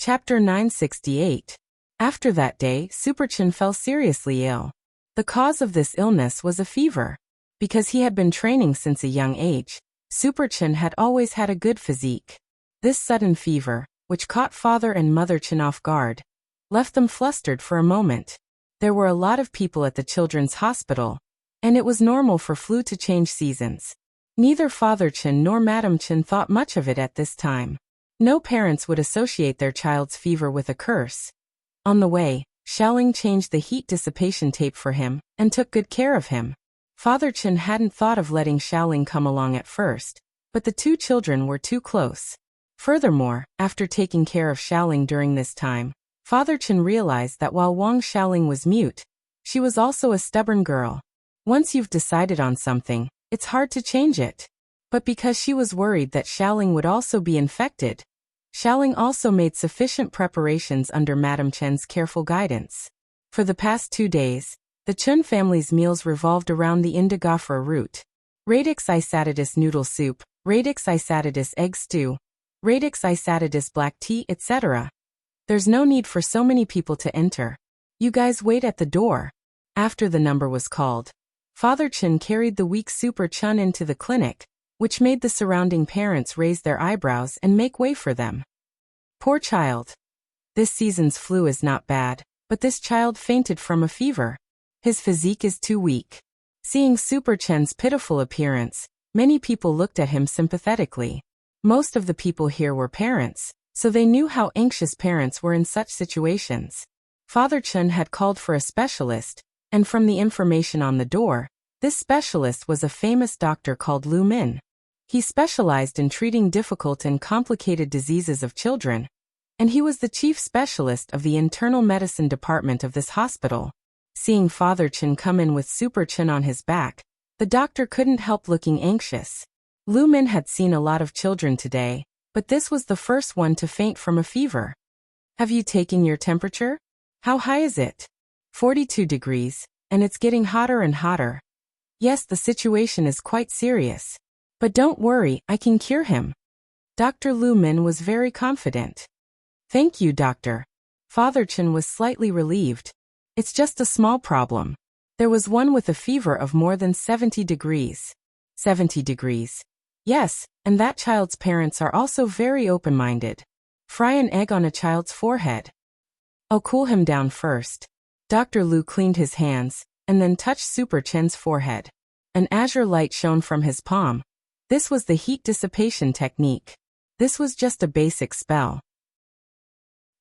Chapter 968. After that day, Superchin fell seriously ill. The cause of this illness was a fever. Because he had been training since a young age, Superchin had always had a good physique. This sudden fever, which caught Father and Mother Chin off guard, left them flustered for a moment. There were a lot of people at the children's hospital, and it was normal for flu to change seasons. Neither Father Chin nor Madam Chin thought much of it at this time. No parents would associate their child's fever with a curse. On the way, Xiaoling changed the heat dissipation tape for him and took good care of him. Father Chin hadn't thought of letting Xiaoling come along at first, but the two children were too close. Furthermore, after taking care of Xiaoling during this time, Father Chin realized that while Wang Xiaoling was mute, she was also a stubborn girl. Once you've decided on something, it's hard to change it. But because she was worried that Xiaoling would also be infected, Xiaoling also made sufficient preparations under Madame Chen's careful guidance. For the past 2 days, the Chun family's meals revolved around the indigofra root. Radix isatidis noodle soup, radix isatidis egg stew, radix isatidis black tea, etc. There's no need for so many people to enter. You guys wait at the door. After the number was called, Father Chin carried the weak Super Chun into the clinic, which made the surrounding parents raise their eyebrows and make way for them. Poor child. This season's flu is not bad, but this child fainted from a fever. His physique is too weak. Seeing Super Chen's pitiful appearance, many people looked at him sympathetically. Most of the people here were parents, so they knew how anxious parents were in such situations. Father Chen had called for a specialist, and from the information on the door, this specialist was a famous doctor called Lu Min. He specialized in treating difficult and complicated diseases of children, and he was the chief specialist of the internal medicine department of this hospital. Seeing Father Chin come in with Super Chin on his back, the doctor couldn't help looking anxious. Lu Min had seen a lot of children today, but this was the first one to faint from a fever. Have you taken your temperature? How high is it? 42 degrees, and it's getting hotter and hotter. Yes, the situation is quite serious. But don't worry, I can cure him. Dr. Lu Min was very confident. Thank you, doctor. Father Chin was slightly relieved. It's just a small problem. There was one with a fever of more than 70 degrees. 70 degrees. Yes, and that child's parents are also very open-minded. Fry an egg on a child's forehead. I'll cool him down first. Dr. Lu cleaned his hands, and then touched Super Chen's forehead. An azure light shone from his palm. This was the heat dissipation technique. This was just a basic spell.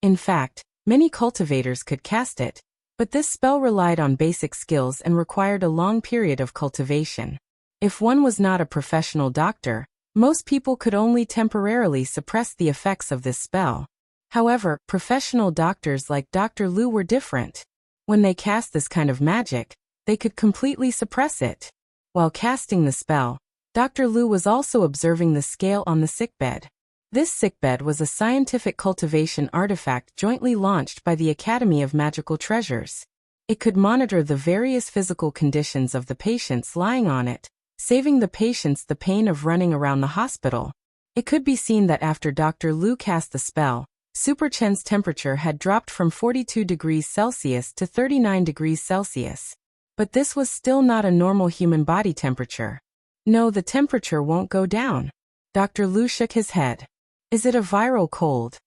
In fact, many cultivators could cast it, but this spell relied on basic skills and required a long period of cultivation. If one was not a professional doctor, most people could only temporarily suppress the effects of this spell. However, professional doctors like Dr. Lu were different. When they cast this kind of magic, they could completely suppress it. While casting the spell, Dr. Lu was also observing the scale on the sickbed. This sickbed was a scientific cultivation artifact jointly launched by the Academy of Magical Treasures. It could monitor the various physical conditions of the patients lying on it, saving the patients the pain of running around the hospital. It could be seen that after Dr. Lu cast the spell, Super Chen's temperature had dropped from 42 degrees Celsius to 39 degrees Celsius. But this was still not a normal human body temperature. No, the temperature won't go down. Dr. Lu shook his head. Is it a viral cold?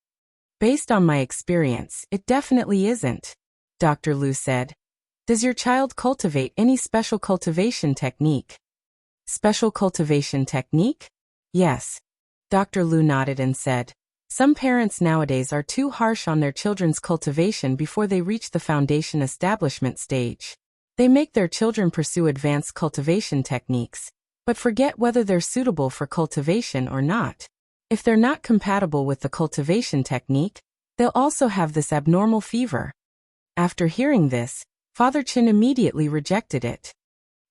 Based on my experience, it definitely isn't. Dr. Lu said. Does your child cultivate any special cultivation technique? Special cultivation technique? Yes. Dr. Lu nodded and said. Some parents nowadays are too harsh on their children's cultivation before they reach the foundation establishment stage. They make their children pursue advanced cultivation techniques, but forget whether they're suitable for cultivation or not. If they're not compatible with the cultivation technique, they'll also have this abnormal fever. After hearing this, Father Chin immediately rejected it.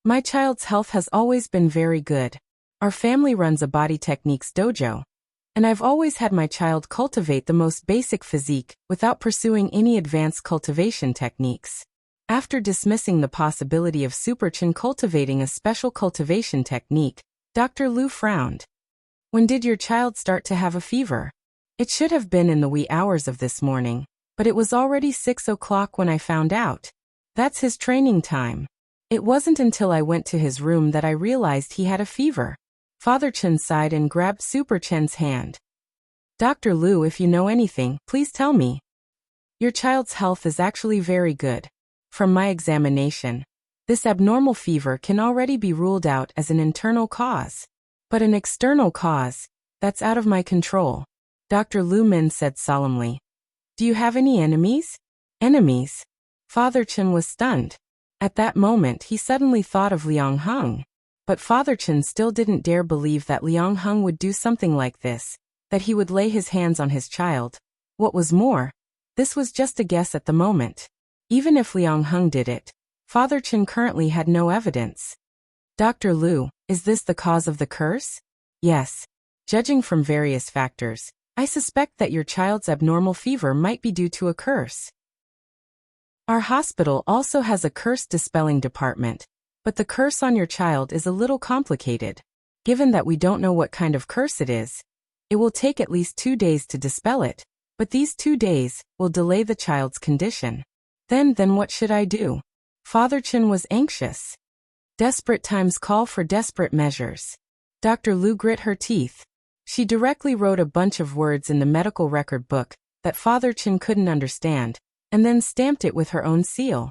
My child's health has always been very good. Our family runs a body techniques dojo, and I've always had my child cultivate the most basic physique without pursuing any advanced cultivation techniques. After dismissing the possibility of Super Chin cultivating a special cultivation technique, Dr. Lu frowned. When did your child start to have a fever? It should have been in the wee hours of this morning, but it was already 6 o'clock when I found out. That's his training time. It wasn't until I went to his room that I realized he had a fever. Father Chen sighed and grabbed Super Chen's hand. Dr. Lu, if you know anything, please tell me. Your child's health is actually very good. From my examination, this abnormal fever can already be ruled out as an internal cause. But an external cause, that's out of my control, Dr. Lu Min said solemnly. Do you have any enemies? Enemies? Father Chen was stunned. At that moment he suddenly thought of Liang Heng. But Father Chen still didn't dare believe that Liang Heng would do something like this, that he would lay his hands on his child. What was more, this was just a guess at the moment. Even if Liang Heng did it, Father Chen currently had no evidence. Dr. Lu, is this the cause of the curse? Yes. Judging from various factors, I suspect that your child's abnormal fever might be due to a curse. Our hospital also has a curse-dispelling department, but the curse on your child is a little complicated. Given that we don't know what kind of curse it is, it will take at least 2 days to dispel it, but these 2 days will delay the child's condition. Then what should I do? Father Chen was anxious. Desperate times call for desperate measures. Dr. Lu grit her teeth. She directly wrote a bunch of words in the medical record book that Father Chen couldn't understand, and then stamped it with her own seal.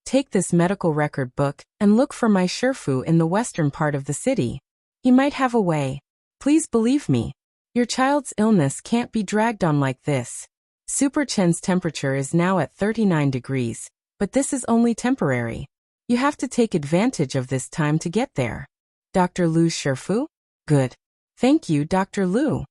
Take this medical record book and look for my Shifu in the western part of the city. He might have a way. Please believe me. Your child's illness can't be dragged on like this. Super Chen's temperature is now at 39 degrees, but this is only temporary. You have to take advantage of this time to get there. Dr. Lu's Shifu? Good. Thank you, Dr. Lu.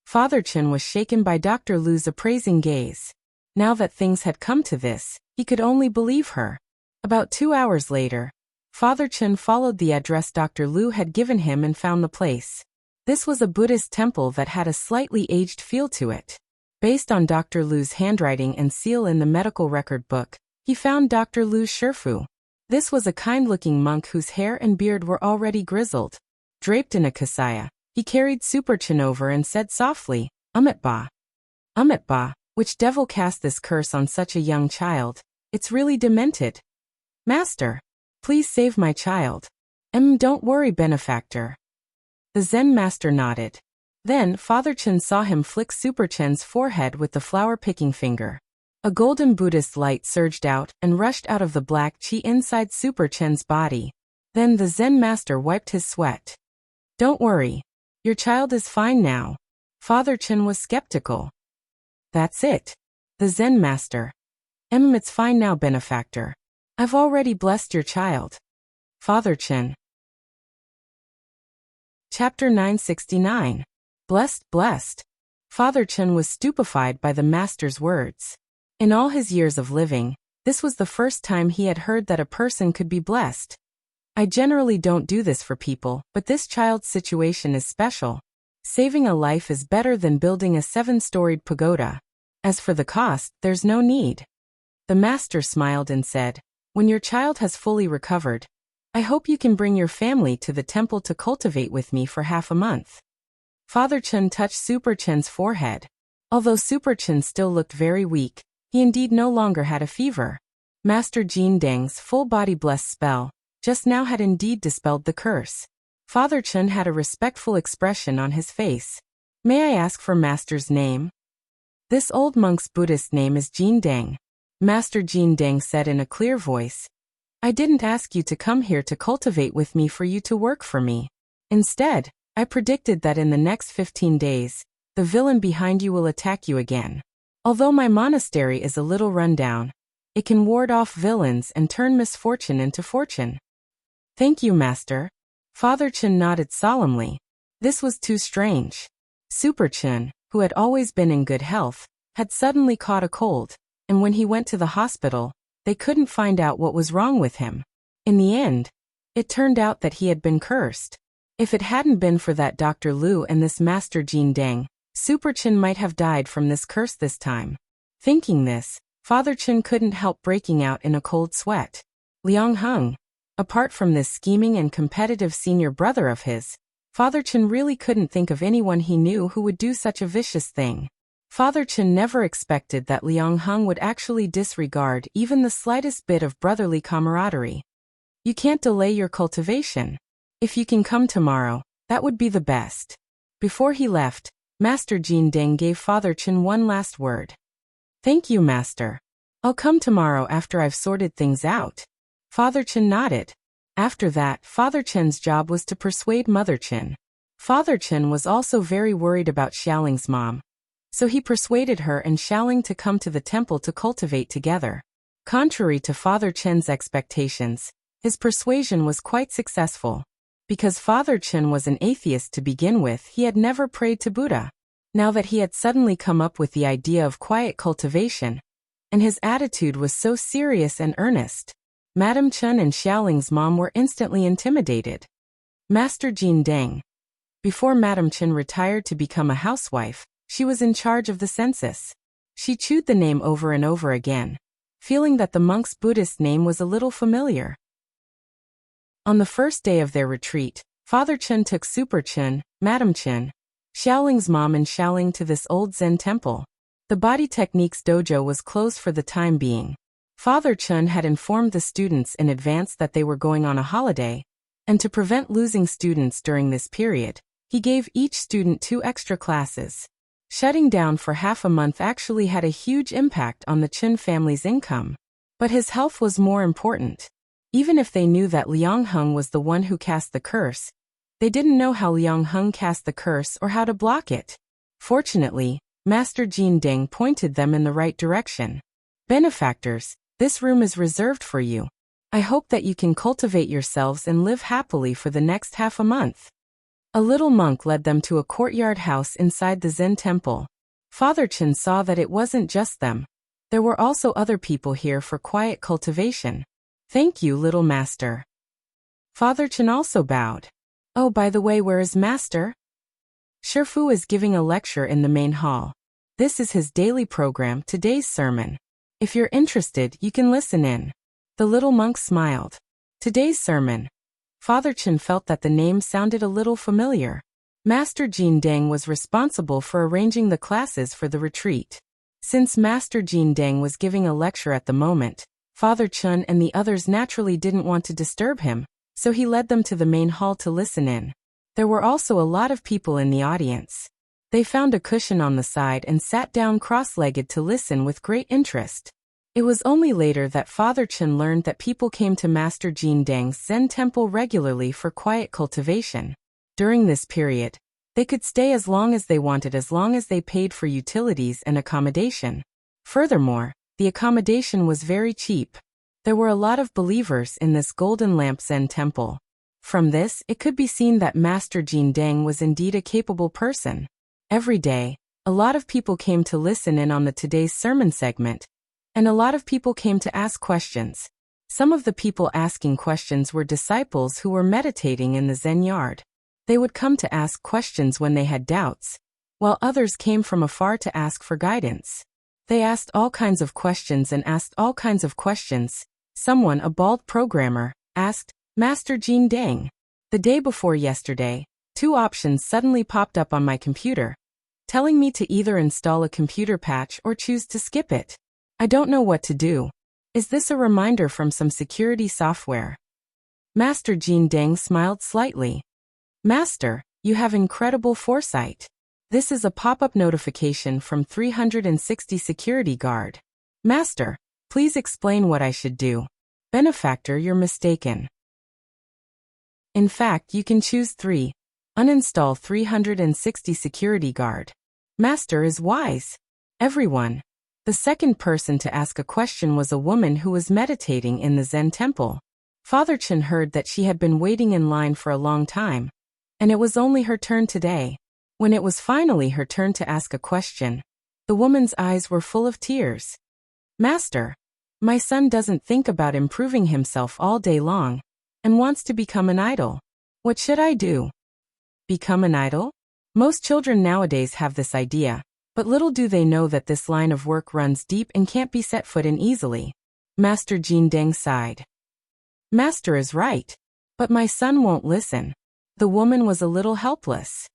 Father Chen was shaken by Dr. Lu's appraising gaze. Now that things had come to this, he could only believe her. About 2 hours later, Father Chen followed the address Dr. Lu had given him and found the place. This was a Buddhist temple that had a slightly aged feel to it. Based on Dr. Lu's handwriting and seal in the medical record book, he found Dr. Lu's Shifu. This was a kind-looking monk whose hair and beard were already grizzled. Draped in a kasaya, he carried Super Chen over and said softly, Umitba. Umitba, which devil cast this curse on such a young child? It's really demented. Master, please save my child. Don't worry, benefactor. The Zen master nodded. Then Father Chen saw him flick Super Chen's forehead with the flower-picking finger. A golden Buddhist light surged out and rushed out of the black chi inside Super Chen's body. Then the Zen master wiped his sweat. Don't worry. Your child is fine now. Father Chen was skeptical. That's it. The Zen master. It's fine now, benefactor. I've already blessed your child. Father Chen. Chapter 969. Blessed, blessed. Father Chen was stupefied by the master's words. In all his years of living, this was the first time he had heard that a person could be blessed. I generally don't do this for people, but this child's situation is special. Saving a life is better than building a 7-storied pagoda. As for the cost, there's no need. The master smiled and said, when your child has fully recovered, I hope you can bring your family to the temple to cultivate with me for half a month. Father Chen touched Super Chen's forehead. Although Super Chen still looked very weak, he indeed no longer had a fever. Master Jin Deng's full-body blessed spell just now had indeed dispelled the curse. Father Chen had a respectful expression on his face. May I ask for Master's name? This old monk's Buddhist name is Jin Deng. Master Jin Deng said in a clear voice. I didn't ask you to come here to cultivate with me for you to work for me. Instead, I predicted that in the next 15 days, the villain behind you will attack you again. Although my monastery is a little run down, it can ward off villains and turn misfortune into fortune. Thank you, Master. Father Chen nodded solemnly. This was too strange. Super Chen, who had always been in good health, had suddenly caught a cold, and when he went to the hospital, they couldn't find out what was wrong with him. In the end, it turned out that he had been cursed. If it hadn't been for that Dr. Lu and this Master Jin Deng, Super Chen might have died from this curse this time. Thinking this, Father Chen couldn't help breaking out in a cold sweat. Liang Heng. Apart from this scheming and competitive senior brother of his, Father Chen really couldn't think of anyone he knew who would do such a vicious thing. Father Chen never expected that Liang Heng would actually disregard even the slightest bit of brotherly camaraderie. You can't delay your cultivation. If you can come tomorrow, that would be the best. Before he left, Master Jin Deng gave Father Chen one last word. Thank you, Master. I'll come tomorrow after I've sorted things out. Father Chen nodded. After that, Father Chen's job was to persuade Mother Chen. Father Chen was also very worried about Xiaoling's mom. So he persuaded her and Xiaoling to come to the temple to cultivate together. Contrary to Father Chen's expectations, his persuasion was quite successful. Because Father Chen was an atheist to begin with, he had never prayed to Buddha. Now that he had suddenly come up with the idea of quiet cultivation, and his attitude was so serious and earnest, Madame Chen and Xiaoling's mom were instantly intimidated. Master Jin Deng. Before Madame Chen retired to become a housewife, she was in charge of the census. She chewed the name over and over again, feeling that the monk's Buddhist name was a little familiar. On the first day of their retreat, Father Chen took Super Chen, Madame Chen, Xiaoling's mom and Xiaoling to this old Zen temple. The body techniques dojo was closed for the time being. Father Chen had informed the students in advance that they were going on a holiday, and to prevent losing students during this period, he gave each student 2 extra classes. Shutting down for half a month actually had a huge impact on the Chen family's income. But his health was more important. Even if they knew that Liang Heng was the one who cast the curse, they didn't know how Liang Heng cast the curse or how to block it. Fortunately, Master Jin Deng pointed them in the right direction. Benefactors, this room is reserved for you. I hope that you can cultivate yourselves and live happily for the next half a month. A little monk led them to a courtyard house inside the Zen temple. Father Chen saw that it wasn't just them. There were also other people here for quiet cultivation. Thank you, little master. Father Chen also bowed. Oh, by the way, where is Master? Shifu is giving a lecture in the main hall. This is his daily program, today's sermon. If you're interested, you can listen in. The little monk smiled. Today's sermon. Father Chen felt that the name sounded a little familiar. Master Jin Deng was responsible for arranging the classes for the retreat. Since Master Jin Deng was giving a lecture at the moment, Father Chen and the others naturally didn't want to disturb him, so he led them to the main hall to listen in. There were also a lot of people in the audience. They found a cushion on the side and sat down cross-legged to listen with great interest. It was only later that Father Chen learned that people came to Master Jin Deng's Zen temple regularly for quiet cultivation. During this period, they could stay as long as they wanted as long as they paid for utilities and accommodation. Furthermore, the accommodation was very cheap. There were a lot of believers in this Golden Lamp Zen temple. From this, it could be seen that Master Jin Deng was indeed a capable person. Every day, a lot of people came to listen in on the today's sermon segment, and a lot of people came to ask questions. Some of the people asking questions were disciples who were meditating in the Zen yard. They would come to ask questions when they had doubts, while others came from afar to ask for guidance. They asked all kinds of questions and asked all kinds of questions. Someone, a bald programmer, asked, Master Jin Deng, the day before yesterday, 2 options suddenly popped up on my computer, telling me to either install a computer patch or choose to skip it. I don't know what to do. Is this a reminder from some security software? Master Jin Deng smiled slightly. Master, you have incredible foresight. This is a pop-up notification from 360 security guard. Master, please explain what I should do. Benefactor, you're mistaken. In fact, you can choose 3. Uninstall 360 security guard. Master is wise. Everyone. The second person to ask a question was a woman who was meditating in the Zen temple. Father Chen heard that she had been waiting in line for a long time, and it was only her turn today. When it was finally her turn to ask a question, the woman's eyes were full of tears. Master, my son doesn't think about improving himself all day long, and wants to become an idol. What should I do? Become an idol? Most children nowadays have this idea, but little do they know that this line of work runs deep and can't be set foot in easily. Master Jin Deng sighed. Master is right, but my son won't listen. The woman was a little helpless.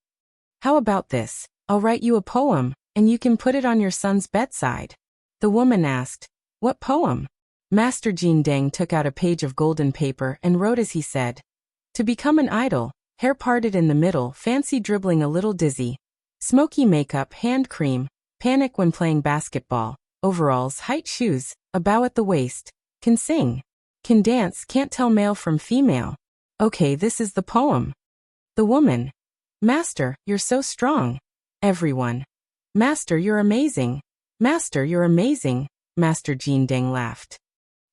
How about this? I'll write you a poem, and you can put it on your son's bedside. The woman asked, "What poem?" Master Jin Deng took out a page of golden paper and wrote as he said. To become an idol, hair parted in the middle, fancy dribbling a little dizzy, smoky makeup, hand cream, panic when playing basketball, overalls, height shoes, a bow at the waist, can sing, can dance, can't tell male from female. Okay, this is the poem. The woman. Master, you're so strong. Everyone. Master, you're amazing. Master, you're amazing. Master Jin Deng laughed.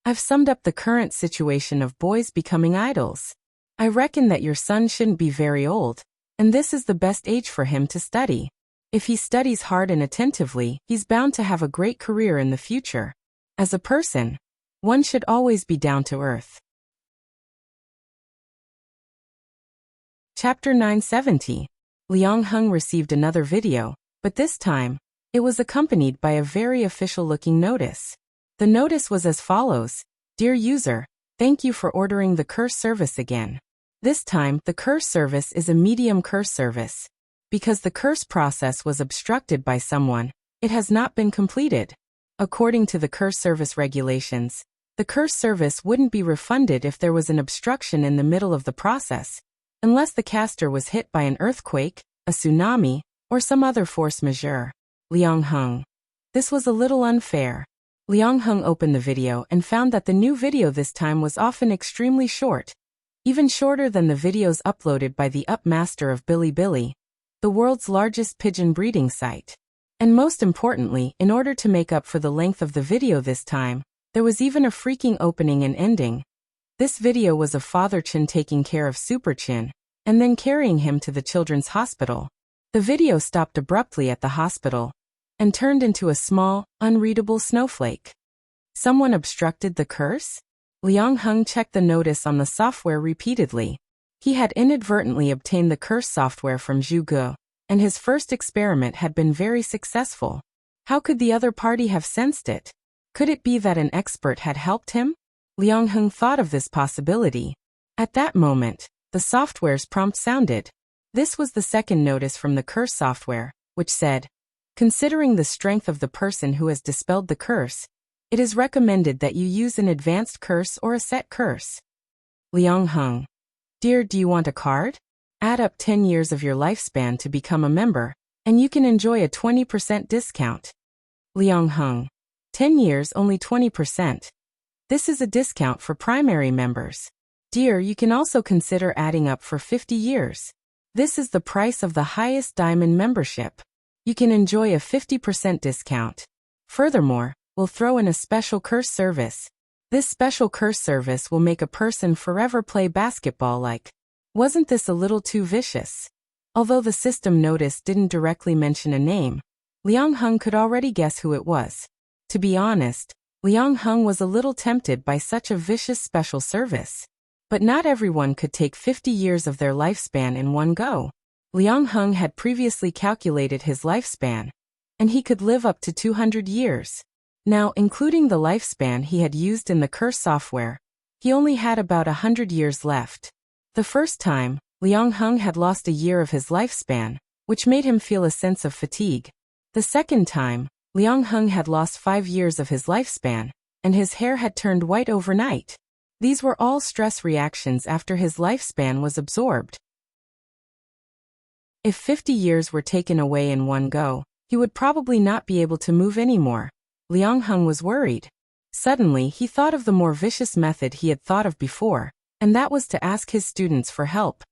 I've summed up the current situation of boys becoming idols. I reckon that your son shouldn't be very old, and this is the best age for him to study. If he studies hard and attentively, he's bound to have a great career in the future. As a person, one should always be down to earth. Chapter 970. Liang Heng received another video, but this time, it was accompanied by a very official-looking notice. The notice was as follows. Dear user, thank you for ordering the curse service again. This time, the curse service is a medium curse service. Because the curse process was obstructed by someone, it has not been completed. According to the curse service regulations, the curse service wouldn't be refunded if there was an obstruction in the middle of the process, unless the caster was hit by an earthquake, a tsunami, or some other force majeure. Liang Heng. This was a little unfair. Liang Heng opened the video and found that the new video this time was often extremely short, even shorter than the videos uploaded by the Up Master of Bilibili, the world's largest pigeon breeding site. And most importantly, in order to make up for the length of the video this time, there was even a freaking opening and ending. This video was of Father Chin taking care of Super Chin, and then carrying him to the children's hospital. The video stopped abruptly at the hospital, and turned into a small, unreadable snowflake. Someone obstructed the curse? Liang Heng checked the notice on the software repeatedly. He had inadvertently obtained the curse software from Zhu Ge, and his first experiment had been very successful. How could the other party have sensed it? Could it be that an expert had helped him? Liang Heng thought of this possibility. At that moment, the software's prompt sounded. This was the second notice from the curse software, which said, considering the strength of the person who has dispelled the curse, it is recommended that you use an advanced curse or a set curse. Liang Heng. Dear, do you want a card? Add up 10 years of your lifespan to become a member, and you can enjoy a 20% discount. Liang Heng. 10 years, only 20%. This is a discount for primary members. Dear, you can also consider adding up for 50 years. This is the price of the highest diamond membership. You can enjoy a 50% discount. Furthermore, we'll throw in a special curse service. This special curse service will make a person forever play basketball like. Wasn't this a little too vicious? Although the system notice didn't directly mention a name, Liang Heng could already guess who it was. To be honest, Liang Heng was a little tempted by such a vicious special service. But not everyone could take 50 years of their lifespan in one go. Liang Heng had previously calculated his lifespan, and he could live up to 200 years. Now, including the lifespan he had used in the curse software, he only had about 100 years left. The first time, Liang Heng had lost a year of his lifespan, which made him feel a sense of fatigue. The second time, Liang Heng had lost 5 years of his lifespan, and his hair had turned white overnight. These were all stress reactions after his lifespan was absorbed. If 50 years were taken away in one go, he would probably not be able to move anymore. Liang Heng was worried. Suddenly, he thought of the more vicious method he had thought of before, and that was to ask his students for help.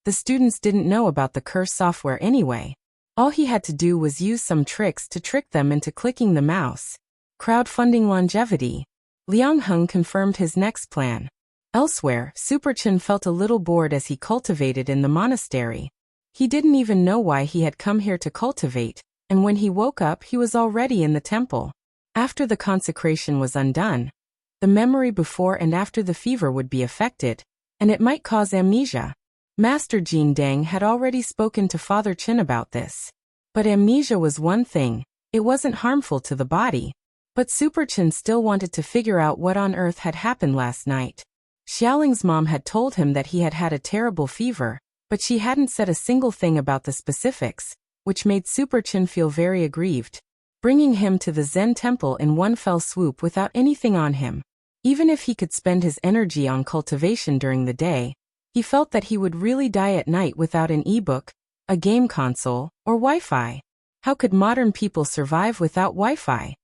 The students didn't know about the curse software anyway. All he had to do was use some tricks to trick them into clicking the mouse. Crowdfunding longevity. Liang Heng confirmed his next plan. Elsewhere, Super Chin felt a little bored as he cultivated in the monastery. He didn't even know why he had come here to cultivate, and when he woke up he was already in the temple. After the consecration was undone, the memory before and after the fever would be affected, and it might cause amnesia. Master Jin Deng had already spoken to Father Chin about this. But amnesia was one thing, it wasn't harmful to the body. But Super Chin still wanted to figure out what on earth had happened last night. Xiaoling's mom had told him that he had had a terrible fever, but she hadn't said a single thing about the specifics, which made Super Chin feel very aggrieved, bringing him to the Zen temple in one fell swoop without anything on him. Even if he could spend his energy on cultivation during the day, he felt that he would really die at night without an e-book, a game console, or Wi-Fi. How could modern people survive without Wi-Fi?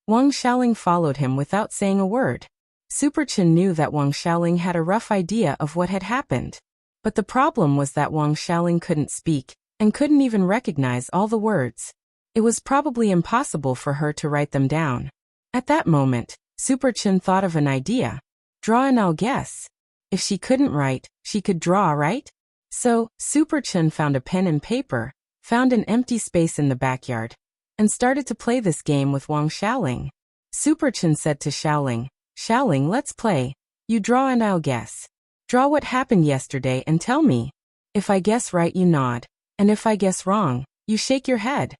Wang Xiaoling followed him without saying a word. Super Chin knew that Wang Xiaoling had a rough idea of what had happened. But the problem was that Wang Xiaoling couldn't speak, and couldn't even recognize all the words. It was probably impossible for her to write them down. At that moment, Super Chin thought of an idea. Draw and I'll guess. If she couldn't write, she could draw, right? So, Super Chin found a pen and paper, found an empty space in the backyard, and started to play this game with Wang Xiaoling. Super Chin said to Xiaoling, "Xiaoling, let's play. You draw and I'll guess. Draw what happened yesterday and tell me. If I guess right, you nod, and if I guess wrong, you shake your head."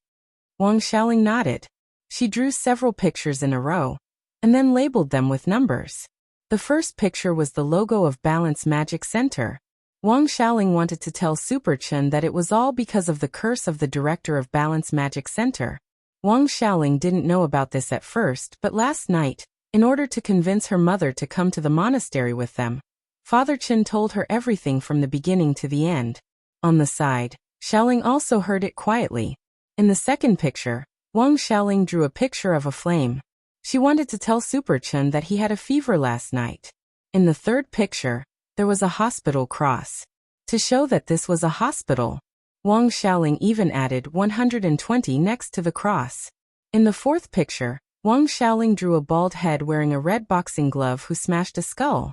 Wang Xiaoling nodded. She drew several pictures in a row, and then labeled them with numbers. The first picture was the logo of Balance Magic Center. Wang Xiaoling wanted to tell Super Chin that it was all because of the curse of the director of Balance Magic Center. Wang Xiaoling didn't know about this at first, but last night, in order to convince her mother to come to the monastery with them, Father Chin told her everything from the beginning to the end. On the side, Xiaoling also heard it quietly. In the second picture, Wang Xiaoling drew a picture of a flame. She wanted to tell Super Chin that he had a fever last night. In the third picture, there was a hospital cross. To show that this was a hospital, Wang Xiaoling even added 120 next to the cross. In the fourth picture, Wang Xiaoling drew a bald head wearing a red boxing glove who smashed a skull.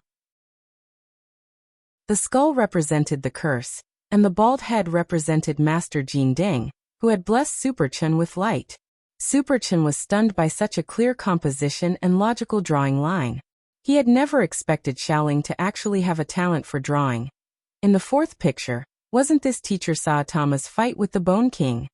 The skull represented the curse, and the bald head represented Master Jin Ding, who had blessed Super Chin with light. Super Chin was stunned by such a clear composition and logical drawing line. He had never expected Xiaoling to actually have a talent for drawing. In the fourth picture, wasn't this teacher Saitama's fight with the Bone King?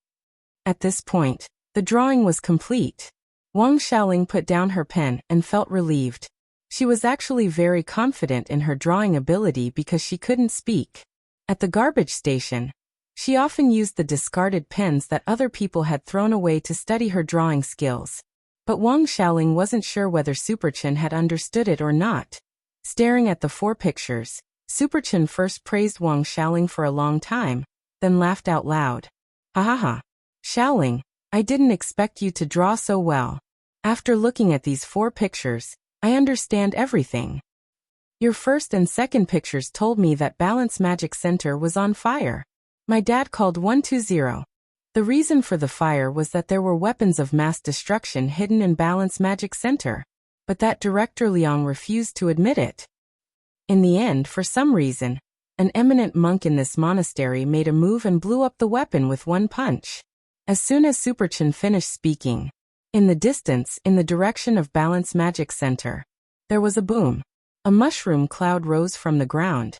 At this point, the drawing was complete. Wang Xiaoling put down her pen and felt relieved. She was actually very confident in her drawing ability because she couldn't speak. At the garbage station, she often used the discarded pens that other people had thrown away to study her drawing skills. But Wang Xiaoling wasn't sure whether Super Chin had understood it or not. Staring at the four pictures, Super Chin first praised Wang Xiaoling for a long time, then laughed out loud. "Ha ha ha. Xiaoling, I didn't expect you to draw so well. After looking at these four pictures, I understand everything. Your first and second pictures told me that Balance Magic Center was on fire. My dad called 120. The reason for the fire was that there were weapons of mass destruction hidden in Balance Magic Center, but that Director Liang refused to admit it. In the end, for some reason, an eminent monk in this monastery made a move and blew up the weapon with one punch." As soon as Super Chin finished speaking, in the distance, in the direction of Balance Magic Center, there was a boom. A mushroom cloud rose from the ground.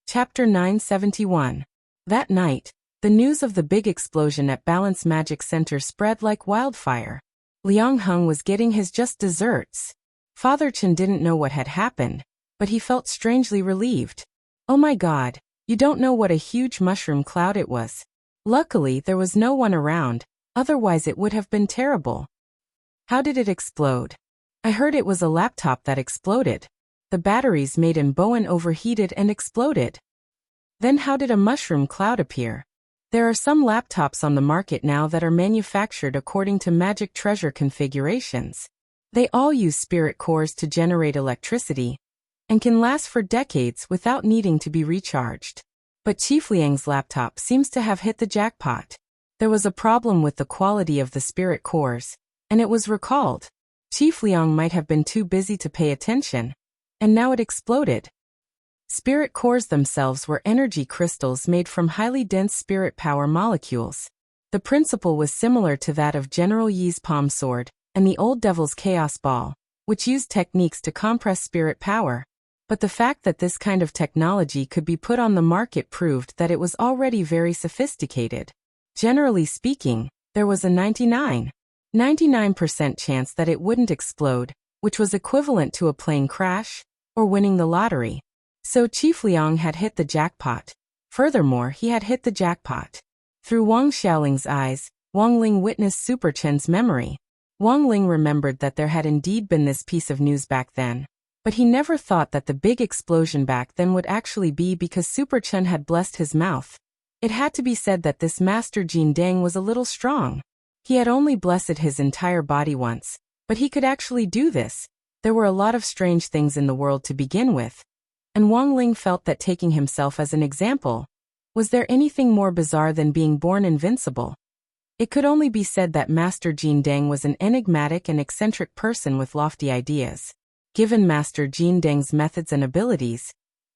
Chapter 971. That night, the news of the big explosion at Balance Magic Center spread like wildfire. Liang Heng was getting his just desserts. Father Chin didn't know what had happened, but he felt strangely relieved. "Oh my God, you don't know what a huge mushroom cloud it was. Luckily, there was no one around, otherwise it would have been terrible." "How did it explode?" "I heard it was a laptop that exploded. The batteries made in Bowen overheated and exploded." "Then how did a mushroom cloud appear?" "There are some laptops on the market now that are manufactured according to magic treasure configurations. They all use spirit cores to generate electricity, and can last for decades without needing to be recharged. But Chief Liang's laptop seems to have hit the jackpot. There was a problem with the quality of the spirit cores, and it was recalled. Chief Liang might have been too busy to pay attention, and now it exploded." Spirit cores themselves were energy crystals made from highly dense spirit power molecules. The principle was similar to that of General Yi's palm sword and the Old Devil's chaos ball, which used techniques to compress spirit power. But the fact that this kind of technology could be put on the market proved that it was already very sophisticated. Generally speaking, there was a 99% chance that it wouldn't explode, which was equivalent to a plane crash or winning the lottery. So Chief Liang had hit the jackpot. Furthermore, he had hit the jackpot. Through Wang Xiaoling's eyes, Wang Ling witnessed Super Chen's memory. Wang Ling remembered that there had indeed been this piece of news back then. But he never thought that the big explosion back then would actually be because Super Chen had blessed his mouth. It had to be said that this Master Jin Dang was a little strong. He had only blessed his entire body once, but he could actually do this. There were a lot of strange things in the world to begin with. And Wang Ling felt that taking himself as an example, was there anything more bizarre than being born invincible? It could only be said that Master Jin Dang was an enigmatic and eccentric person with lofty ideas. Given Master Jin Dang's methods and abilities,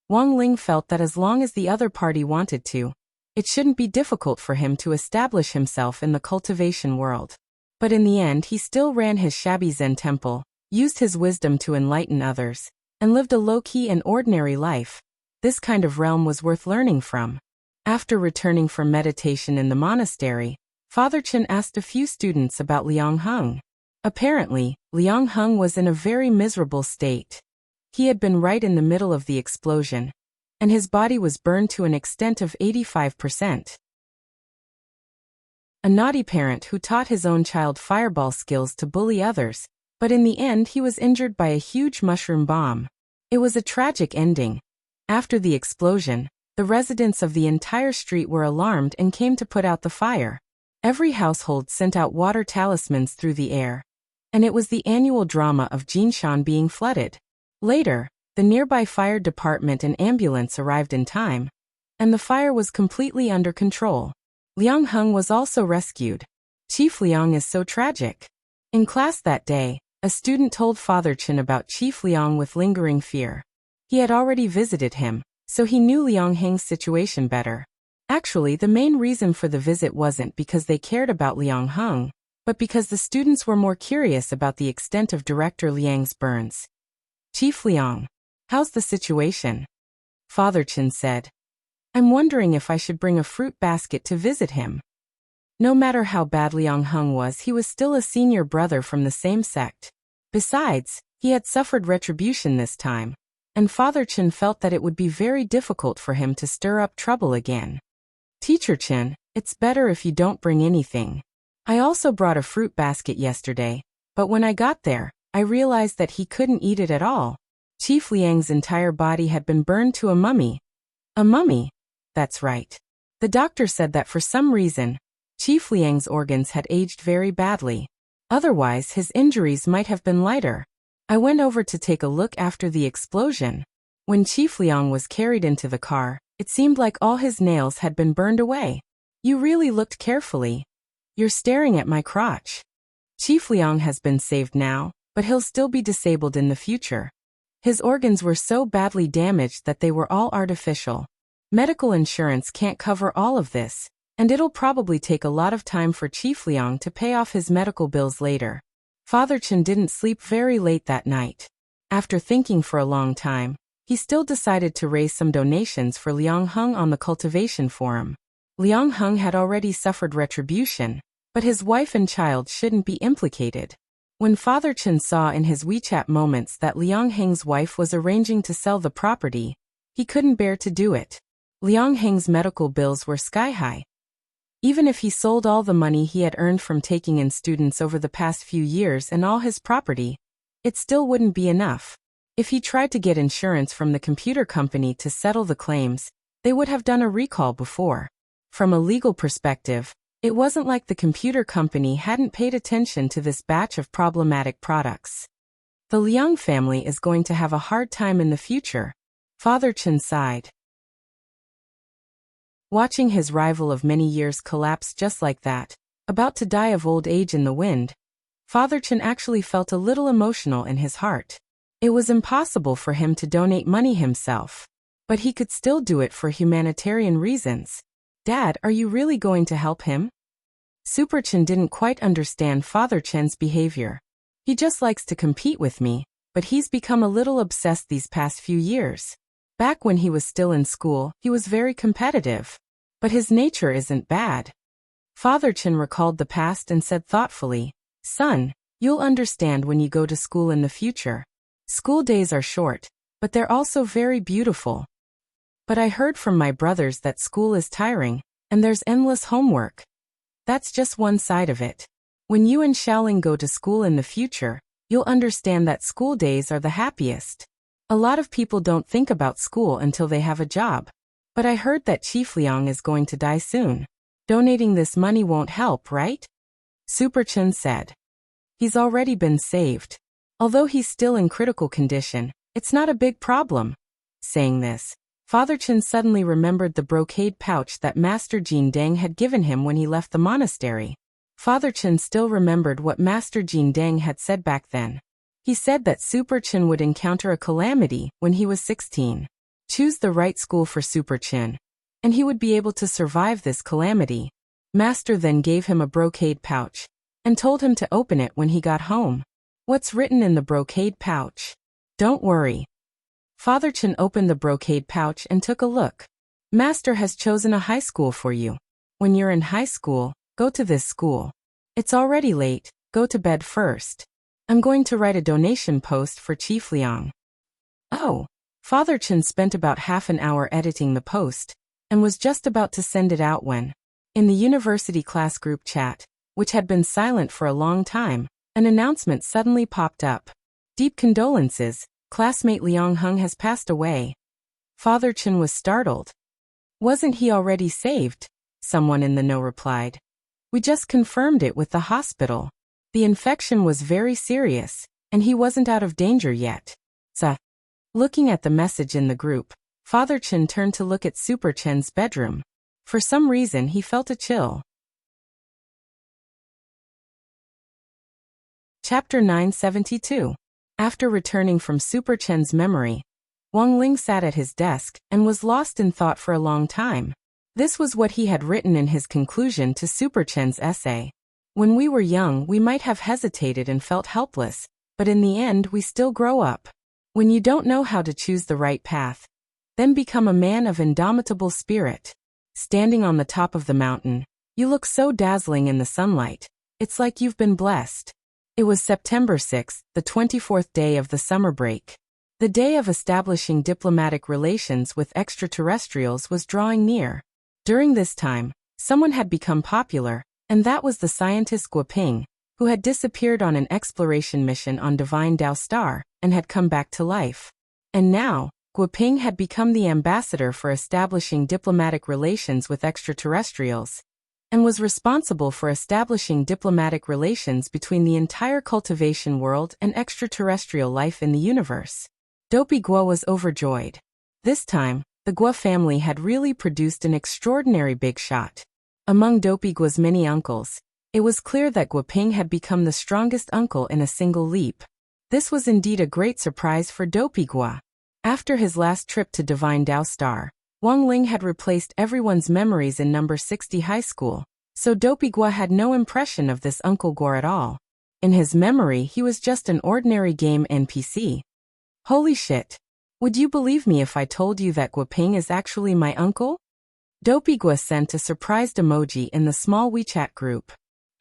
Wang Ling felt that as long as the other party wanted to, it shouldn't be difficult for him to establish himself in the cultivation world. But in the end, he still ran his shabby Zen temple, used his wisdom to enlighten others, and lived a low-key and ordinary life. This kind of realm was worth learning from. After returning from meditation in the monastery, Father Chen asked a few students about Liang Heng. Apparently, Liang Heng was in a very miserable state. He had been right in the middle of the explosion, and his body was burned to an extent of 85%. A naughty parent who taught his own child fireball skills to bully others, but in the end he was injured by a huge mushroom bomb. It was a tragic ending. After the explosion, the residents of the entire street were alarmed and came to put out the fire. Every household sent out water talismans through the air, and it was the annual drama of Jinshan being flooded. Later, the nearby fire department and ambulance arrived in time, and the fire was completely under control. Liang Heng was also rescued. Chief Liang is so tragic. In class that day, a student told Father Chen about Chief Liang with lingering fear. He had already visited him, so he knew Liang Heng's situation better. Actually, the main reason for the visit wasn't because they cared about Liang Heng, but because the students were more curious about the extent of Director Liang's burns. Chief Liang, how's the situation? Father Chen said. I'm wondering if I should bring a fruit basket to visit him. No matter how bad Liang Heng was, he was still a senior brother from the same sect. Besides, he had suffered retribution this time, and Father Chen felt that it would be very difficult for him to stir up trouble again. Teacher Chen, it's better if you don't bring anything. I also brought a fruit basket yesterday, but when I got there, I realized that he couldn't eat it at all. Chief Liang's entire body had been burned to a mummy. A mummy? That's right. The doctor said that for some reason, Chief Liang's organs had aged very badly. Otherwise, his injuries might have been lighter. I went over to take a look after the explosion. When Chief Liang was carried into the car, it seemed like all his nails had been burned away. You really looked carefully. You're staring at my crotch. Chief Liang has been saved now, but he'll still be disabled in the future. His organs were so badly damaged that they were all artificial. Medical insurance can't cover all of this, and it'll probably take a lot of time for Chief Liang to pay off his medical bills later. Father Chen didn't sleep very late that night. After thinking for a long time, he still decided to raise some donations for Liang Heng on the Cultivation Forum. Liang Heng had already suffered retribution, but his wife and child shouldn't be implicated. When Father Chen saw in his WeChat moments that Liang Heng's wife was arranging to sell the property, he couldn't bear to do it. Liang Heng's medical bills were sky-high. Even if he sold all the money he had earned from taking in students over the past few years and all his property, it still wouldn't be enough. If he tried to get insurance from the computer company to settle the claims, they would have done a recall before. From a legal perspective, it wasn't like the computer company hadn't paid attention to this batch of problematic products. The Liang family is going to have a hard time in the future. Father Chen sighed. Watching his rival of many years collapse just like that, about to die of old age in the wind, Father Chen actually felt a little emotional in his heart. It was impossible for him to donate money himself, but he could still do it for humanitarian reasons. Dad, are you really going to help him? Super Chen didn't quite understand Father Chen's behavior. He just likes to compete with me, but he's become a little obsessed these past few years. Back when he was still in school, he was very competitive. But his nature isn't bad. Father Chen recalled the past and said thoughtfully, Son, you'll understand when you go to school in the future. School days are short, but they're also very beautiful. But I heard from my brothers that school is tiring, and there's endless homework. That's just one side of it. When you and Xiaoling go to school in the future, you'll understand that school days are the happiest. A lot of people don't think about school until they have a job. But I heard that Chief Liang is going to die soon. Donating this money won't help, right? Super Chen said. He's already been saved. Although he's still in critical condition, it's not a big problem. Saying this, Father Chen suddenly remembered the brocade pouch that Master Jin Deng had given him when he left the monastery. Father Chen still remembered what Master Jin Deng had said back then. He said that Super Chen would encounter a calamity when he was 16. Choose the right school for Super Chen, and he would be able to survive this calamity. Master then gave him a brocade pouch, and told him to open it when he got home. What's written in the brocade pouch? Don't worry. Father Chen opened the brocade pouch and took a look. Master has chosen a high school for you. When you're in high school, go to this school. It's already late, go to bed first. I'm going to write a donation post for Chief Liang. Oh. Father Chen spent about half an hour editing the post, and was just about to send it out when, in the university class group chat, which had been silent for a long time, an announcement suddenly popped up. Deep condolences, classmate Liang Heng has passed away. Father Chen was startled. Wasn't he already saved? Someone in the know replied. We just confirmed it with the hospital. The infection was very serious, and he wasn't out of danger yet. Looking at the message in the group, Father Chen turned to look at Super Chen's bedroom. For some reason he felt a chill. Chapter 972. After returning from Super Chen's memory, Wang Ling sat at his desk and was lost in thought for a long time. This was what he had written in his conclusion to Super Chen's essay. When we were young, we might have hesitated and felt helpless, but in the end we still grow up. When you don't know how to choose the right path, then become a man of indomitable spirit. Standing on the top of the mountain, you look so dazzling in the sunlight. It's like you've been blessed. It was September 6, the 24th day of the summer break. The day of establishing diplomatic relations with extraterrestrials was drawing near. During this time, someone had become popular, and that was the scientist Guoping, who had disappeared on an exploration mission on Divine Dao Star, and had come back to life. And now, Guoping had become the ambassador for establishing diplomatic relations with extraterrestrials, and was responsible for establishing diplomatic relations between the entire cultivation world and extraterrestrial life in the universe. Dopey Guo was overjoyed. This time, the Guo family had really produced an extraordinary big shot. Among Dopey Guo's many uncles, it was clear that Guoping had become the strongest uncle in a single leap. This was indeed a great surprise for Dopey Guo. After his last trip to Divine Dao Star, Wang Ling had replaced everyone's memories in number 60 high school, so Dopey Guo had no impression of this Uncle Guo at all. In his memory, he was just an ordinary game NPC. Holy shit! Would you believe me if I told you that Guoping is actually my uncle? Dopey Guo sent a surprised emoji in the small WeChat group.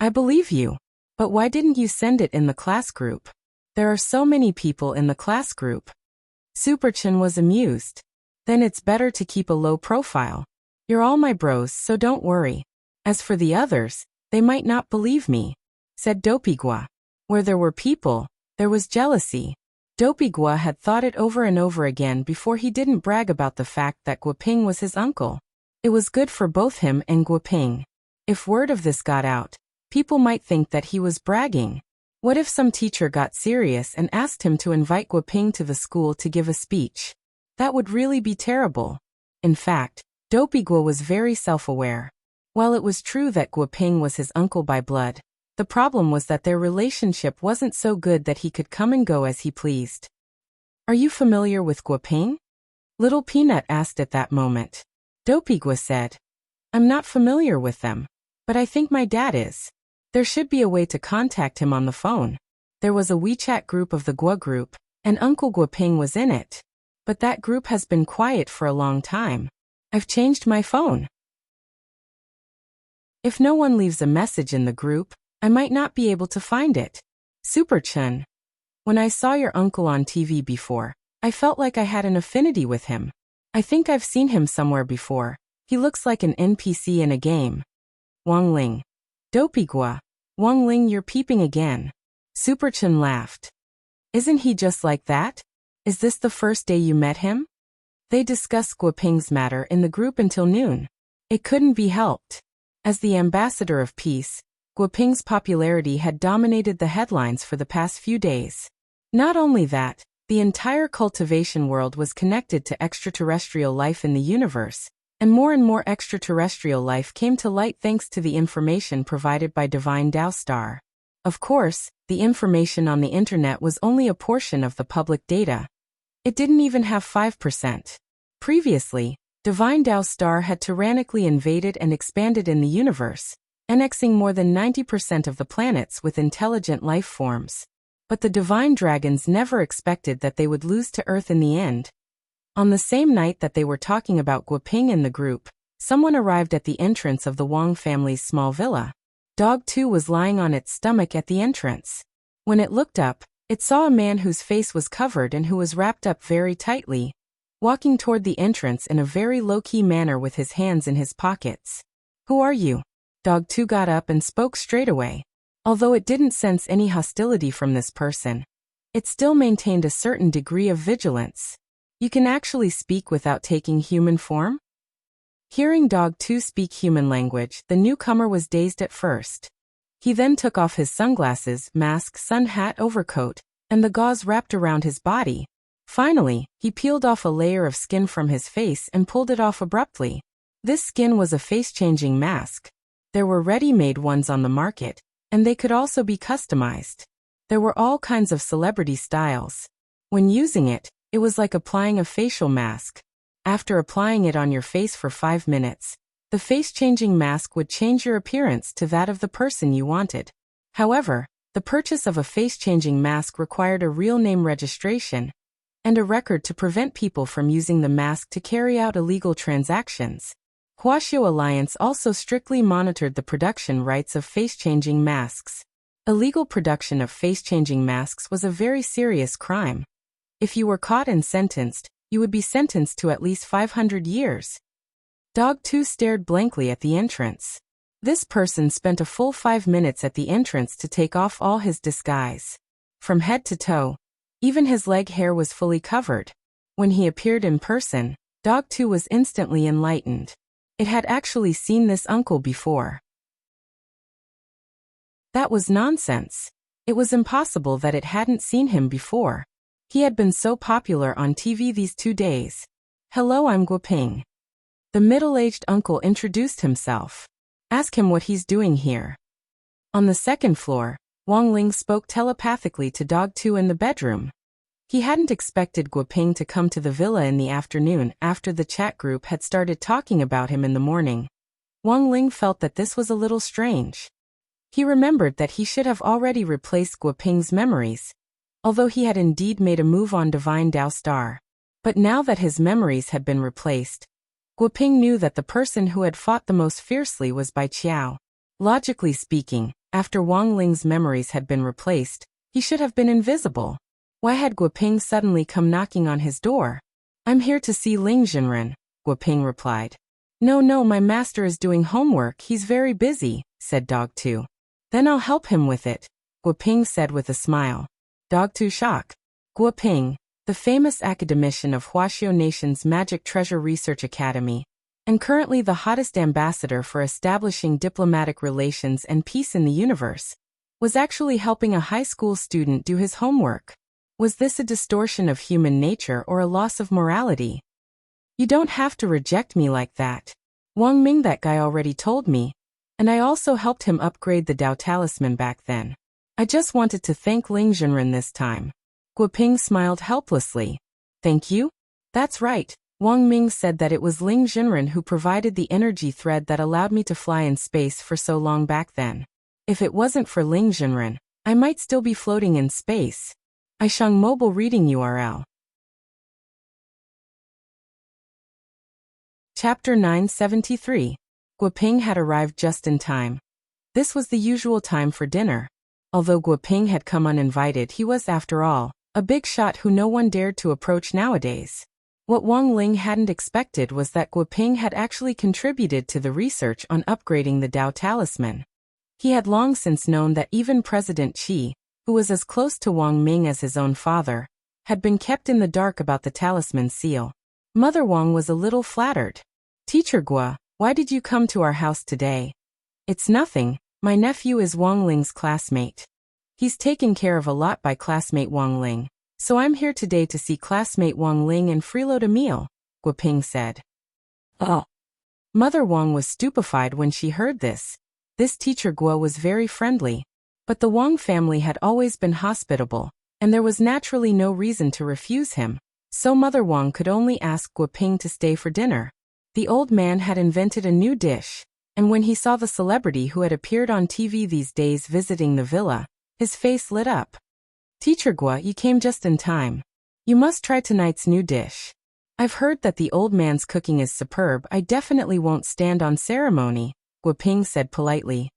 I believe you. But why didn't you send it in the class group? There are so many people in the class group. Super Chen was amused. Then it's better to keep a low profile. You're all my bros, so don't worry. As for the others, they might not believe me, said Dopey Guo. Where there were people, there was jealousy. Dopey Guo had thought it over and over again before he didn't brag about the fact that Guoping was his uncle. It was good for both him and Guoping. If word of this got out, people might think that he was bragging. What if some teacher got serious and asked him to invite Guoping to the school to give a speech? That would really be terrible. In fact, Dopey Guo was very self-aware. While it was true that Guoping was his uncle by blood, the problem was that their relationship wasn't so good that he could come and go as he pleased. Are you familiar with Guoping? Little Peanut asked at that moment. Dopey Guo said, I'm not familiar with them, but I think my dad is. There should be a way to contact him on the phone. There was a WeChat group of the Guo group, and Uncle Guoping was in it. But that group has been quiet for a long time. I've changed my phone. If no one leaves a message in the group, I might not be able to find it. Super Chen. When I saw your uncle on TV before, I felt like I had an affinity with him. I think I've seen him somewhere before. He looks like an NPC in a game. Wang Ling. Dopigua. Wang Ling, you're peeping again. Superchen laughed. Isn't he just like that? Is this the first day you met him? They discussed Guoping's matter in the group until noon. It couldn't be helped. As the ambassador of peace, Guoping's popularity had dominated the headlines for the past few days. Not only that, the entire cultivation world was connected to extraterrestrial life in the universe, and more extraterrestrial life came to light thanks to the information provided by Divine Tao Star. Of course, the information on the internet was only a portion of the public data. It didn't even have 5%. Previously, Divine Tao Star had tyrannically invaded and expanded in the universe, annexing more than 90% of the planets with intelligent life forms. But the Divine Dragons never expected that they would lose to Earth in the end. On the same night that they were talking about Guoping in the group, someone arrived at the entrance of the Wang family's small villa. Dog 2 was lying on its stomach at the entrance. When it looked up, it saw a man whose face was covered and who was wrapped up very tightly, walking toward the entrance in a very low-key manner with his hands in his pockets. Who are you? Dog 2 got up and spoke straight away. Although it didn't sense any hostility from this person, it still maintained a certain degree of vigilance. You can actually speak without taking human form? Hearing Dog 2 speak human language, the newcomer was dazed at first. He then took off his sunglasses, mask, sun hat, overcoat, and the gauze wrapped around his body. Finally, he peeled off a layer of skin from his face and pulled it off abruptly. This skin was a face-changing mask. There were ready-made ones on the market, and they could also be customized. There were all kinds of celebrity styles. When using it, it was like applying a facial mask. After applying it on your face for 5 minutes, the face-changing mask would change your appearance to that of the person you wanted. However, the purchase of a face-changing mask required a real name registration and a record to prevent people from using the mask to carry out illegal transactions. Huaxiao Alliance also strictly monitored the production rights of face-changing masks. Illegal production of face-changing masks was a very serious crime. If you were caught and sentenced, you would be sentenced to at least 500 years. Dog 2 stared blankly at the entrance. This person spent a full 5 minutes at the entrance to take off all his disguise. From head to toe, even his leg hair was fully covered. When he appeared in person, Dog 2 was instantly enlightened. It had actually seen this uncle before. That was nonsense. It was impossible that it hadn't seen him before. He had been so popular on TV these 2 days. Hello, I'm Guoping. The middle-aged uncle introduced himself. Ask him what he's doing here. On the second floor, Wang Ling spoke telepathically to Dog 2 in the bedroom. He hadn't expected Guoping to come to the villa in the afternoon after the chat group had started talking about him in the morning. Wang Ling felt that this was a little strange. He remembered that he should have already replaced Guoping's memories, although he had indeed made a move on Divine Tao Star. But now that his memories had been replaced, Guoping knew that the person who had fought the most fiercely was Bai Qiao. Logically speaking, after Wang Ling's memories had been replaced, he should have been invisible. Why had Guoping suddenly come knocking on his door? I'm here to see Ling Jinren, Guoping replied. No, my master is doing homework, he's very busy, said Dog 2. Then I'll help him with it, Guoping said with a smile. Dog 2 shock. Guoping, the famous academician of Huaxiao Nation's Magic Treasure Research Academy, and currently the hottest ambassador for establishing diplomatic relations and peace in the universe, was actually helping a high school student do his homework. Was this a distortion of human nature or a loss of morality? You don't have to reject me like that. Wang Ming, that guy already told me, and I also helped him upgrade the Dao Talisman back then. I just wanted to thank Ling Jinren this time. Guoping smiled helplessly. Thank you? That's right. Wang Ming said that it was Ling Jinren who provided the energy thread that allowed me to fly in space for so long back then. If it wasn't for Ling Jinren, I might still be floating in space. Aishang Mobile Reading URL. Chapter 973. Guoping had arrived just in time. This was the usual time for dinner. Although Guoping had come uninvited, he was, after all, a big shot who no one dared to approach nowadays. What Wang Ling hadn't expected was that Guoping had actually contributed to the research on upgrading the Dao talisman. He had long since known that even President Qi, who was as close to Wang Ming as his own father, had been kept in the dark about the talisman seal. Mother Wang was a little flattered. "Teacher Gua, why did you come to our house today?" "It's nothing, my nephew is Wang Ling's classmate. He's taken care of a lot by classmate Wang Ling, so I'm here today to see classmate Wang Ling and freeload a meal," Guoping said. Oh. Mother Wang was stupefied when she heard this. This teacher Gua was very friendly, but the Wang family had always been hospitable, and there was naturally no reason to refuse him, so Mother Wang could only ask Guoping to stay for dinner. The old man had invented a new dish, and when he saw the celebrity who had appeared on TV these days visiting the villa, his face lit up. "Teacher Gua, you came just in time. You must try tonight's new dish. I've heard that the old man's cooking is superb. I definitely won't stand on ceremony," Guoping said politely.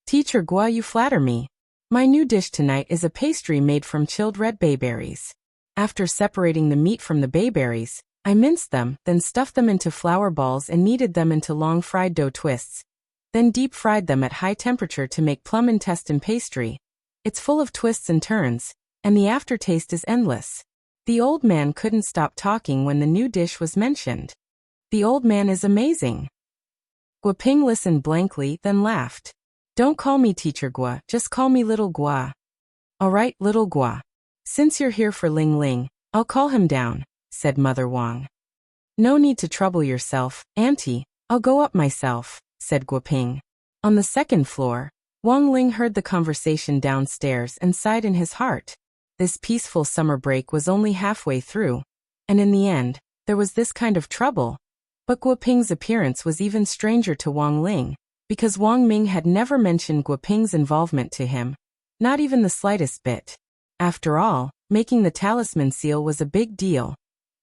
"Teacher Gua, you flatter me. My new dish tonight is a pastry made from chilled red bayberries. After separating the meat from the bayberries, I minced them, then stuffed them into flour balls and kneaded them into long fried dough twists. Then deep-fried them at high temperature to make plum intestine pastry. It's full of twists and turns, and the aftertaste is endless." The old man couldn't stop talking when the new dish was mentioned. "The old man is amazing." Guoping listened blankly, then laughed. "Don't call me Teacher Gua, just call me Little Gua." "All right, Little Gua. Since you're here for Ling Ling, I'll call him down," said Mother Wang. "No need to trouble yourself, Auntie, I'll go up myself," said Guoping. On the second floor, Wang Ling heard the conversation downstairs and sighed in his heart. This peaceful summer break was only halfway through, and in the end, there was this kind of trouble. But Guoping's appearance was even stranger to Wang Ling, because Wang Ming had never mentioned Guoping's involvement to him, not even the slightest bit. After all, making the talisman seal was a big deal.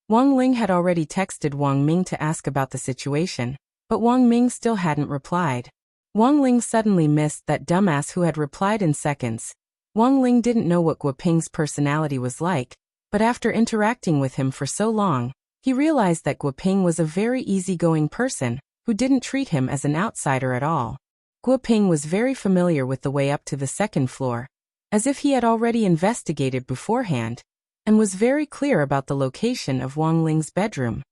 Wang Ling had already texted Wang Ming to ask about the situation, but Wang Ming still hadn't replied. Wang Ling suddenly missed that dumbass who had replied in seconds. Wang Ling didn't know what Guoping's personality was like, but after interacting with him for so long, he realized that Guoping was a very easygoing person who didn't treat him as an outsider at all. Guoping was very familiar with the way up to the second floor, as if he had already investigated beforehand, and was very clear about the location of Wang Ling's bedroom.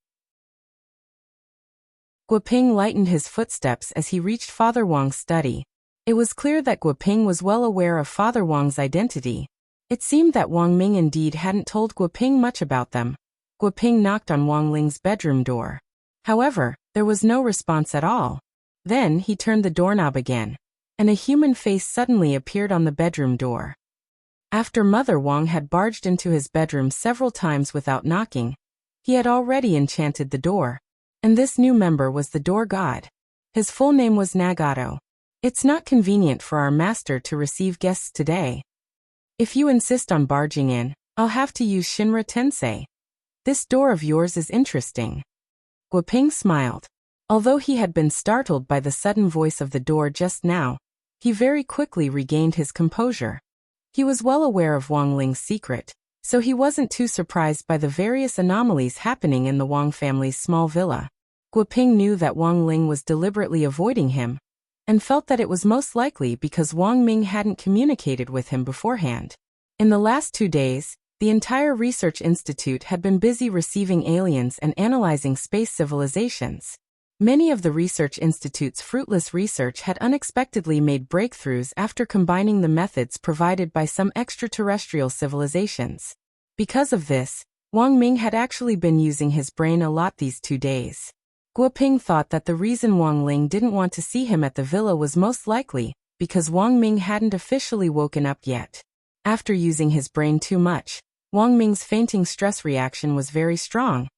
Guoping lightened his footsteps as he reached Father Wang's study. It was clear that Guoping was well aware of Father Wang's identity. It seemed that Wang Ming indeed hadn't told Guoping much about them. Guoping knocked on Wang Ling's bedroom door. However, there was no response at all. Then he turned the doorknob again, and a human face suddenly appeared on the bedroom door. After Mother Wang had barged into his bedroom several times without knocking, he had already enchanted the door. And this new member was the door god. His full name was Nagato. "It's not convenient for our master to receive guests today. If you insist on barging in, I'll have to use Shinra Tensei. This door of yours is interesting." Guoping smiled. Although he had been startled by the sudden voice of the door just now, he very quickly regained his composure. He was well aware of Wang Ling's secret, so he wasn't too surprised by the various anomalies happening in the Wang family's small villa. Guoping knew that Wang Ling was deliberately avoiding him, and felt that it was most likely because Wang Ming hadn't communicated with him beforehand. In the last 2 days, the entire research institute had been busy receiving aliens and analyzing space civilizations. Many of the research institute's fruitless research had unexpectedly made breakthroughs after combining the methods provided by some extraterrestrial civilizations. Because of this, Wang Ming had actually been using his brain a lot these 2 days. Guoping thought that the reason Wang Ling didn't want to see him at the villa was most likely because Wang Ming hadn't officially woken up yet. After using his brain too much, Wang Ming's fainting stress reaction was very strong,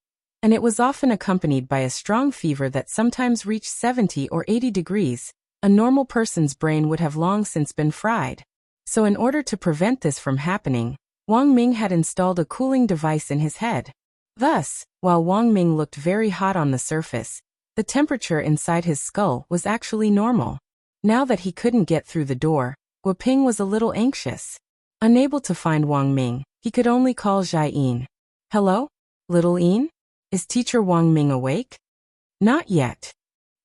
and it was often accompanied by a strong fever that sometimes reached 70 or 80 degrees. A normal person's brain would have long since been fried. So in order to prevent this from happening, Wang Ming had installed a cooling device in his head. Thus, while Wang Ming looked very hot on the surface, the temperature inside his skull was actually normal. Now that he couldn't get through the door, Guoping was a little anxious. Unable to find Wang Ming, he could only call Jai Yin. "Hello? Little Yin?" Is Teacher Wang Ming awake? Not yet.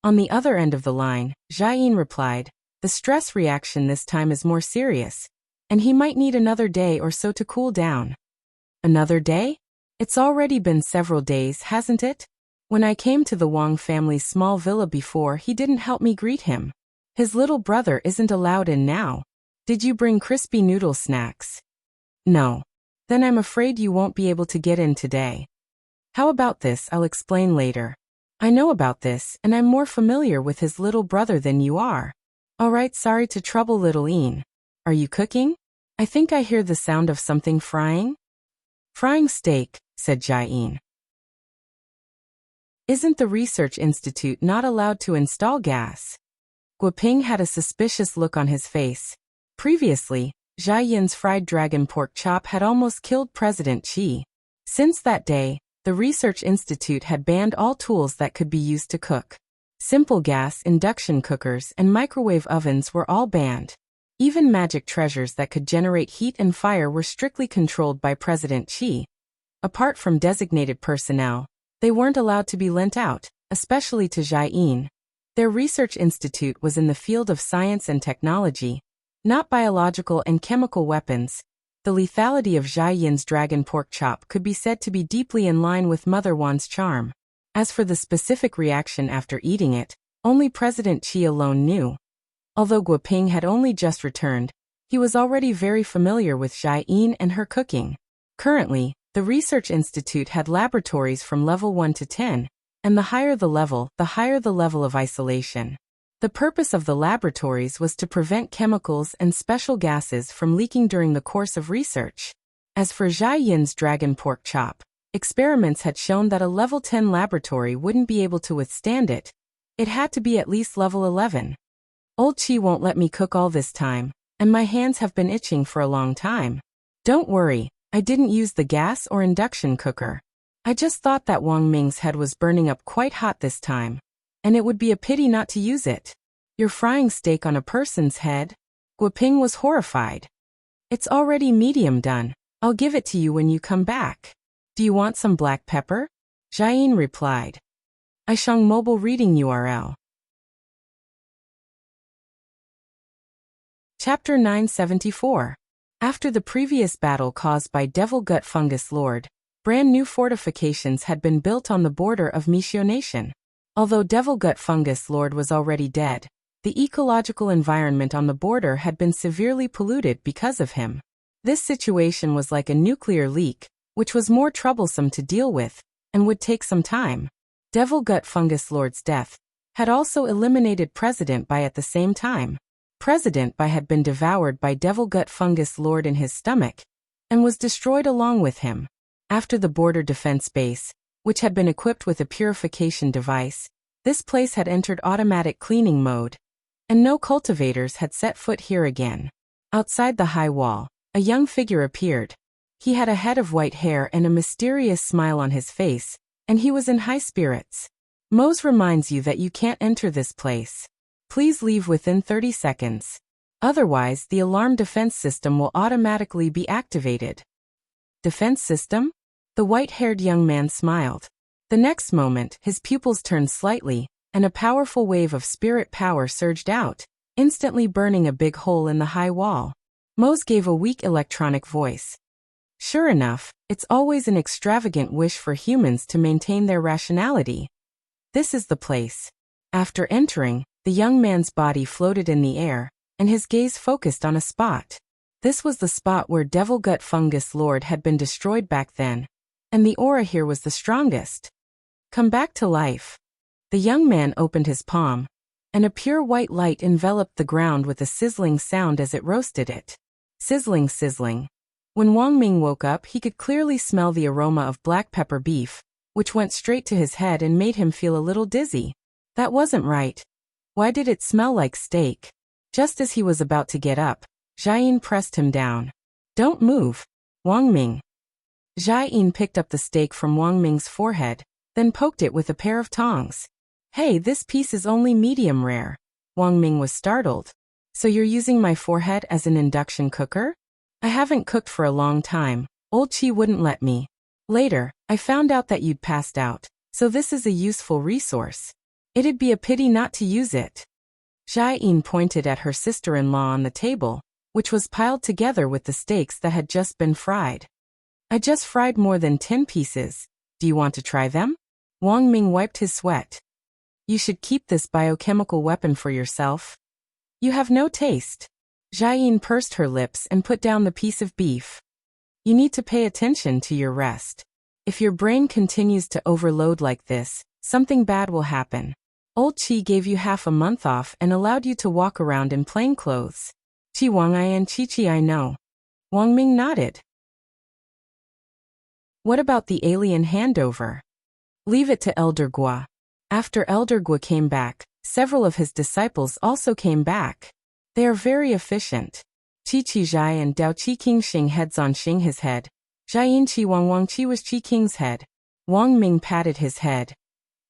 On the other end of the line, Jiayin replied, the stress reaction this time is more serious, and he might need another day or so to cool down. Another day? It's already been several days, hasn't it? When I came to the Wang family's small villa before, he didn't help me greet him. His little brother isn't allowed in now. Did you bring crispy noodle snacks? No. Then I'm afraid you won't be able to get in today. How about this? I'll explain later. I know about this, and I'm more familiar with his little brother than you are. Alright, sorry to trouble little Ian. Are you cooking? I think I hear the sound of something frying. Frying steak, said Jiayin. Isn't the research institute not allowed to install gas? Guoping had a suspicious look on his face. Previously, Jiayin's fried dragon pork chop had almost killed President Qi. Since that day, the research institute had banned all tools that could be used to cook. Simple gas induction cookers and microwave ovens were all banned. Even magic treasures that could generate heat and fire were strictly controlled by President Qi. Apart from designated personnel, they weren't allowed to be lent out, especially to Jiayin. Their research institute was in the field of science and technology, not biological and chemical weapons. The lethality of Jiayin's dragon pork chop could be said to be deeply in line with Mother Wan's charm. As for the specific reaction after eating it, only President Qi alone knew. Although Guoping had only just returned, he was already very familiar with Jiayin and her cooking. Currently, the research institute had laboratories from level 1 to 10, and the higher the level of isolation. The purpose of the laboratories was to prevent chemicals and special gases from leaking during the course of research. As for Jiayin's dragon pork chop, experiments had shown that a level 10 laboratory wouldn't be able to withstand it. It had to be at least level 11. Old Qi won't let me cook all this time, and my hands have been itching for a long time. Don't worry, I didn't use the gas or induction cooker. I just thought that Wang Ming's head was burning up quite hot this time, and it would be a pity not to use it. You're frying steak on a person's head? Guoping was horrified. It's already medium done. I'll give it to you when you come back. Do you want some black pepper? Jiayin replied. Aisheng Mobile Reading URL. Chapter 974. After the previous battle caused by Devil Gut Fungus Lord, brand new fortifications had been built on the border of Mishio Nation. Although Devil Gut Fungus Lord was already dead, the ecological environment on the border had been severely polluted because of him. This situation was like a nuclear leak, which was more troublesome to deal with, and would take some time. Devil Gut Fungus Lord's death had also eliminated President Bai at the same time. President Bai had been devoured by Devil Gut Fungus Lord in his stomach, and was destroyed along with him. After the border defense base, which had been equipped with a purification device, this place had entered automatic cleaning mode, and no cultivators had set foot here again. Outside the high wall, a young figure appeared. He had a head of white hair and a mysterious smile on his face, and he was in high spirits. Mose reminds you that you can't enter this place. Please leave within 30 seconds. Otherwise, the alarm defense system will automatically be activated. Defense system? The white-haired young man smiled. The next moment, his pupils turned slightly, and a powerful wave of spirit power surged out, instantly burning a big hole in the high wall. Mose gave a weak electronic voice. Sure enough, it's always an extravagant wish for humans to maintain their rationality. This is the place. After entering, the young man's body floated in the air, and his gaze focused on a spot. This was the spot where Devil Gut Fungus Lord had been destroyed back then, and the aura here was the strongest. Come back to life. The young man opened his palm, and a pure white light enveloped the ground with a sizzling sound as it roasted it. Sizzling, sizzling. When Wang Ming woke up, he could clearly smell the aroma of black pepper beef, which went straight to his head and made him feel a little dizzy. That wasn't right. Why did it smell like steak? Just as he was about to get up, Jiayin pressed him down. Don't move, Wang Ming. Jiayin picked up the steak from Wang Ming's forehead, then poked it with a pair of tongs. Hey, this piece is only medium rare. Wang Ming was startled. So you're using my forehead as an induction cooker? I haven't cooked for a long time. Old Qi wouldn't let me. Later, I found out that you'd passed out, so this is a useful resource. It'd be a pity not to use it. Jiayin pointed at her sister-in-law on the table, which was piled together with the steaks that had just been fried. I just fried more than 10 pieces. Do you want to try them? Wang Ming wiped his sweat. You should keep this biochemical weapon for yourself. You have no taste. Jiayin pursed her lips and put down the piece of beef. You need to pay attention to your rest. If your brain continues to overload like this, something bad will happen. Old Qi gave you half a month off and allowed you to walk around in plain clothes. Qi Wang I and Qi I know. Wang Ming nodded. What about the alien handover? Leave it to Elder Gua. After Elder Gua came back, several of his disciples also came back. They are very efficient. Qi Zhai and Dao Qi King Xing heads on Xing his head. Jiayin Qi Wang Qi was Qi King's head. Wang Ming patted his head.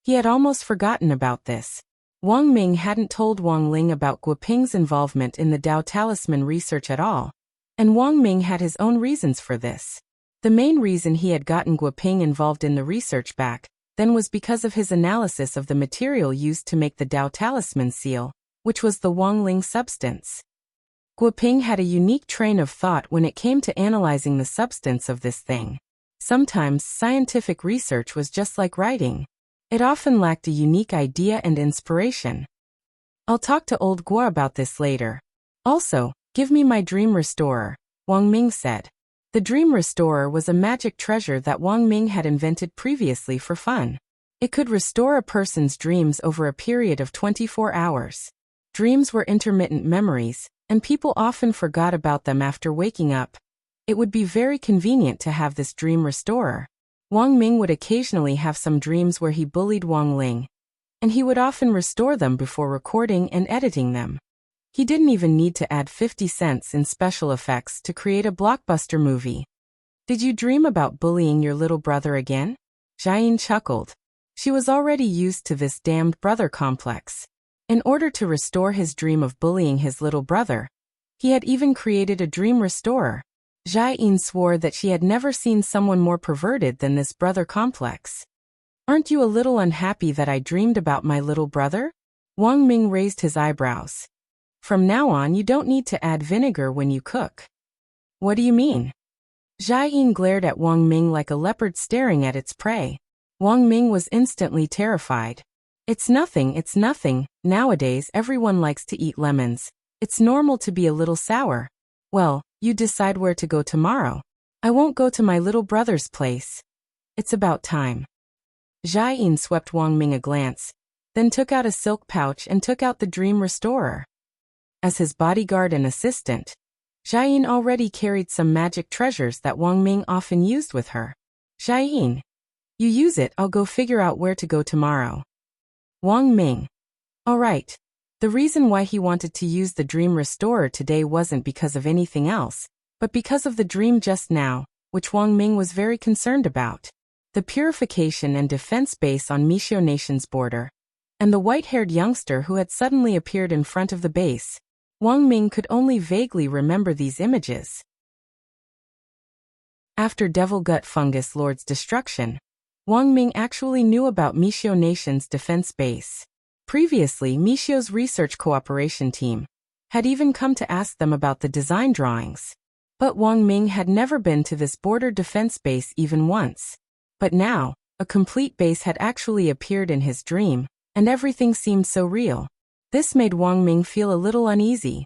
He had almost forgotten about this. Wang Ming hadn't told Wang Ling about Guoping's involvement in the Dao Talisman research at all. And Wang Ming had his own reasons for this. The main reason he had gotten Guoping involved in the research back then was because of his analysis of the material used to make the Dao Talisman seal, which was the Wang Ling substance. Guoping had a unique train of thought when it came to analyzing the substance of this thing. Sometimes scientific research was just like writing. It often lacked a unique idea and inspiration. I'll talk to old Gua about this later. Also, give me my dream restorer, Wang Ming said. The dream restorer was a magic treasure that Wang Ming had invented previously for fun. It could restore a person's dreams over a period of 24 hours. Dreams were intermittent memories, and people often forgot about them after waking up. It would be very convenient to have this dream restorer. Wang Ming would occasionally have some dreams where he bullied Wang Ling, and he would often restore them before recording and editing them. He didn't even need to add 50 cents in special effects to create a blockbuster movie. Did you dream about bullying your little brother again? Jiayin chuckled. She was already used to this damned brother complex. In order to restore his dream of bullying his little brother, he had even created a dream restorer. Jiayin swore that she had never seen someone more perverted than this brother complex. Aren't you a little unhappy that I dreamed about my little brother? Wang Ming raised his eyebrows. From now on you don't need to add vinegar when you cook. What do you mean? Jiayin glared at Wang Ming like a leopard staring at its prey. Wang Ming was instantly terrified. It's nothing. Nowadays everyone likes to eat lemons. It's normal to be a little sour. Well, you decide where to go tomorrow. I won't go to my little brother's place. It's about time. Jiayin swept Wang Ming a glance, then took out a silk pouch and took out the dream restorer. As his bodyguard and assistant, Jiayin already carried some magic treasures that Wang Ming often used with her. Jiayin, you use it, I'll go figure out where to go tomorrow. Wang Ming. All right. The reason why he wanted to use the dream restorer today wasn't because of anything else, but because of the dream just now, which Wang Ming was very concerned about. The purification and defense base on Mishio Nation's border, and the white-haired youngster who had suddenly appeared in front of the base. Wang Ming could only vaguely remember these images. After Devil Gut Fungus Lord's destruction, Wang Ming actually knew about Mishio Nation's defense base. Previously, Mishio's research cooperation team had even come to ask them about the design drawings. But Wang Ming had never been to this border defense base even once. But now, a complete base had actually appeared in his dream, and everything seemed so real. This made Wang Ming feel a little uneasy.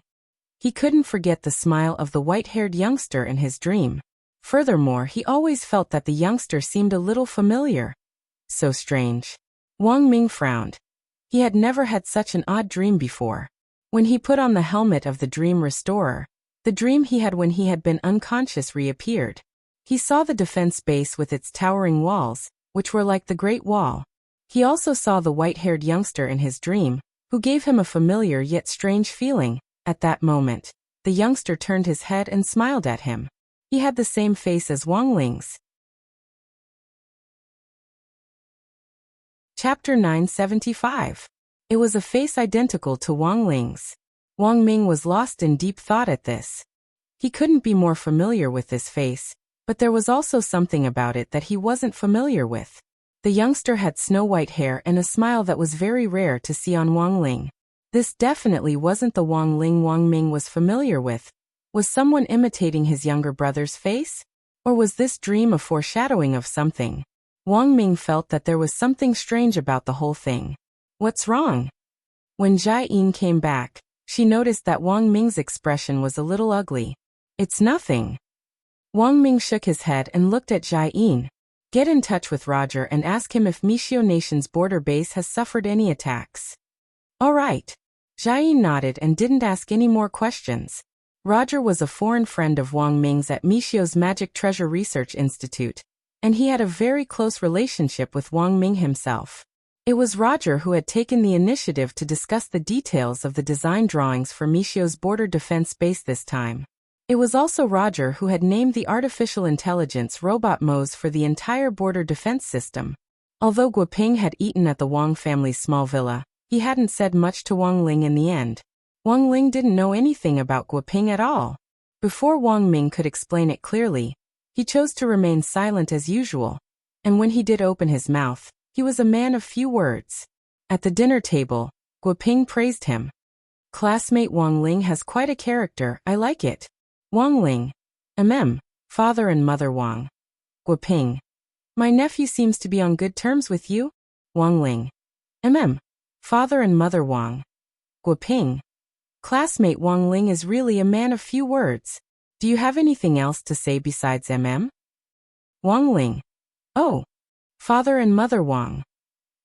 He couldn't forget the smile of the white-haired youngster in his dream. Furthermore, he always felt that the youngster seemed a little familiar. So strange. Wang Ming frowned. He had never had such an odd dream before. When he put on the helmet of the dream restorer, the dream he had when he had been unconscious reappeared. He saw the defense base with its towering walls, which were like the Great Wall. He also saw the white-haired youngster in his dream, who gave him a familiar yet strange feeling. At that moment, the youngster turned his head and smiled at him. He had the same face as Wang Ling's. Chapter 975. It was a face identical to Wang Ling's. Wang Ming was lost in deep thought at this. He couldn't be more familiar with this face, But there was also something about it that he wasn't familiar with. The youngster had snow-white hair and a smile that was very rare to see on Wang Ling. This definitely wasn't the Wang Ling Wang Ming was familiar with. Was someone imitating his younger brother's face? Or was this dream a foreshadowing of something? Wang Ming felt that there was something strange about the whole thing. What's wrong? When Jai Yin came back, she noticed that Wang Ming's expression was a little ugly. It's nothing. Wang Ming shook his head and looked at Jai Yin. Get in touch with Roger and ask him if Mishio Nation's border base has suffered any attacks. All right. Jai Yin nodded and didn't ask any more questions. Roger was a foreign friend of Wang Ming's at Mishio's Magic Treasure Research Institute, and he had a very close relationship with Wang Ming himself. It was Roger who had taken the initiative to discuss the details of the design drawings for Mishio's border defense base this time. It was also Roger who had named the artificial intelligence robot Mose for the entire border defense system. Although Guoping had eaten at the Wang family's small villa, he hadn't said much to Wang Ling in the end. Wang Ling didn't know anything about Guoping at all. Before Wang Ming could explain it clearly, he chose to remain silent as usual, and when he did open his mouth, he was a man of few words. At the dinner table, Guoping praised him. Classmate Wang Ling has quite a character, I like it. Wang Ling. Father and Mother Wang. Guoping. My nephew seems to be on good terms with you? Wang Ling. Father and Mother Wang. Guoping. Classmate Wang Ling is really a man of few words. Do you have anything else to say besides Wang Ling. Oh. Father and Mother Wang.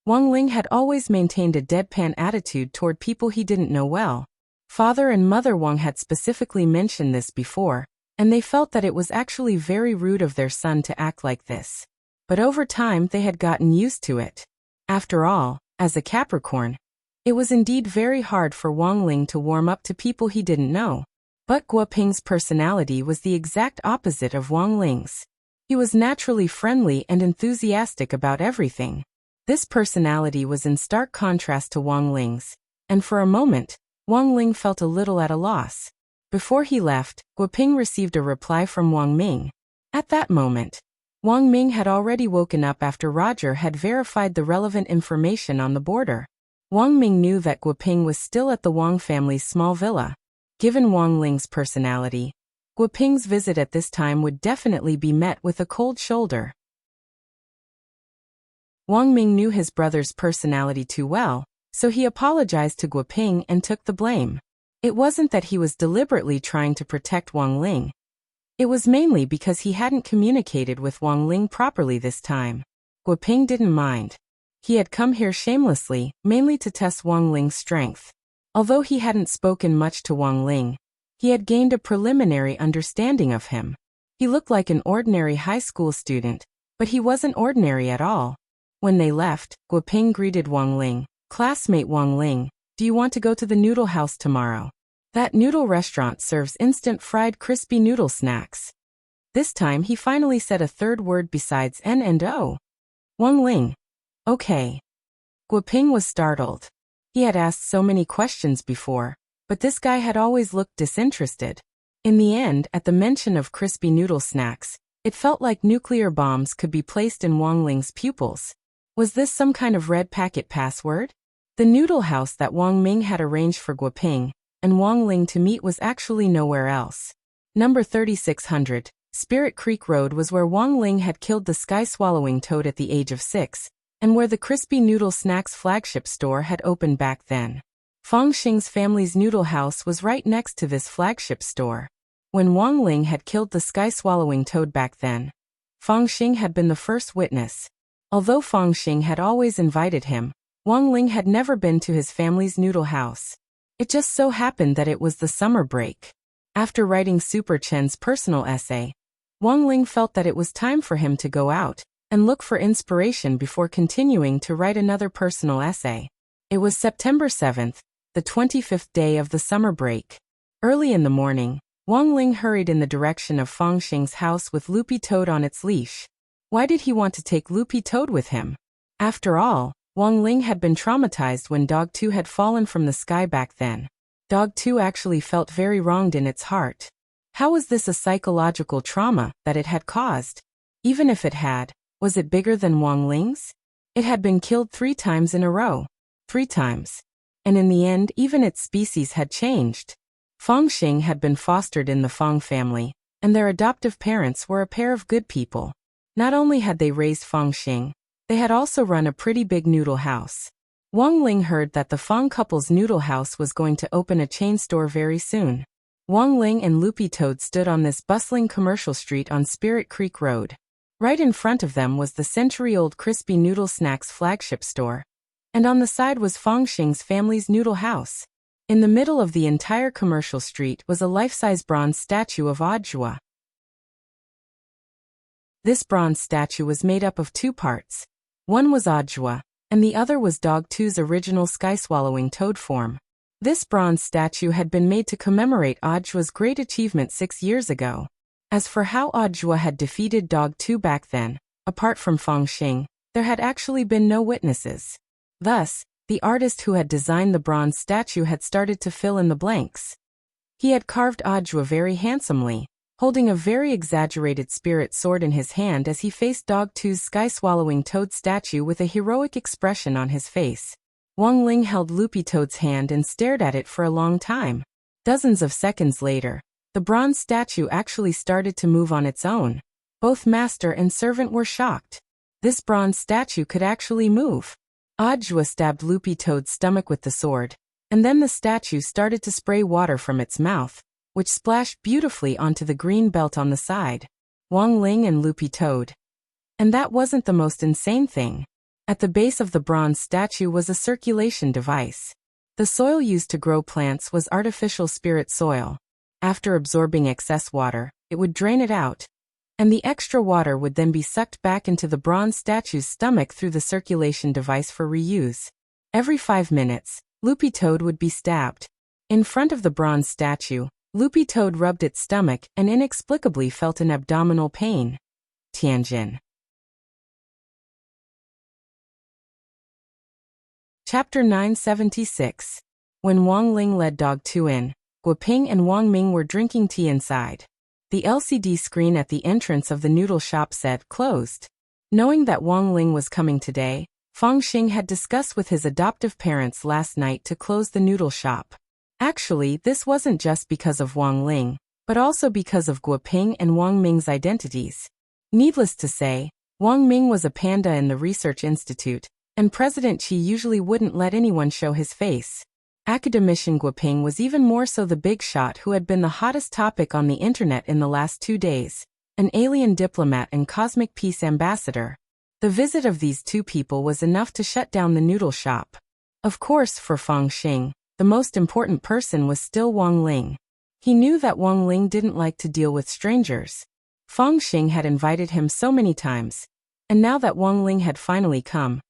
Wang Ling had always maintained a deadpan attitude toward people he didn't know well. Father and Mother Wang had specifically mentioned this before, and they felt that it was actually very rude of their son to act like this. But over time they had gotten used to it. After all, as a Capricorn, it was indeed very hard for Wang Ling to warm up to people he didn't know. But Guoping's personality was the exact opposite of Wang Ling's. He was naturally friendly and enthusiastic about everything. This personality was in stark contrast to Wang Ling's, and for a moment, Wang Ling felt a little at a loss. Before he left, Guoping received a reply from Wang Ming. At that moment, Wang Ming had already woken up after Roger had verified the relevant information on the border. Wang Ming knew that Guoping was still at the Wang family's small villa. Given Wang Ling's personality, Guoping's visit at this time would definitely be met with a cold shoulder. Wang Ming knew his brother's personality too well, so he apologized to Guoping and took the blame. It wasn't that he was deliberately trying to protect Wang Ling. It was mainly because he hadn't communicated with Wang Ling properly this time. Guoping didn't mind. He had come here shamelessly, mainly to test Wang Ling's strength. Although he hadn't spoken much to Wang Ling, he had gained a preliminary understanding of him. He looked like an ordinary high school student, but he wasn't ordinary at all. When they left, Guoping greeted Wang Ling. Classmate Wang Ling, do you want to go to the noodle house tomorrow? That noodle restaurant serves instant fried crispy noodle snacks. This time he finally said a third word besides N and O. Wang Ling. Okay. Guoping was startled. He had asked so many questions before, but this guy had always looked disinterested. In the end, at the mention of crispy noodle snacks, it felt like nuclear bombs could be placed in Wang Ling's pupils. Was this some kind of red packet password? The noodle house that Wang Ming had arranged for Guoping and Wang Ling to meet was actually nowhere else. Number 3600, Spirit Creek Road was where Wang Ling had killed the sky-swallowing toad at the age of 6, and where the Crispy Noodle Snacks flagship store had opened back then. Fang Xing's family's noodle house was right next to this flagship store. When Wang Ling had killed the sky-swallowing toad back then, Fang Xing had been the first witness. Although Fang Xing had always invited him, Wang Ling had never been to his family's noodle house. It just so happened that it was the summer break. After writing Super Chen's personal essay, Wang Ling felt that it was time for him to go out and look for inspiration before continuing to write another personal essay. It was September 7th, the 25th day of the summer break. Early in the morning, Wang Ling hurried in the direction of Fang Xing's house with Loopy Toad on its leash. Why did he want to take Loopy Toad with him? After all, Wang Ling had been traumatized when Dog 2 had fallen from the sky back then. Dog 2 actually felt very wronged in its heart. How was this a psychological trauma that it had caused? Even if it had, was it bigger than Wang Ling's? It had been killed 3 times in a row. 3 times. And in the end, even its species had changed. Fangxing had been fostered in the Fang family, and their adoptive parents were a pair of good people. Not only had they raised Fangxing, they had also run a pretty big noodle house. Wang Ling heard that the Fang couple's noodle house was going to open a chain store very soon. Wang Ling and Loopy Toad stood on this bustling commercial street on Spirit Creek Road. Right in front of them was the century-old Crispy Noodle Snacks flagship store. And on the side was Fangxing's family's noodle house. In the middle of the entire commercial street was a life-size bronze statue of Audiobook. This bronze statue was made up of 2 parts. One was Audiobook, and the other was Dog 2's original sky-swallowing toad form. This bronze statue had been made to commemorate Audiobook's great achievement 6 years ago. As for how Audiobook had defeated Dog 2 back then, apart from Fangxing, there had actually been no witnesses. Thus, the artist who had designed the bronze statue had started to fill in the blanks. He had carved Audiobook very handsomely, holding a very exaggerated spirit sword in his hand as he faced Dog 2's sky-swallowing toad statue with a heroic expression on his face. Wang Ling held Loopy Toad's hand and stared at it for a long time. Dozens of seconds later, the bronze statue actually started to move on its own. Both master and servant were shocked. This bronze statue could actually move. Audiobook stabbed Loopy Toad's stomach with the sword, and then the statue started to spray water from its mouth, which splashed beautifully onto the green belt on the side. Wang Ling and Loopy Toad. And that wasn't the most insane thing. At the base of the bronze statue was a circulation device. The soil used to grow plants was artificial spirit soil. After absorbing excess water, it would drain it out, and the extra water would then be sucked back into the bronze statue's stomach through the circulation device for reuse. Every 5 minutes, Loopy Toad would be stabbed. In front of the bronze statue, Loopy Toad rubbed its stomach and inexplicably felt an abdominal pain. Tianjin. Chapter 976. When Wang Ling led Dog 2 in, Guoping and Wang Ming were drinking tea inside. The LCD screen at the entrance of the noodle shop said closed. Knowing that Wang Ling was coming today, Fangxing had discussed with his adoptive parents last night to close the noodle shop. Actually, this wasn't just because of Wang Ling, but also because of Guoping and Wang Ming's identities. Needless to say, Wang Ming was a panda in the research institute, and President Qi usually wouldn't let anyone show his face. Academician Guoping was even more so the big shot who had been the hottest topic on the internet in the last 2 days, an alien diplomat and cosmic peace ambassador. The visit of these 2 people was enough to shut down the noodle shop. Of course, for Fangxing, the most important person was still Wang Ling. He knew that Wang Ling didn't like to deal with strangers. Fangxing had invited him so many times, and now that Wang Ling had finally come,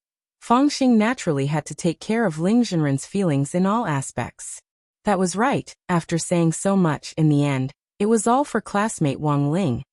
Fangxing naturally had to take care of Ling Zhenren's feelings in all aspects. That was right. After saying so much in the end, it was all for classmate Wang Ling.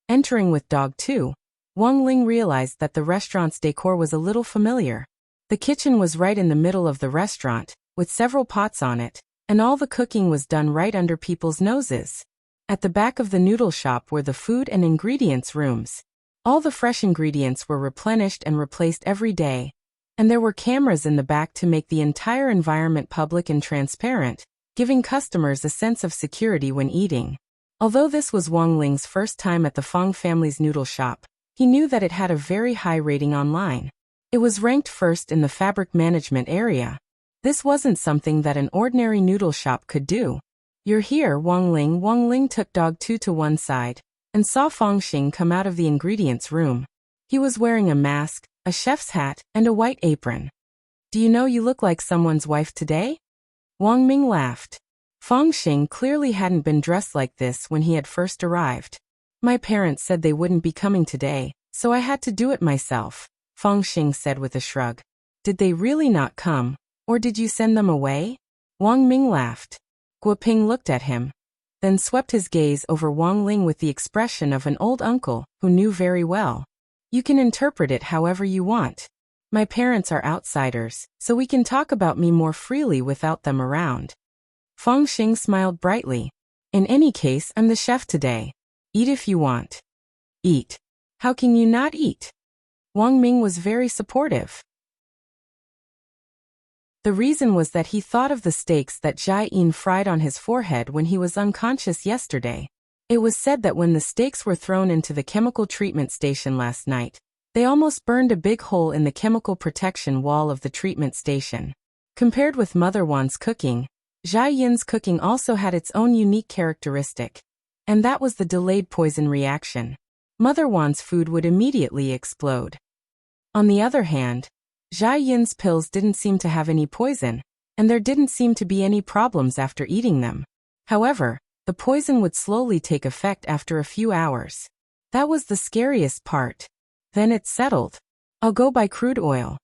Entering with Dog 2, Wang Ling realized that the restaurant's decor was a little familiar. The kitchen was right in the middle of the restaurant, with several pots on it, and all the cooking was done right under people's noses. At the back of the noodle shop were the food and ingredients rooms. All the fresh ingredients were replenished and replaced every day, and there were cameras in the back to make the entire environment public and transparent, giving customers a sense of security when eating. Although this was Wang Ling's first time at the Fang family's noodle shop, he knew that it had a very high rating online. It was ranked first in the fabric management area. This wasn't something that an ordinary noodle shop could do. "You're here, Wang Ling." Wang Ling took Dog 2 to one side and saw Fangxing come out of the ingredients room. He was wearing a mask, a chef's hat, and a white apron. "Do you know you look like someone's wife today?" Wang Ming laughed. Fangxing clearly hadn't been dressed like this when he had first arrived. "My parents said they wouldn't be coming today, so I had to do it myself," Fangxing said with a shrug. "Did they really not come, or did you send them away?" Wang Ming laughed. Guoping looked at him, then swept his gaze over Wang Ling with the expression of an old uncle who knew very well. "You can interpret it however you want. My parents are outsiders, so we can talk about me more freely without them around." Fangxing smiled brightly. In any case, I'm the chef today. Eat if you want. Eat. How can you not eat? Wang Ming was very supportive. The reason was that he thought of the steaks that Jai Yin fried on his forehead when he was unconscious yesterday. It was said that when the steaks were thrown into the chemical treatment station last night, they almost burned a big hole in the chemical protection wall of the treatment station. Compared with Mother Wan's cooking, Jai Yin's cooking also had its own unique characteristic, and that was the delayed poison reaction. Mother Wan's food would immediately explode. On the other hand, Jai Yin's pills didn't seem to have any poison, and there didn't seem to be any problems after eating them. However, the poison would slowly take effect after a few hours. That was the scariest part. Then it settled. I'll go buy crude oil.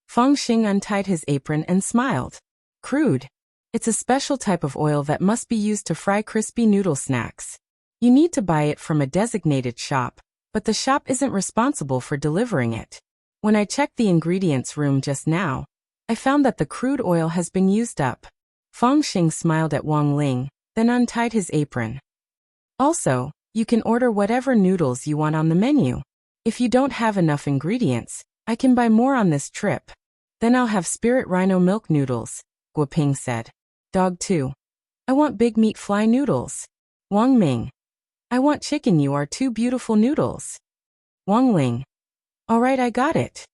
Feng Xing untied his apron and smiled. Crude. It's a special type of oil that must be used to fry crispy noodle snacks. You need to buy it from a designated shop, but the shop isn't responsible for delivering it. When I checked the ingredients room just now, I found that the crude oil has been used up. Feng Xing smiled at Wang Ling, then untied his apron. Also, you can order whatever noodles you want on the menu. If you don't have enough ingredients, I can buy more on this trip. Then I'll have spirit rhino milk noodles, Guoping said. Dog too. I want big meat fly noodles. Wang Ming. I want chicken. You are two beautiful noodles. Wang Ling. All right, I got it.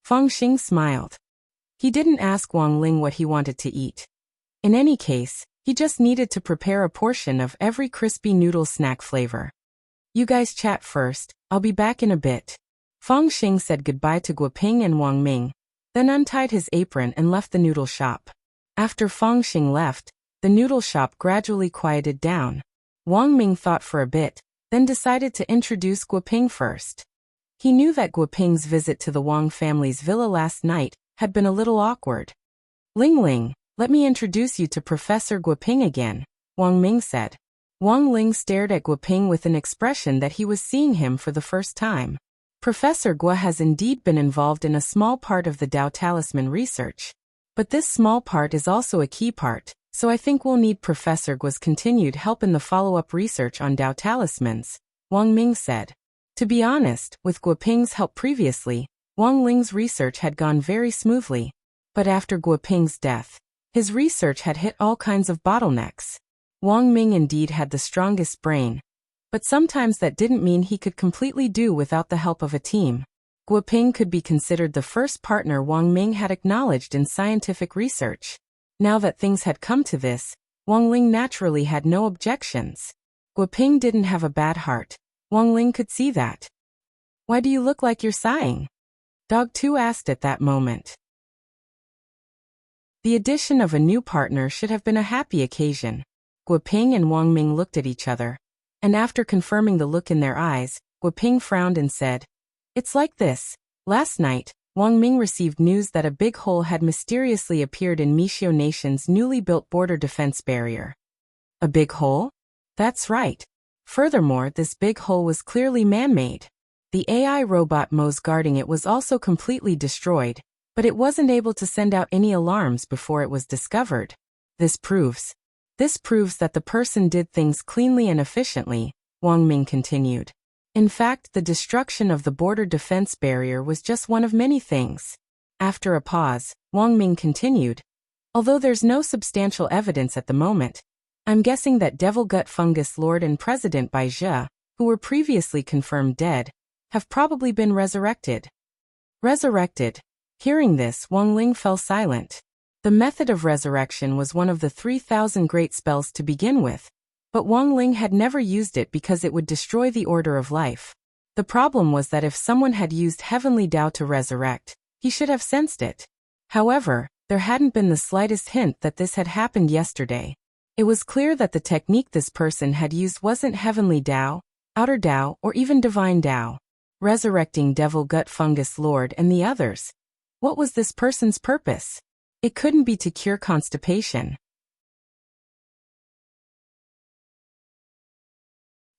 Feng Xing smiled. He didn't ask Wang Ling what he wanted to eat. In any case, he just needed to prepare a portion of every crispy noodle snack flavor. You guys chat first, I'll be back in a bit. Feng Xing said goodbye to Guoping and Wang Ming, then untied his apron and left the noodle shop. After Feng Xing left, the noodle shop gradually quieted down. Wang Ming thought for a bit, then decided to introduce Guoping first. He knew that Guoping's visit to the Wang family's villa last night had been a little awkward. Ling Ling, let me introduce you to Professor Guoping again, Wang Ming said. Wang Ling stared at Guoping with an expression that he was seeing him for the first time. Professor Guo has indeed been involved in a small part of the Dao Talisman research. But this small part is also a key part, so I think we'll need Professor Guo's continued help in the follow-up research on Dao Talismans, Wang Ming said. To be honest, with Guoping's help previously, Wang Ling's research had gone very smoothly. But after Guoping's death, his research had hit all kinds of bottlenecks. Wang Ming indeed had the strongest brain, but sometimes that didn't mean he could completely do without the help of a team. Guoping could be considered the first partner Wang Ming had acknowledged in scientific research. Now that things had come to this, Wang Ling naturally had no objections. Guoping didn't have a bad heart. Wang Ling could see that. Why do you look like you're sighing? Dog 2 asked at that moment. The addition of a new partner should have been a happy occasion. Guoping and Wang Ming looked at each other, and after confirming the look in their eyes, Guoping frowned and said, It's like this. Last night, Wang Ming received news that a big hole had mysteriously appeared in Mishio Nation's newly built border defense barrier. A big hole? That's right. Furthermore, this big hole was clearly man-made. The AI robot Mo's guarding it was also completely destroyed, but it wasn't able to send out any alarms before it was discovered. This proves that the person did things cleanly and efficiently, Wang Ming continued. In fact, the destruction of the border defense barrier was just one of many things. After a pause, Wang Ming continued. Although there's no substantial evidence at the moment, I'm guessing that Devil Gut Fungus Lord and President Bai Zhe, who were previously confirmed dead, have probably been resurrected. Resurrected. Hearing this, Wang Ling fell silent. The method of resurrection was one of the 3,000 great spells to begin with, but Wang Ling had never used it because it would destroy the order of life. The problem was that if someone had used Heavenly Dao to resurrect, he should have sensed it. However, there hadn't been the slightest hint that this had happened yesterday. It was clear that the technique this person had used wasn't Heavenly Dao, Outer Dao, or even Divine Dao. Resurrecting Devil Gut Fungus Lord and the others. What was this person's purpose? It couldn't be to cure constipation.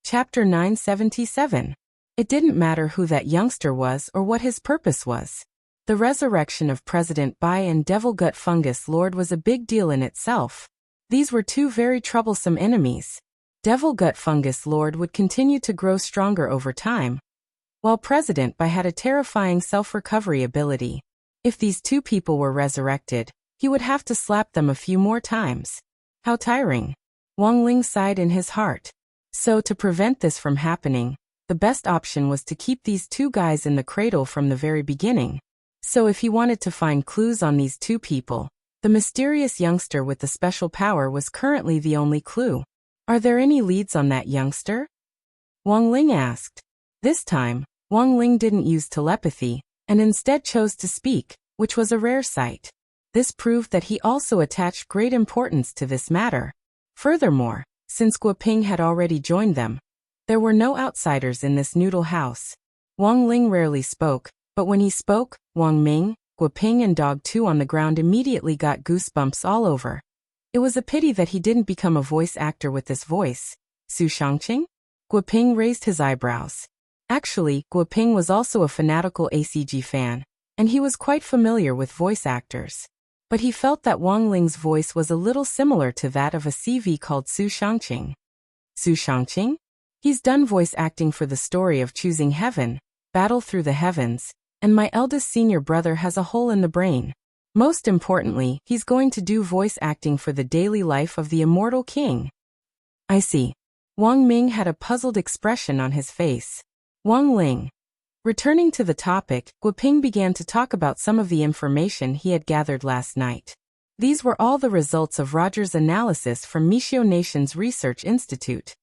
Chapter 977. It didn't matter who that youngster was or what his purpose was. The resurrection of President Bai and Devil Gut Fungus Lord was a big deal in itself. These were two very troublesome enemies. Devil Gut Fungus Lord would continue to grow stronger over time, while President Bai had a terrifying self-recovery ability. If these two people were resurrected, he would have to slap them a few more times. How tiring. Wang Ling sighed in his heart. So to prevent this from happening, the best option was to keep these two guys in the cradle from the very beginning. So if he wanted to find clues on these two people, the mysterious youngster with the special power was currently the only clue. Are there any leads on that youngster? Wang Ling asked. This time, Wang Ling didn't use telepathy, and instead chose to speak, which was a rare sight. This proved that he also attached great importance to this matter. Furthermore, since Guoping had already joined them, there were no outsiders in this noodle house. Wang Ling rarely spoke, but when he spoke, Wang Ming, Guoping and Dog 2 on the ground immediately got goosebumps all over. It was a pity that he didn't become a voice actor with this voice. Su Shangqing? Guoping raised his eyebrows. Actually, Guoping was also a fanatical ACG fan, and he was quite familiar with voice actors. But he felt that Wang Ling's voice was a little similar to that of a CV called Su Shangqing. Su Shangqing? He's done voice acting for the story of Choosing Heaven, Battle Through the Heavens, and my eldest senior brother has a hole in the brain. Most importantly, he's going to do voice acting for the daily life of the immortal king. I see. Wang Ming had a puzzled expression on his face. Wang Ling. Returning to the topic, Guoping began to talk about some of the information he had gathered last night. These were all the results of Roger's analysis from Mixiao Nation's Research Institute.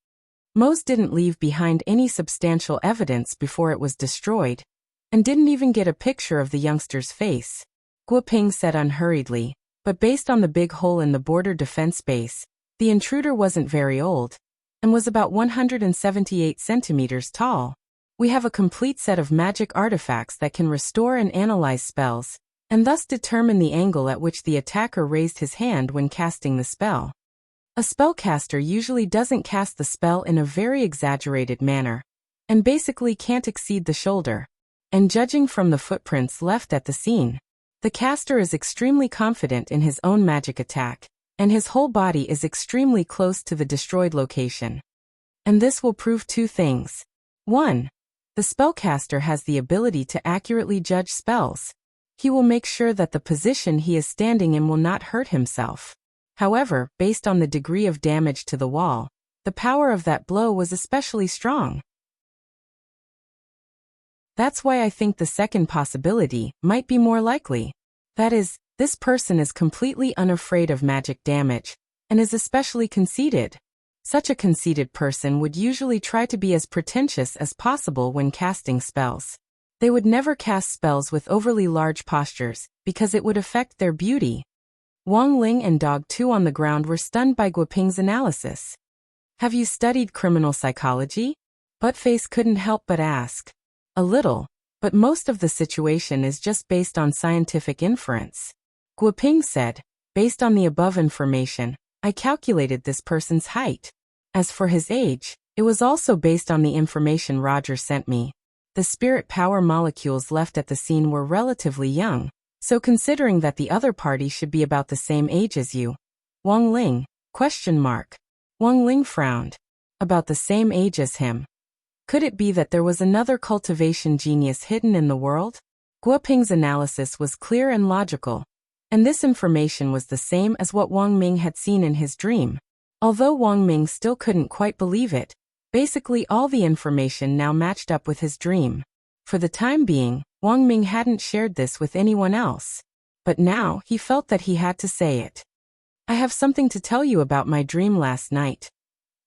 Mose didn't leave behind any substantial evidence before it was destroyed, and didn't even get a picture of the youngster's face. Guoping said unhurriedly, but based on the big hole in the border defense base, the intruder wasn't very old, and was about 178 centimeters tall. We have a complete set of magic artifacts that can restore and analyze spells, and thus determine the angle at which the attacker raised his hand when casting the spell. A spellcaster usually doesn't cast the spell in a very exaggerated manner, and basically can't exceed the shoulder. And judging from the footprints left at the scene, the caster is extremely confident in his own magic attack, and his whole body is extremely close to the destroyed location. And this will prove two things. 1. The spellcaster has the ability to accurately judge spells. He will make sure that the position he is standing in will not hurt himself. However, based on the degree of damage to the wall, the power of that blow was especially strong. That's why I think the second possibility might be more likely. That is, this person is completely unafraid of magic damage, and is especially conceited. Such a conceited person would usually try to be as pretentious as possible when casting spells. They would never cast spells with overly large postures, because it would affect their beauty. Wang Ling and Dog 2 on the ground were stunned by Guoping's analysis. Have you studied criminal psychology? Buttface couldn't help but ask. A little, but most of the situation is just based on scientific inference. Guoping said, based on the above information, I calculated this person's height. As for his age, it was also based on the information Roger sent me. The spirit power molecules left at the scene were relatively young, so considering that the other party should be about the same age as you. Wang Ling? Wang Ling frowned. About the same age as him. Could it be that there was another cultivation genius hidden in the world? Guoping's analysis was clear and logical, and this information was the same as what Wang Ming had seen in his dream. Although Wang Ming still couldn't quite believe it, basically all the information now matched up with his dream. For the time being, Wang Ming hadn't shared this with anyone else. But now he felt that he had to say it. I have something to tell you about my dream last night.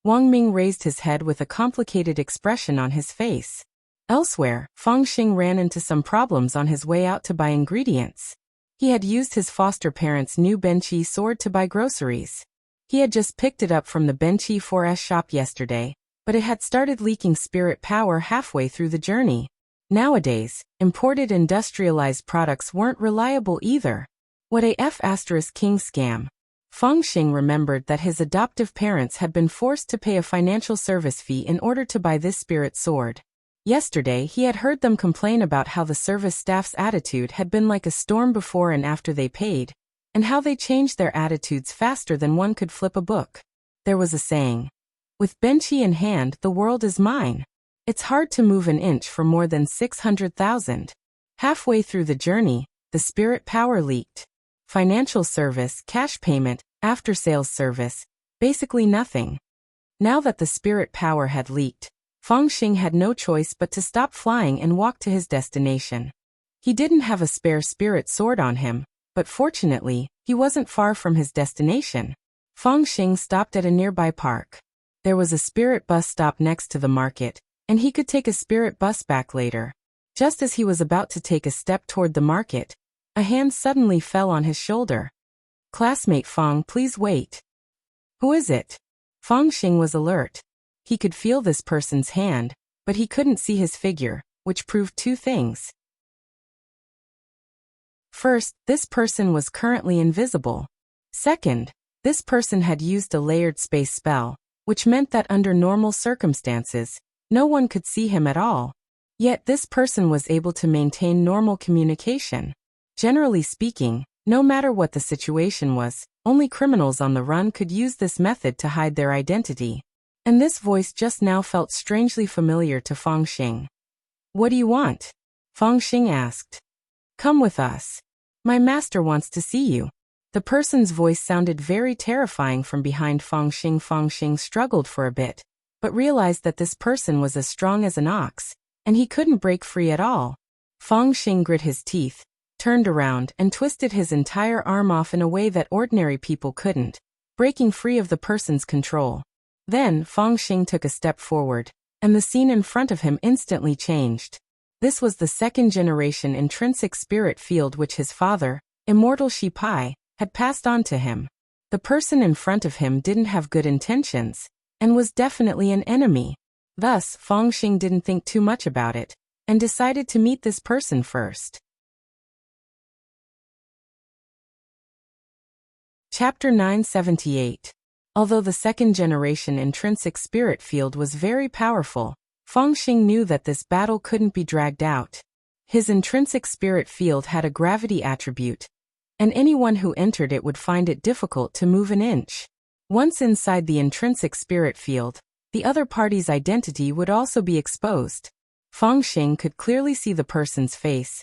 Wang Ming raised his head with a complicated expression on his face. Elsewhere, Fang Xing ran into some problems on his way out to buy ingredients. He had used his foster parents' new Benqi sword to buy groceries. He had just picked it up from the Benqi 4S shop yesterday, but it had started leaking spirit power halfway through the journey. Nowadays, imported industrialized products weren't reliable either. What a F***king scam. Fang Xing remembered that his adoptive parents had been forced to pay a financial service fee in order to buy this spirit sword. Yesterday he had heard them complain about how the service staff's attitude had been like a storm before and after they paid, and how they changed their attitudes faster than one could flip a book. There was a saying, With Benchi in hand, the world is mine. It's hard to move an inch for more than 600,000. Halfway through the journey, the spirit power leaked. Financial service, cash payment, after-sales service, basically nothing. Now that the spirit power had leaked, Fengxing had no choice but to stop flying and walk to his destination. He didn't have a spare spirit sword on him, but fortunately, he wasn't far from his destination. Fengxing stopped at a nearby park. There was a spirit bus stop next to the market, and he could take a spirit bus back later. Just as he was about to take a step toward the market, a hand suddenly fell on his shoulder. "Classmate Feng, please wait." "Who is it?" Fengxing was alert. He could feel this person's hand, but he couldn't see his figure, which proved two things. First, this person was currently invisible. Second, this person had used a layered space spell, which meant that under normal circumstances, no one could see him at all. Yet this person was able to maintain normal communication. Generally speaking, no matter what the situation was, only criminals on the run could use this method to hide their identity. And this voice just now felt strangely familiar to Fengxing. "What do you want?" Fengxing asked. "Come with us. My master wants to see you." The person's voice sounded very terrifying from behind Fengxing. Fengxing struggled for a bit, but realized that this person was as strong as an ox, and he couldn't break free at all. Fengxing grit his teeth, turned around and twisted his entire arm off in a way that ordinary people couldn't, breaking free of the person's control. Then Fengxing took a step forward, and the scene in front of him instantly changed. This was the second-generation intrinsic spirit field which his father, Immortal Shi Pai, had passed on to him. The person in front of him didn't have good intentions, and was definitely an enemy. Thus, Fengxing didn't think too much about it, and decided to meet this person first. Chapter 978. Although the second-generation intrinsic spirit field was very powerful, Fengxing knew that this battle couldn't be dragged out. His intrinsic spirit field had a gravity attribute, and anyone who entered it would find it difficult to move an inch. Once inside the intrinsic spirit field, the other party's identity would also be exposed. Fengxing could clearly see the person's face.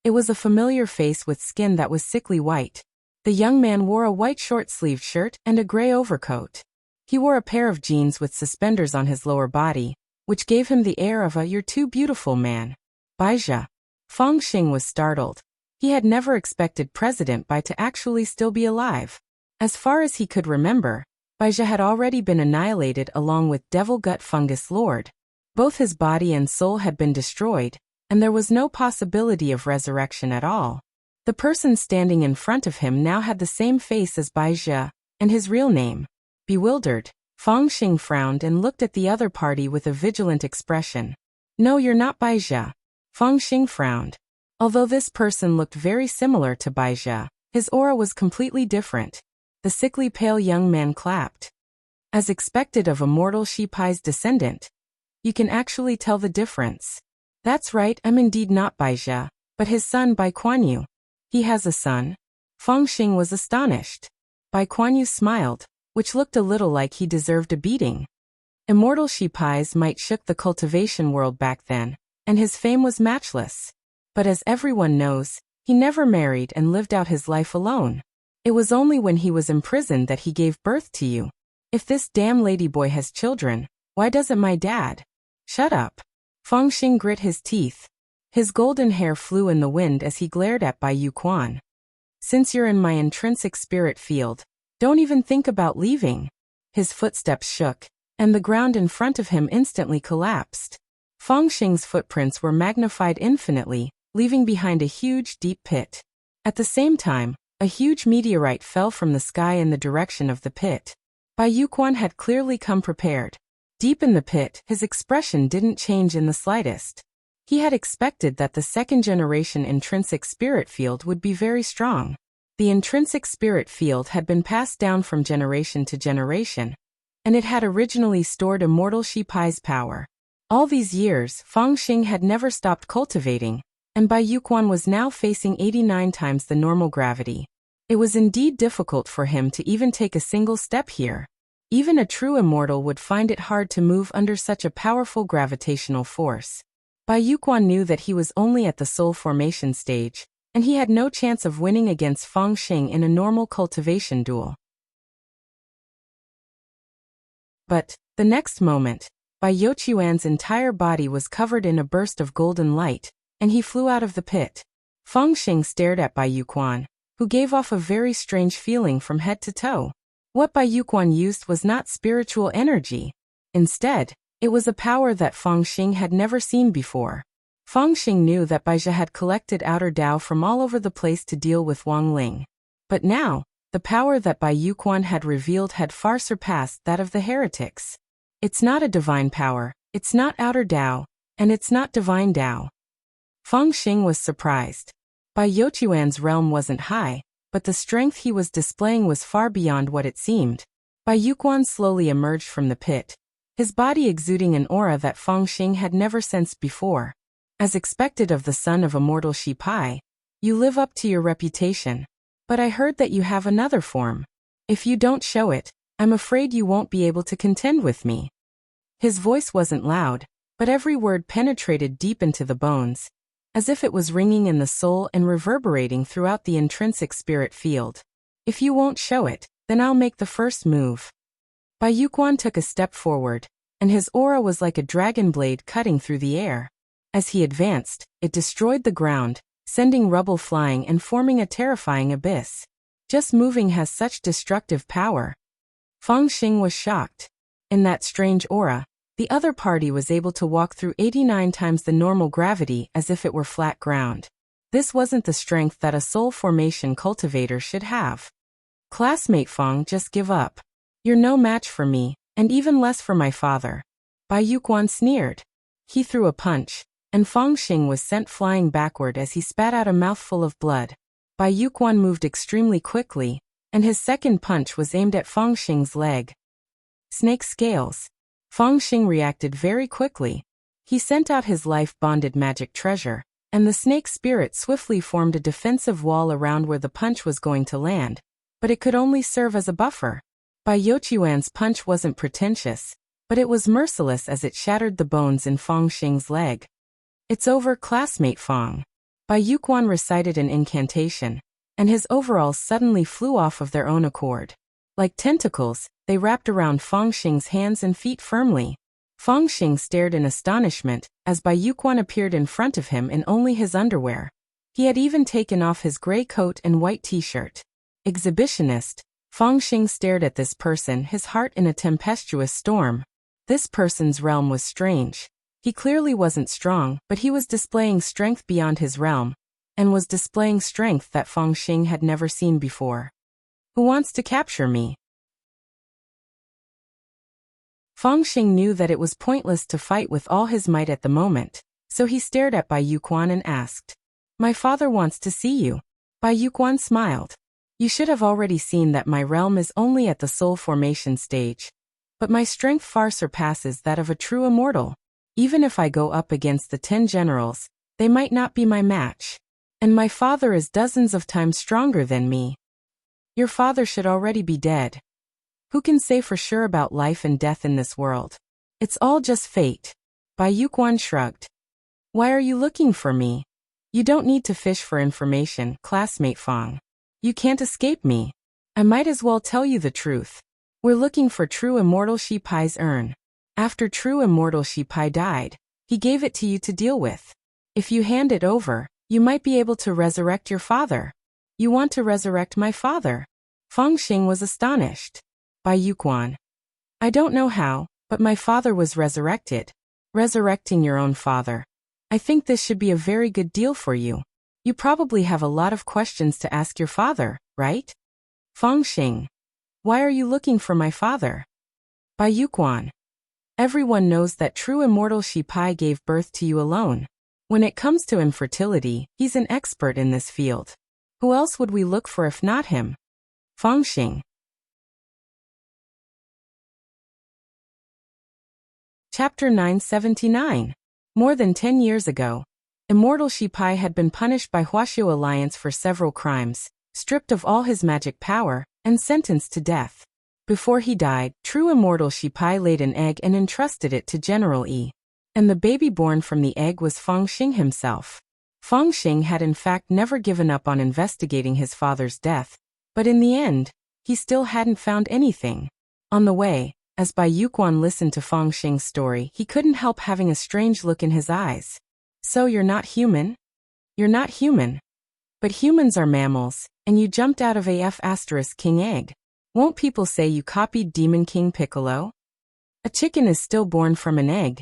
It was a familiar face with skin that was sickly white. The young man wore a white short-sleeved shirt and a gray overcoat. He wore a pair of jeans with suspenders on his lower body, which gave him the air of a "you're too beautiful" man. Baizha. Fengxing was startled. He had never expected President Bai to actually still be alive. As far as he could remember, Baizha had already been annihilated along with Devil Gut Fungus Lord. Both his body and soul had been destroyed, and there was no possibility of resurrection at all. The person standing in front of him now had the same face as Baizha, and his real name. Bewildered, Fengxing frowned and looked at the other party with a vigilant expression. "No, you're not Baizha." Fengxing frowned. Although this person looked very similar to Baizha, his aura was completely different. The sickly pale young man clapped. "As expected of Immortal Shi Pai's descendant. You can actually tell the difference." "That's right, I'm indeed not Baizha, but his son Bai Kuanyu." "He has a son?" Fengxing was astonished. Bai Kuanyu smiled, which looked a little like he deserved a beating. Immortal Shi Pai's might shook the cultivation world back then, and his fame was matchless. But as everyone knows, he never married and lived out his life alone. It was only when he was imprisoned that he gave birth to you. If this damn ladyboy has children, why doesn't my dad? Shut up. Fengxing grit his teeth. His golden hair flew in the wind as he glared at Bai Yuquan. "Since you're in my intrinsic spirit field, don't even think about leaving." His footsteps shook, and the ground in front of him instantly collapsed. Fengxing's footprints were magnified infinitely, leaving behind a huge, deep pit. At the same time, a huge meteorite fell from the sky in the direction of the pit. Bai Yuquan had clearly come prepared. Deep in the pit, his expression didn't change in the slightest. He had expected that the second-generation intrinsic spirit field would be very strong. The intrinsic spirit field had been passed down from generation to generation, and it had originally stored Immortal Shi Pai's power. All these years, Fengxing had never stopped cultivating, and Bai Yuquan was now facing 89 times the normal gravity. It was indeed difficult for him to even take a single step here. Even a true immortal would find it hard to move under such a powerful gravitational force. Bai Yuquan knew that he was only at the soul formation stage, and he had no chance of winning against Feng Xing in a normal cultivation duel. But, the next moment, Bai Youquan's entire body was covered in a burst of golden light, and he flew out of the pit. Feng Xing stared at Bai Yuquan, who gave off a very strange feeling from head to toe. What Bai Yuquan used was not spiritual energy. Instead, it was a power that Feng Xing had never seen before. Feng Xing knew that Bai Zhe had collected outer Dao from all over the place to deal with Wang Ling. But now, the power that Bai Yuquan had revealed had far surpassed that of the heretics. It's not a divine power, it's not outer Dao, and it's not divine Dao. Feng Xing was surprised. Bai Youquan's realm wasn't high, but the strength he was displaying was far beyond what it seemed. Bai Yuquan slowly emerged from the pit, his body exuding an aura that Feng Xing had never sensed before. As expected of the son of immortal Shi Pai, you live up to your reputation. But I heard that you have another form. If you don't show it, I'm afraid you won't be able to contend with me. His voice wasn't loud, but every word penetrated deep into the bones, as if it was ringing in the soul and reverberating throughout the intrinsic spirit field. If you won't show it, then I'll make the first move. Bai Yuquan took a step forward, and his aura was like a dragon blade cutting through the air. As he advanced, it destroyed the ground, sending rubble flying and forming a terrifying abyss. Just moving has such destructive power. Feng Xing was shocked. In that strange aura, the other party was able to walk through 89 times the normal gravity as if it were flat ground. This wasn't the strength that a soul formation cultivator should have. Classmate Feng, just give up. You're no match for me, and even less for my father. Bai Yuquan sneered. He threw a punch, and Feng Xing was sent flying backward as he spat out a mouthful of blood. Bai Yuquan moved extremely quickly, and his second punch was aimed at Feng Xing's leg. Snake scales. Feng Xing reacted very quickly. He sent out his life-bonded magic treasure, and the snake spirit swiftly formed a defensive wall around where the punch was going to land, but it could only serve as a buffer. Bai Youquan's punch wasn't pretentious, but it was merciless as it shattered the bones in Feng Xing's leg. It's over, classmate Feng. Bai Yuquan recited an incantation, and his overalls suddenly flew off of their own accord. Like tentacles, they wrapped around Feng Xing's hands and feet firmly. Feng Xing stared in astonishment as Bai Yuquan appeared in front of him in only his underwear. He had even taken off his gray coat and white t-shirt. Exhibitionist. Feng Xing stared at this person, his heart in a tempestuous storm. This person's realm was strange. He clearly wasn't strong, but he was displaying strength beyond his realm, and was displaying strength that Feng Xing had never seen before. Who wants to capture me? Feng Xing knew that it was pointless to fight with all his might at the moment, so he stared at Bai Yuquan and asked, "My father wants to see you." Bai Yuquan smiled. "You should have already seen that my realm is only at the soul formation stage, but my strength far surpasses that of a true immortal. Even if I go up against the 10 generals, they might not be my match. And my father is dozens of times stronger than me. Your father should already be dead. Who can say for sure about life and death in this world? It's all just fate." Bai Yuquan shrugged. "Why are you looking for me? You don't need to fish for information, classmate Feng. You can't escape me. I might as well tell you the truth. We're looking for true immortal Shi Pai's urn. After true immortal Shi Pai died, he gave it to you to deal with. If you hand it over, you might be able to resurrect your father." "You want to resurrect my father?" Feng Xing was astonished. Bai Yuquan. "I don't know how, but my father was resurrected." "Resurrecting your own father. I think this should be a very good deal for you. You probably have a lot of questions to ask your father, right?" Feng Xing. "Why are you looking for my father?" Bai Yuquan. "Everyone knows that true immortal Shi Pai gave birth to you alone. When it comes to infertility, he's an expert in this field. Who else would we look for if not him?" Feng Xing. Chapter 979. More than 10 years ago, immortal Shi Pai had been punished by Huaxiu Alliance for several crimes, stripped of all his magic power, and sentenced to death. Before he died, true immortal Shi Pai laid an egg and entrusted it to General Yi. And the baby born from the egg was Fangxing himself. Fangxing had in fact never given up on investigating his father's death, but in the end, he still hadn't found anything. On the way, as Bai Yuquan listened to Fangxing's story, he couldn't help having a strange look in his eyes. So you're not human? You're not human. But humans are mammals, and you jumped out of King egg. Won't people say you copied Demon King Piccolo? A chicken is still born from an egg.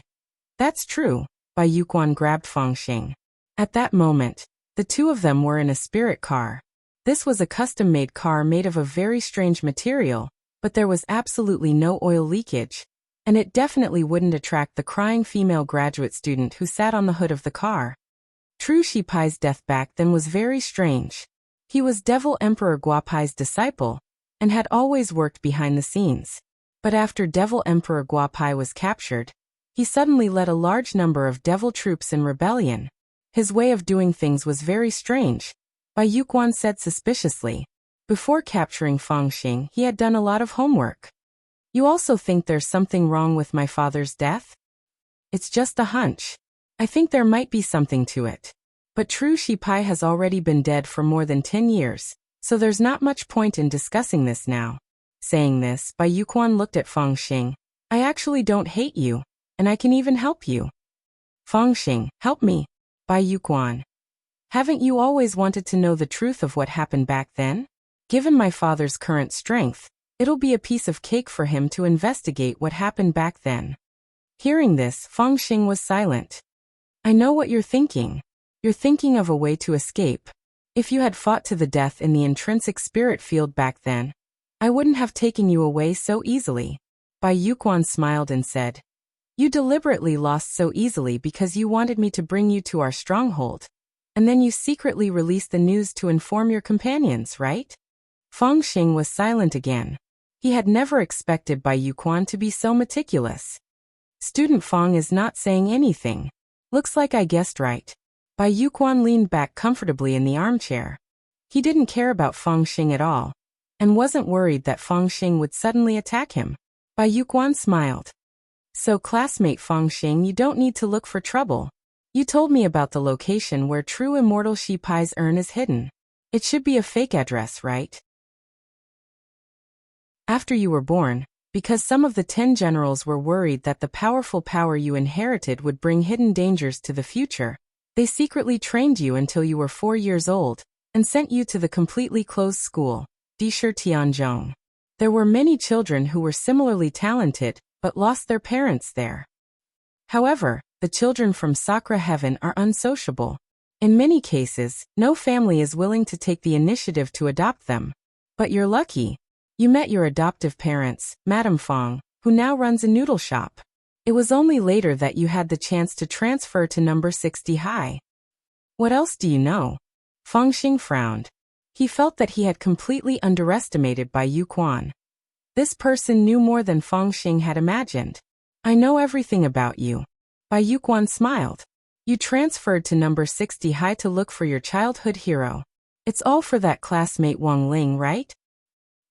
That's true, Bai Yuquan grabbed Fangxing. At that moment, the two of them were in a spirit car. This was a custom-made car made of a very strange material, but there was absolutely no oil leakage, and it definitely wouldn't attract the crying female graduate student who sat on the hood of the car. True Shi Pai's death back then was very strange. He was Devil Emperor Guapai's disciple, and had always worked behind the scenes. But after Devil Emperor Guapai was captured, he suddenly led a large number of devil troops in rebellion. His way of doing things was very strange, Bai Yuquan said suspiciously. Before capturing Fangxing, he had done a lot of homework. You also think there's something wrong with my father's death? It's just a hunch. I think there might be something to it. But true Shi Pai has already been dead for more than 10 years, so there's not much point in discussing this now. Saying this, Bai Yuquan looked at Fangxing. I actually don't hate you, and I can even help you. Fangxing, help me. Bai Yuquan. Haven't you always wanted to know the truth of what happened back then? Given my father's current strength, it'll be a piece of cake for him to investigate what happened back then. Hearing this, Fangxing was silent. I know what you're thinking. You're thinking of a way to escape. If you had fought to the death in the intrinsic spirit field back then, I wouldn't have taken you away so easily. Bai Yuquan smiled and said, You deliberately lost so easily because you wanted me to bring you to our stronghold. And then you secretly released the news to inform your companions, right? Fangxing was silent again. He had never expected Bai Yuquan to be so meticulous. Student Fang is not saying anything. Looks like I guessed right. Bai Yuquan leaned back comfortably in the armchair. He didn't care about Fangxing at all, and wasn't worried that Fangxing would suddenly attack him. Bai Yuquan smiled. So classmate Fangxing, you don't need to look for trouble. You told me about the location where true immortal Shi Pai's urn is hidden. It should be a fake address, right? After you were born, because some of the 10 generals were worried that the powerful power you inherited would bring hidden dangers to the future, they secretly trained you until you were 4 years old, and sent you to the completely closed school, Disher Tianzhong. There were many children who were similarly talented, but lost their parents there. However, the children from Sakura Heaven are unsociable. In many cases, no family is willing to take the initiative to adopt them. But you're lucky. You met your adoptive parents, Madame Fang, who now runs a noodle shop. It was only later that you had the chance to transfer to number 60 high. What else do you know? Fangxing frowned. He felt that he had completely underestimated Bai Yuquan. This person knew more than Fangxing had imagined. I know everything about you. Bai Yuquan smiled. You transferred to number 60 high to look for your childhood hero. It's all for that classmate Wang Ling, right?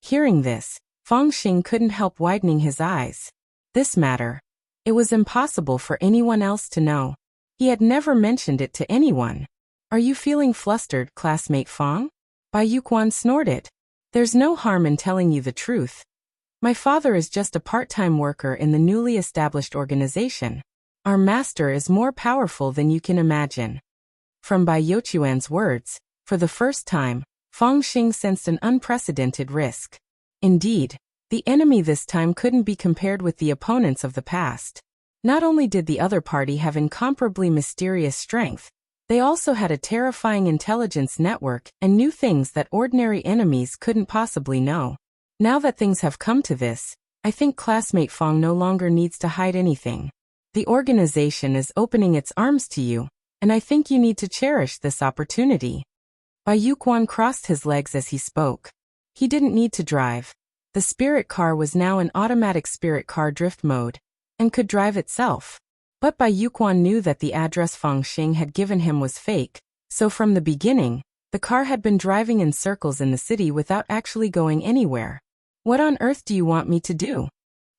Hearing this, Fangxing couldn't help widening his eyes. This matter. It was impossible for anyone else to know. He had never mentioned it to anyone. Are you feeling flustered, classmate Fang? Bai Yuquan snorted. There's no harm in telling you the truth. My father is just a part-time worker in the newly established organization. Our master is more powerful than you can imagine. From Bai Youquan's words, for the first time, Fangxing sensed an unprecedented risk. Indeed, the enemy this time couldn't be compared with the opponents of the past. Not only did the other party have incomparably mysterious strength, they also had a terrifying intelligence network and knew things that ordinary enemies couldn't possibly know. Now that things have come to this, I think classmate Fang no longer needs to hide anything. The organization is opening its arms to you, and I think you need to cherish this opportunity. Bai Yuquan crossed his legs as he spoke. He didn't need to drive. The spirit car was now in automatic spirit car drift mode, and could drive itself. But Bai Yuquan knew that the address Fangxing had given him was fake, so from the beginning, the car had been driving in circles in the city without actually going anywhere. What on earth do you want me to do?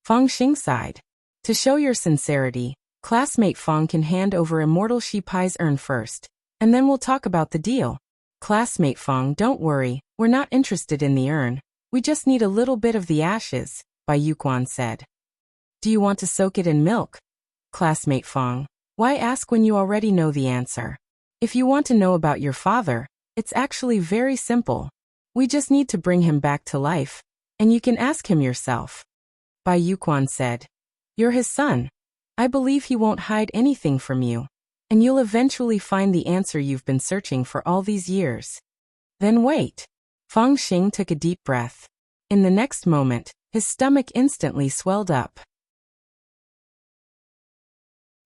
Feng Xing sighed. To show your sincerity, classmate Feng can hand over Immortal Shi Pai's urn first, and then we'll talk about the deal. Classmate Feng, don't worry, we're not interested in the urn. We just need a little bit of the ashes, Bai Yuquan said. Do you want to soak it in milk? Classmate Feng, why ask when you already know the answer? If you want to know about your father, it's actually very simple. We just need to bring him back to life, and you can ask him yourself. Bai Yuquan said. You're his son. I believe he won't hide anything from you, and you'll eventually find the answer you've been searching for all these years. Then wait. Feng Xing took a deep breath. In the next moment, his stomach instantly swelled up.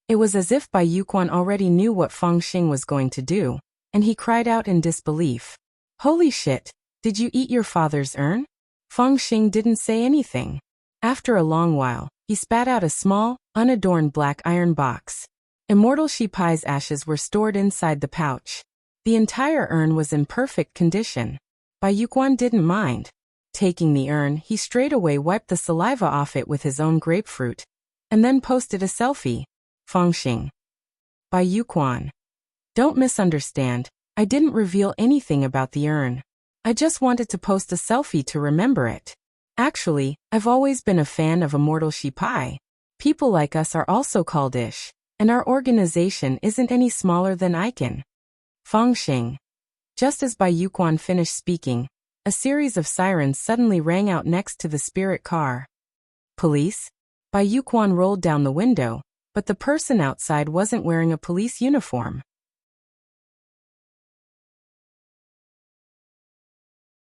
It was as if Bai Yuquan already knew what Feng Xing was going to do, and he cried out in disbelief. Holy shit, did you eat your father's urn? Feng Xing didn't say anything. After a long while, he spat out a small, unadorned black iron box. Immortal Shi Pai's ashes were stored inside the pouch. The entire urn was in perfect condition. Bai Yuquan didn't mind. Taking the urn, he straightaway wiped the saliva off it with his own grapefruit, and then posted a selfie. Feng Xing. Bai Yuquan. Don't misunderstand, I didn't reveal anything about the urn. I just wanted to post a selfie to remember it. Actually, I've always been a fan of Immortal Shi Pai. People like us are also called Ish, and our organization isn't any smaller than Icon. Feng Xing. Just as Bai Yuquan finished speaking, a series of sirens suddenly rang out next to the spirit car. Police? Bai Yuquan rolled down the window, but the person outside wasn't wearing a police uniform.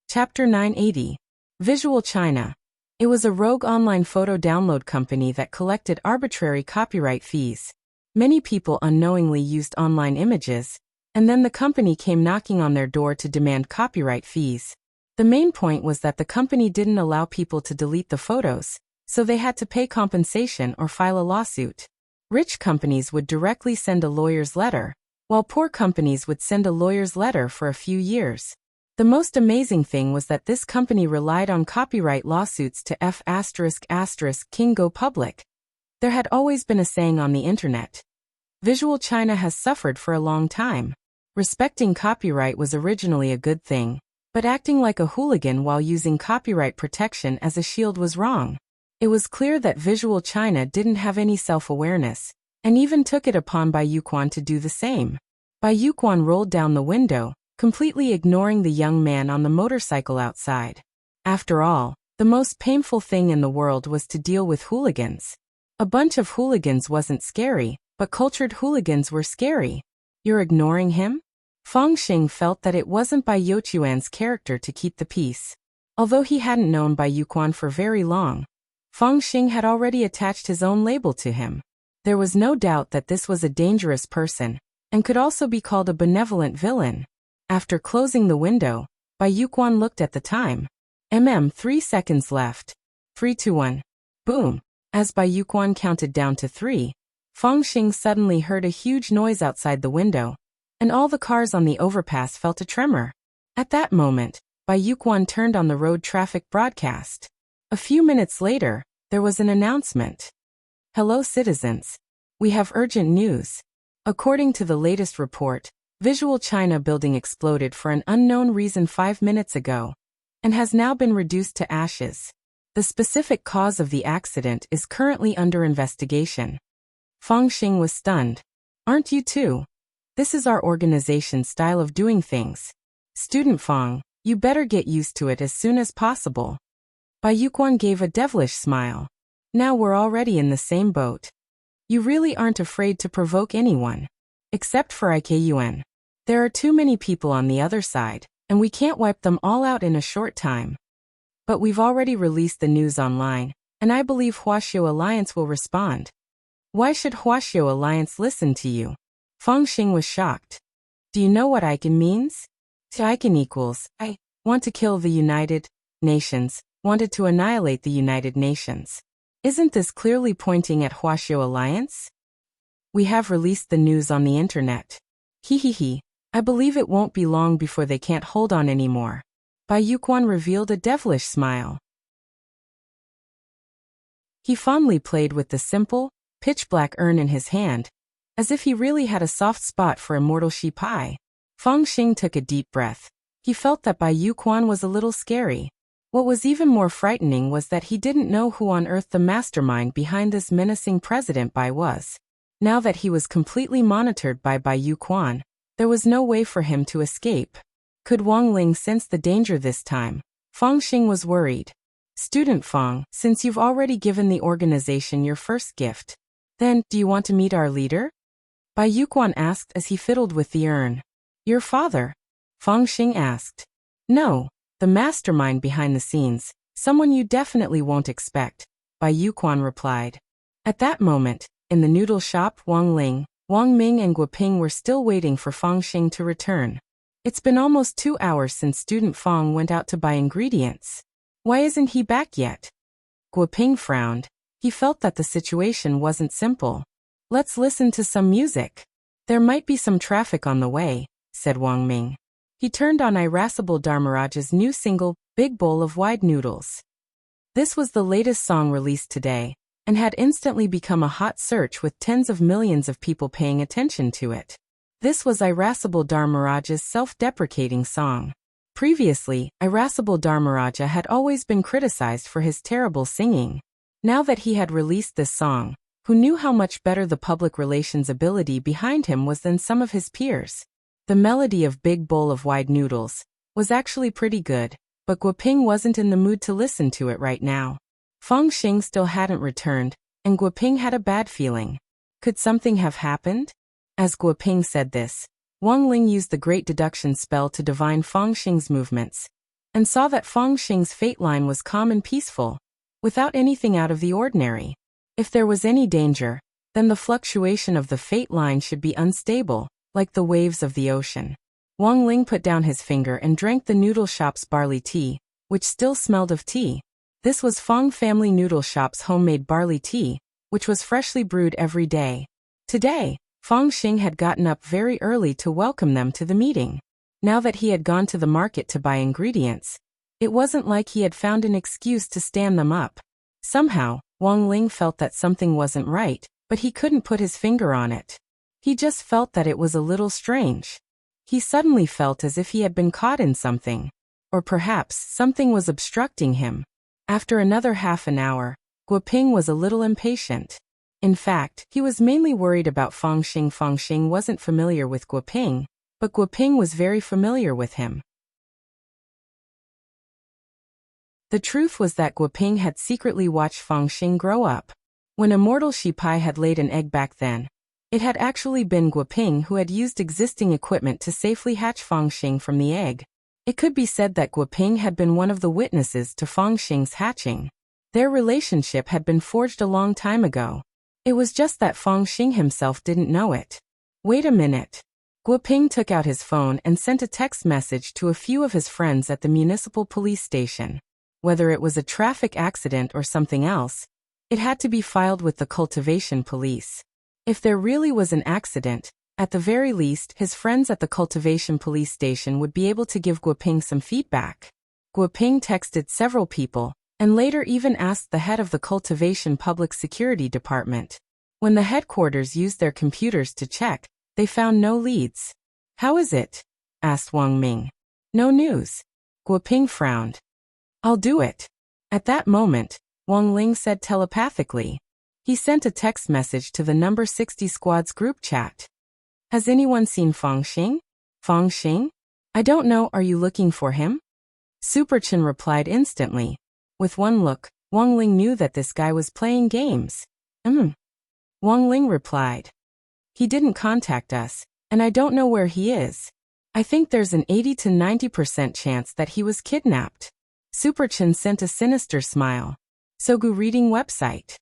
Chapter 980. Visual China. It was a rogue online photo download company that collected arbitrary copyright fees. Many people unknowingly used online images, and then the company came knocking on their door to demand copyright fees. The main point was that the company didn't allow people to delete the photos, so they had to pay compensation or file a lawsuit. Rich companies would directly send a lawyer's letter, while poor companies would send a lawyer's letter for a few years. The most amazing thing was that this company relied on copyright lawsuits to King go public. There had always been a saying on the internet. Visual China has suffered for a long time. Respecting copyright was originally a good thing, but acting like a hooligan while using copyright protection as a shield was wrong. It was clear that Visual China didn't have any self-awareness, and even took it upon Bai Yuquan to do the same. Bai Yuquan rolled down the window, completely ignoring the young man on the motorcycle outside. After all, the most painful thing in the world was to deal with hooligans. A bunch of hooligans wasn't scary, but cultured hooligans were scary. You're ignoring him? Feng Xing felt that it wasn't Bai Yuquan's character to keep the peace. Although he hadn't known Bai Yuquan for very long, Feng Xing had already attached his own label to him. There was no doubt that this was a dangerous person, and could also be called a benevolent villain. After closing the window, Bai Yuquan looked at the time. 3 seconds left. 3, 2, 1. Boom. As Bai Yuquan counted down to 3, Feng Xing suddenly heard a huge noise outside the window, and all the cars on the overpass felt a tremor. At that moment, Bai Yuquan turned on the road traffic broadcast. A few minutes later, there was an announcement. Hello citizens. We have urgent news. According to the latest report, Visual China building exploded for an unknown reason 5 minutes ago, and has now been reduced to ashes. The specific cause of the accident is currently under investigation. Feng Xing was stunned. Aren't you too? This is our organization's style of doing things. Student Feng, you better get used to it as soon as possible. Bai Yuquan gave a devilish smile. Now we're already in the same boat. You really aren't afraid to provoke anyone. Except for IKUN. There are too many people on the other side, and we can't wipe them all out in a short time. But we've already released the news online, and I believe Huaxiu Alliance will respond. Why should Huaxiu Alliance listen to you? Feng Xing was shocked. Do you know what Icon means? Icon equals, I want to kill the United Nations, wanted to annihilate the United Nations. Isn't this clearly pointing at Huaxiu Alliance? We have released the news on the internet. Hehehe, I believe it won't be long before they can't hold on anymore. Bai Yuquan revealed a devilish smile. He fondly played with the simple, pitch-black urn in his hand, as if he really had a soft spot for immortal sheep pie. Fangxing took a deep breath. He felt that Bai Yuquan was a little scary. What was even more frightening was that he didn't know who on earth the mastermind behind this menacing President Bai was. Now that he was completely monitored by Bai Yuquan, there was no way for him to escape. Could Wang Ling sense the danger this time? Fangxing was worried. Student Fang, since you've already given the organization your first gift, then, do you want to meet our leader? Bai Yuquan asked as he fiddled with the urn. Your father? Fangxing asked. No, the mastermind behind the scenes, someone you definitely won't expect, Bai Yuquan replied. At that moment, in the noodle shop, Wang Ling, Wang Ming and Guoping were still waiting for Fangxing to return. It's been almost 2 hours since student Fang went out to buy ingredients. Why isn't he back yet? Guoping frowned. He felt that the situation wasn't simple. Let's listen to some music. There might be some traffic on the way, said Wang Ming. He turned on Irascible Dharmaraj's new single, Big Bowl of Wide Noodles. This was the latest song released today, and had instantly become a hot search with tens of millions of people paying attention to it. This was Irascible Dharmaraj's self-deprecating song. Previously, Irascible Dharmaraja had always been criticized for his terrible singing. Now that he had released this song, who knew how much better the public relations ability behind him was than some of his peers? The melody of Big Bowl of Wide Noodles was actually pretty good, but Guoping wasn't in the mood to listen to it right now. Fangxing still hadn't returned, and Guoping had a bad feeling. Could something have happened? As Guoping said this, Wang Ling used the Great Deduction spell to divine Fangxing's movements, and saw that Fangxing's fate line was calm and peaceful, without anything out of the ordinary. If there was any danger, then the fluctuation of the fate line should be unstable, like the waves of the ocean. Wang Ling put down his finger and drank the noodle shop's barley tea, which still smelled of tea. This was Fang Family Noodle Shop's homemade barley tea, which was freshly brewed every day. Today, Fangxing had gotten up very early to welcome them to the meeting. Now that he had gone to the market to buy ingredients, it wasn't like he had found an excuse to stand them up. Somehow, Wang Ling felt that something wasn't right, but he couldn't put his finger on it. He just felt that it was a little strange. He suddenly felt as if he had been caught in something. Or perhaps something was obstructing him. After another half an hour, Guoping was a little impatient. In fact, he was mainly worried about Fangxing. Fangxing wasn't familiar with Guoping, but Guoping was very familiar with him. The truth was that Guoping had secretly watched Fangxing grow up. When Immortal Shipai had laid an egg back then, it had actually been Guoping who had used existing equipment to safely hatch Fangxing from the egg. It could be said that Guoping had been one of the witnesses to Fangxing's hatching. Their relationship had been forged a long time ago. It was just that Fangxing himself didn't know it. Wait a minute. Guoping took out his phone and sent a text message to a few of his friends at the municipal police station. Whether it was a traffic accident or something else, it had to be filed with the Cultivation police. If there really was an accident, at the very least, his friends at the Cultivation police station would be able to give Guoping some feedback. Guoping texted several people, and later even asked the head of the Cultivation Public Security Department. When the headquarters used their computers to check, they found no leads. How is it? Asked Wang Ming. No news. Guoping frowned. I'll do it. At that moment, Wang Ling said telepathically. He sent a text message to the number 60 squad's group chat. Has anyone seen Fangxing? Fangxing? I don't know, are you looking for him? Superchin replied instantly. With one look, Wang Ling knew that this guy was playing games. Wang Ling replied. He didn't contact us, and I don't know where he is. I think there's an 80 to 90% chance that he was kidnapped. Superchin sent a sinister smile. Sogu reading website.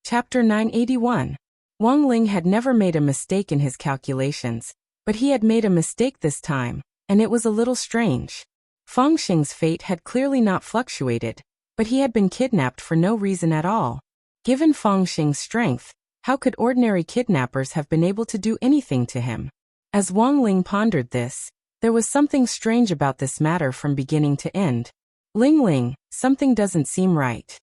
Chapter 981. Wang Ling had never made a mistake in his calculations, but he had made a mistake this time, and it was a little strange. Fangxing's fate had clearly not fluctuated, but he had been kidnapped for no reason at all. Given Fangxing's strength, how could ordinary kidnappers have been able to do anything to him? As Wang Ling pondered this, there was something strange about this matter from beginning to end. Ling Ling, something doesn't seem right.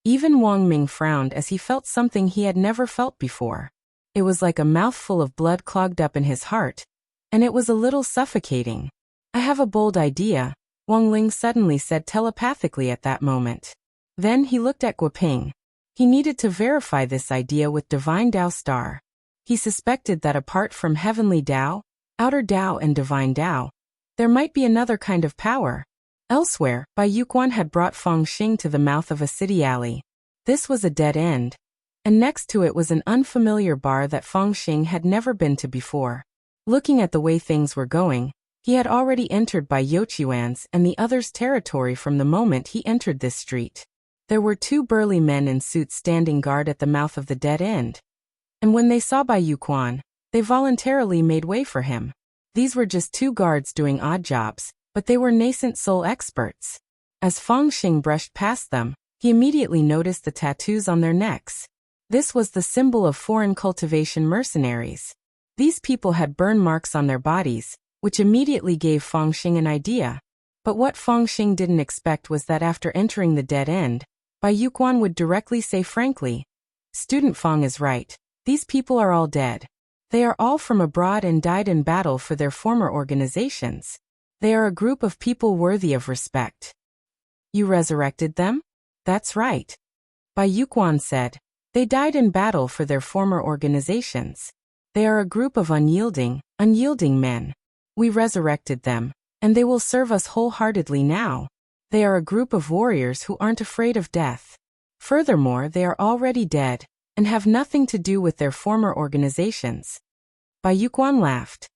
Even Wang Ming frowned as he felt something he had never felt before. It was like a mouthful of blood clogged up in his heart, and it was a little suffocating. I have a bold idea, Wang Ling suddenly said telepathically at that moment. Then he looked at Guoping. He needed to verify this idea with Divine Dao Star. He suspected that apart from Heavenly Dao, Outer Dao and Divine Dao, there might be another kind of power. Elsewhere, Bai Yuquan had brought Feng Xing to the mouth of a city alley. This was a dead end, and next to it was an unfamiliar bar that Feng Xing had never been to before. Looking at the way things were going, he had already entered Bai Youquan's and the others' territory from the moment he entered this street. There were two burly men in suits standing guard at the mouth of the dead end. And when they saw Bai Yuquan, they voluntarily made way for him. These were just two guards doing odd jobs, but they were nascent soul experts. As Feng Xing brushed past them, he immediately noticed the tattoos on their necks. This was the symbol of foreign cultivation mercenaries. These people had burn marks on their bodies, which immediately gave Feng Xing an idea. But what Feng Xing didn't expect was that after entering the dead end, Bai Yuquan would directly say frankly, "Student Feng is right. These people are all dead. They are all from abroad and died in battle for their former organizations. They are a group of people worthy of respect." "You resurrected them?" "That's right," Bai Yuquan said. "They died in battle for their former organizations. They are a group of unyielding men. We resurrected them, and they will serve us wholeheartedly now. They are a group of warriors who aren't afraid of death. Furthermore, they are already dead, and have nothing to do with their former organizations." Bai Yuquan laughed.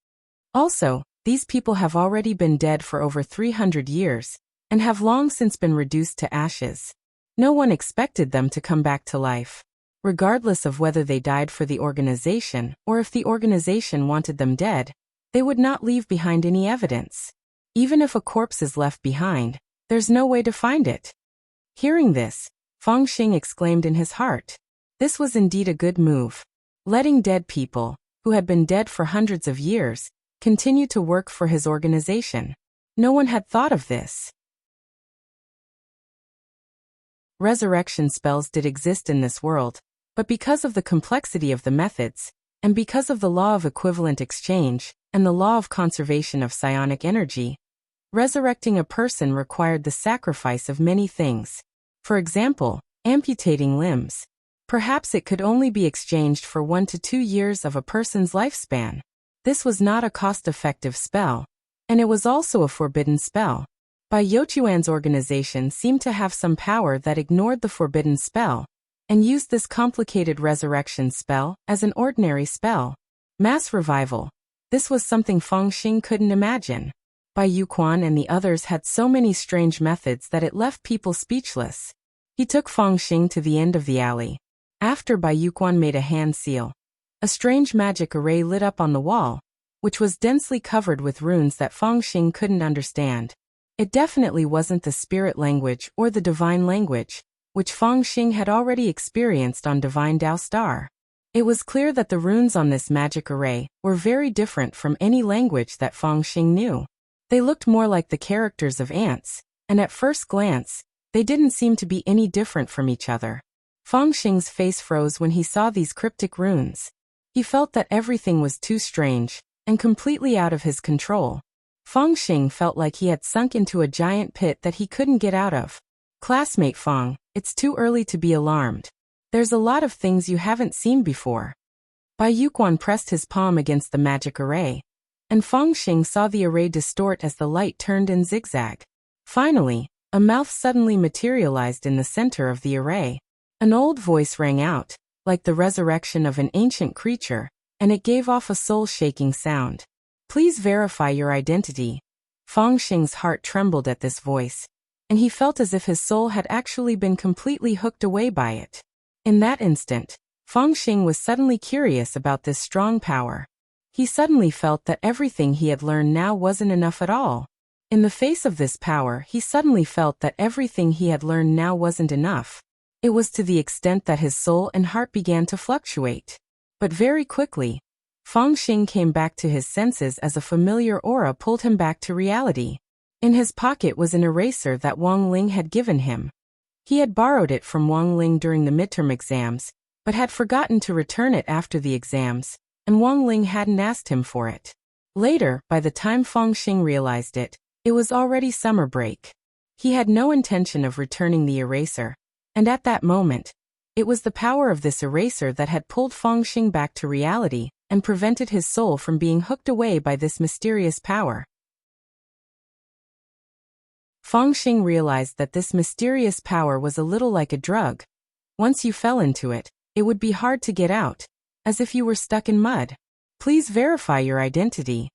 "Also, these people have already been dead for over 300 years, and have long since been reduced to ashes. No one expected them to come back to life. Regardless of whether they died for the organization or if the organization wanted them dead, they would not leave behind any evidence. Even if a corpse is left behind, there's no way to find it." Hearing this, Feng Xing exclaimed in his heart. This was indeed a good move. Letting dead people, who had been dead for hundreds of years, continue to work for his organization. No one had thought of this. Resurrection spells did exist in this world, but because of the complexity of the methods, and because of the law of equivalent exchange, and the law of conservation of psionic energy, resurrecting a person required the sacrifice of many things. For example, amputating limbs. Perhaps it could only be exchanged for 1 to 2 years of a person's lifespan. This was not a cost-effective spell, and it was also a forbidden spell. Bai Youquan's organization seemed to have some power that ignored the forbidden spell, and used this complicated resurrection spell as an ordinary spell. Mass revival. This was something Feng Xing couldn't imagine. Bai Yuquan and the others had so many strange methods that it left people speechless. He took Feng Xing to the end of the alley. After Bai Yuquan made a hand seal, a strange magic array lit up on the wall, which was densely covered with runes that Feng Xing couldn't understand. It definitely wasn't the spirit language or the divine language, which Feng Xing had already experienced on Divine Dao Star. It was clear that the runes on this magic array were very different from any language that Feng Xing knew. They looked more like the characters of ants, and at first glance, they didn't seem to be any different from each other. Feng Xing's face froze when he saw these cryptic runes. He felt that everything was too strange, and completely out of his control. Feng Xing felt like he had sunk into a giant pit that he couldn't get out of. "Classmate Feng, it's too early to be alarmed. There's a lot of things you haven't seen before." Bai Yuquan pressed his palm against the magic array, and Feng Xing saw the array distort as the light turned and zigzag. Finally, a mouth suddenly materialized in the center of the array. An old voice rang out, like the resurrection of an ancient creature, and it gave off a soul-shaking sound. "Please verify your identity." Feng Xing's heart trembled at this voice, and he felt as if his soul had actually been completely hooked away by it. In that instant, Feng Xing was suddenly curious about this strong power. He suddenly felt that everything he had learned now wasn't enough at all. In the face of this power, he suddenly felt that everything he had learned now wasn't enough. It was to the extent that his soul and heart began to fluctuate. But very quickly, Feng Xing came back to his senses as a familiar aura pulled him back to reality. In his pocket was an eraser that Wang Ling had given him. He had borrowed it from Wang Ling during the midterm exams, but had forgotten to return it after the exams, and Wang Ling hadn't asked him for it. Later, by the time Fangxing realized it, it was already summer break. He had no intention of returning the eraser, and at that moment, it was the power of this eraser that had pulled Fangxing back to reality and prevented his soul from being hooked away by this mysterious power. Fangxing realized that this mysterious power was a little like a drug. Once you fell into it, it would be hard to get out, as if you were stuck in mud. Please verify your identity.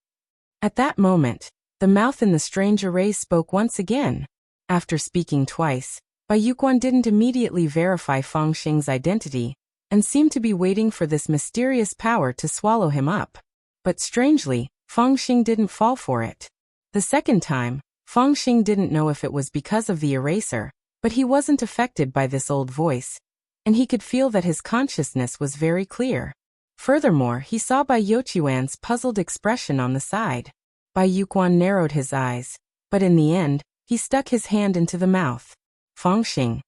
At that moment, the mouth in the strange array spoke once again. After speaking twice, Bai Yuquan didn't immediately verify Fangxing's identity, and seemed to be waiting for this mysterious power to swallow him up. But strangely, Fangxing didn't fall for it. The second time, Fangxing didn't know if it was because of the eraser, but he wasn't affected by this old voice, and he could feel that his consciousness was very clear. Furthermore, he saw Bai Youquan's puzzled expression on the side. Bai Yuquan narrowed his eyes, but in the end, he stuck his hand into the mouth. Fangxing.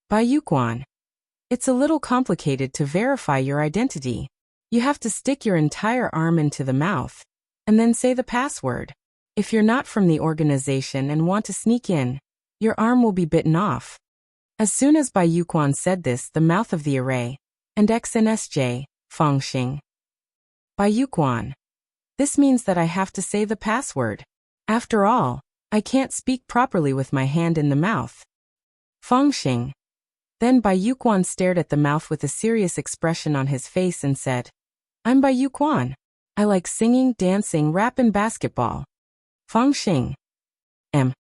Bai Yuquan. It's a little complicated to verify your identity. You have to stick your entire arm into the mouth, and then say the password. If you're not from the organization and want to sneak in, your arm will be bitten off. As soon as Bai Yuquan said this, the mouth of the array, and XNSJ, Fangxing. Bai Yuquan. This means that I have to say the password. After all, I can't speak properly with my hand in the mouth. Fangxing. Then Bai Yuquan stared at the mouth with a serious expression on his face and said, I'm Bai Yuquan. I like singing, dancing, rap and basketball. Fangxing. M.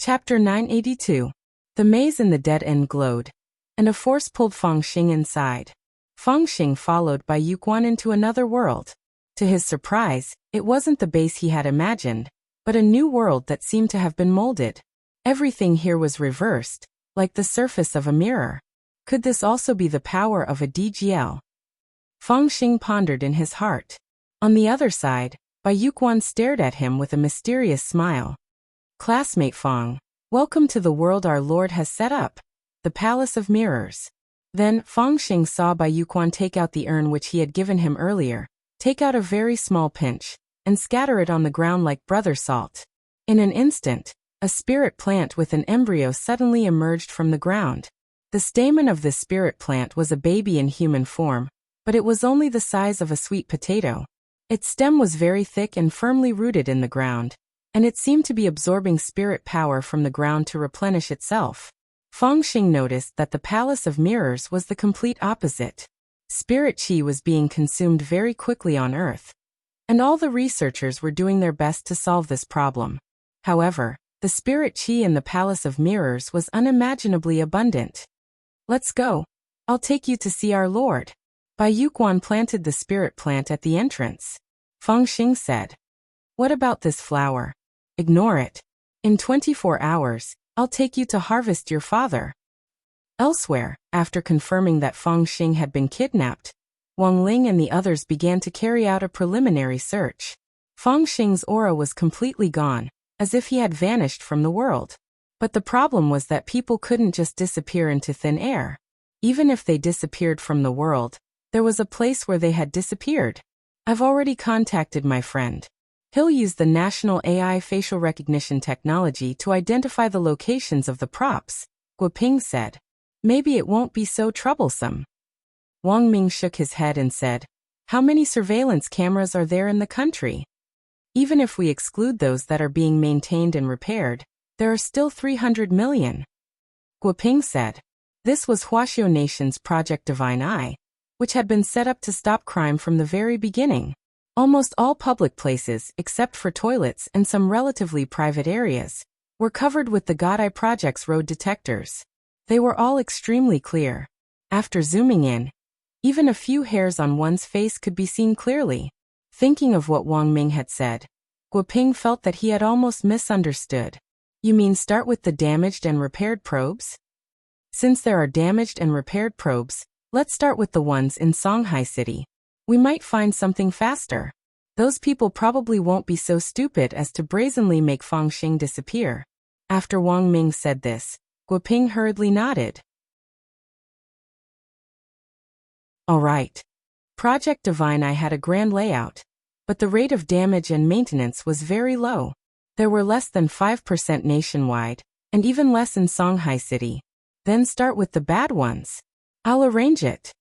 Chapter 982. The maze in the dead end glowed, and a force pulled Fangxing inside. Fangxing followed Bai Yuquan into another world. To his surprise, it wasn't the base he had imagined, but a new world that seemed to have been molded. Everything here was reversed, like the surface of a mirror. Could this also be the power of a DGL? Fangxing pondered in his heart. On the other side, Bai Yuquan stared at him with a mysterious smile. Classmate Fang, welcome to the world our Lord has set up, the Palace of Mirrors. Then, Fangxing saw Bai Yuquan take out the urn which he had given him earlier, take out a very small pinch, and scatter it on the ground like brother salt. In an instant, a spirit plant with an embryo suddenly emerged from the ground. The stamen of this spirit plant was a baby in human form, but it was only the size of a sweet potato. Its stem was very thick and firmly rooted in the ground, and it seemed to be absorbing spirit power from the ground to replenish itself. Fangxing noticed that the Palace of Mirrors was the complete opposite. Spirit chi was being consumed very quickly on Earth, and all the researchers were doing their best to solve this problem. However, the spirit chi in the Palace of Mirrors was unimaginably abundant. Let's go. I'll take you to see our Lord. Bai Yuquan planted the spirit plant at the entrance. Fangxing said, what about this flower? Ignore it. In 24 hours, I'll take you to harvest your father. Elsewhere, after confirming that Fangxing had been kidnapped, Wang Ling and the others began to carry out a preliminary search. Fangxing's aura was completely gone, as if he had vanished from the world. But the problem was that people couldn't just disappear into thin air. Even if they disappeared from the world, there was a place where they had disappeared. I've already contacted my friend. He'll use the national AI facial recognition technology to identify the locations of the props, Guoping said. Maybe it won't be so troublesome. Wang Ming shook his head and said, how many surveillance cameras are there in the country? Even if we exclude those that are being maintained and repaired, there are still 300 million. Guoping said. This was Huaxiao Nation's Project Divine Eye, which had been set up to stop crime from the very beginning. Almost all public places, except for toilets and some relatively private areas, were covered with the God Eye Project's road detectors. They were all extremely clear. After zooming in, even a few hairs on one's face could be seen clearly. Thinking of what Wang Ming had said, Guoping felt that he had almost misunderstood. You mean start with the damaged and repaired probes? Since there are damaged and repaired probes, let's start with the ones in Songhai City. We might find something faster. Those people probably won't be so stupid as to brazenly make Fangxing disappear. After Wang Ming said this, Guoping hurriedly nodded. All right. Project Divine I had a grand layout, but the rate of damage and maintenance was very low. There were less than 5% nationwide, and even less in Shanghai City. Then start with the bad ones. I'll arrange it.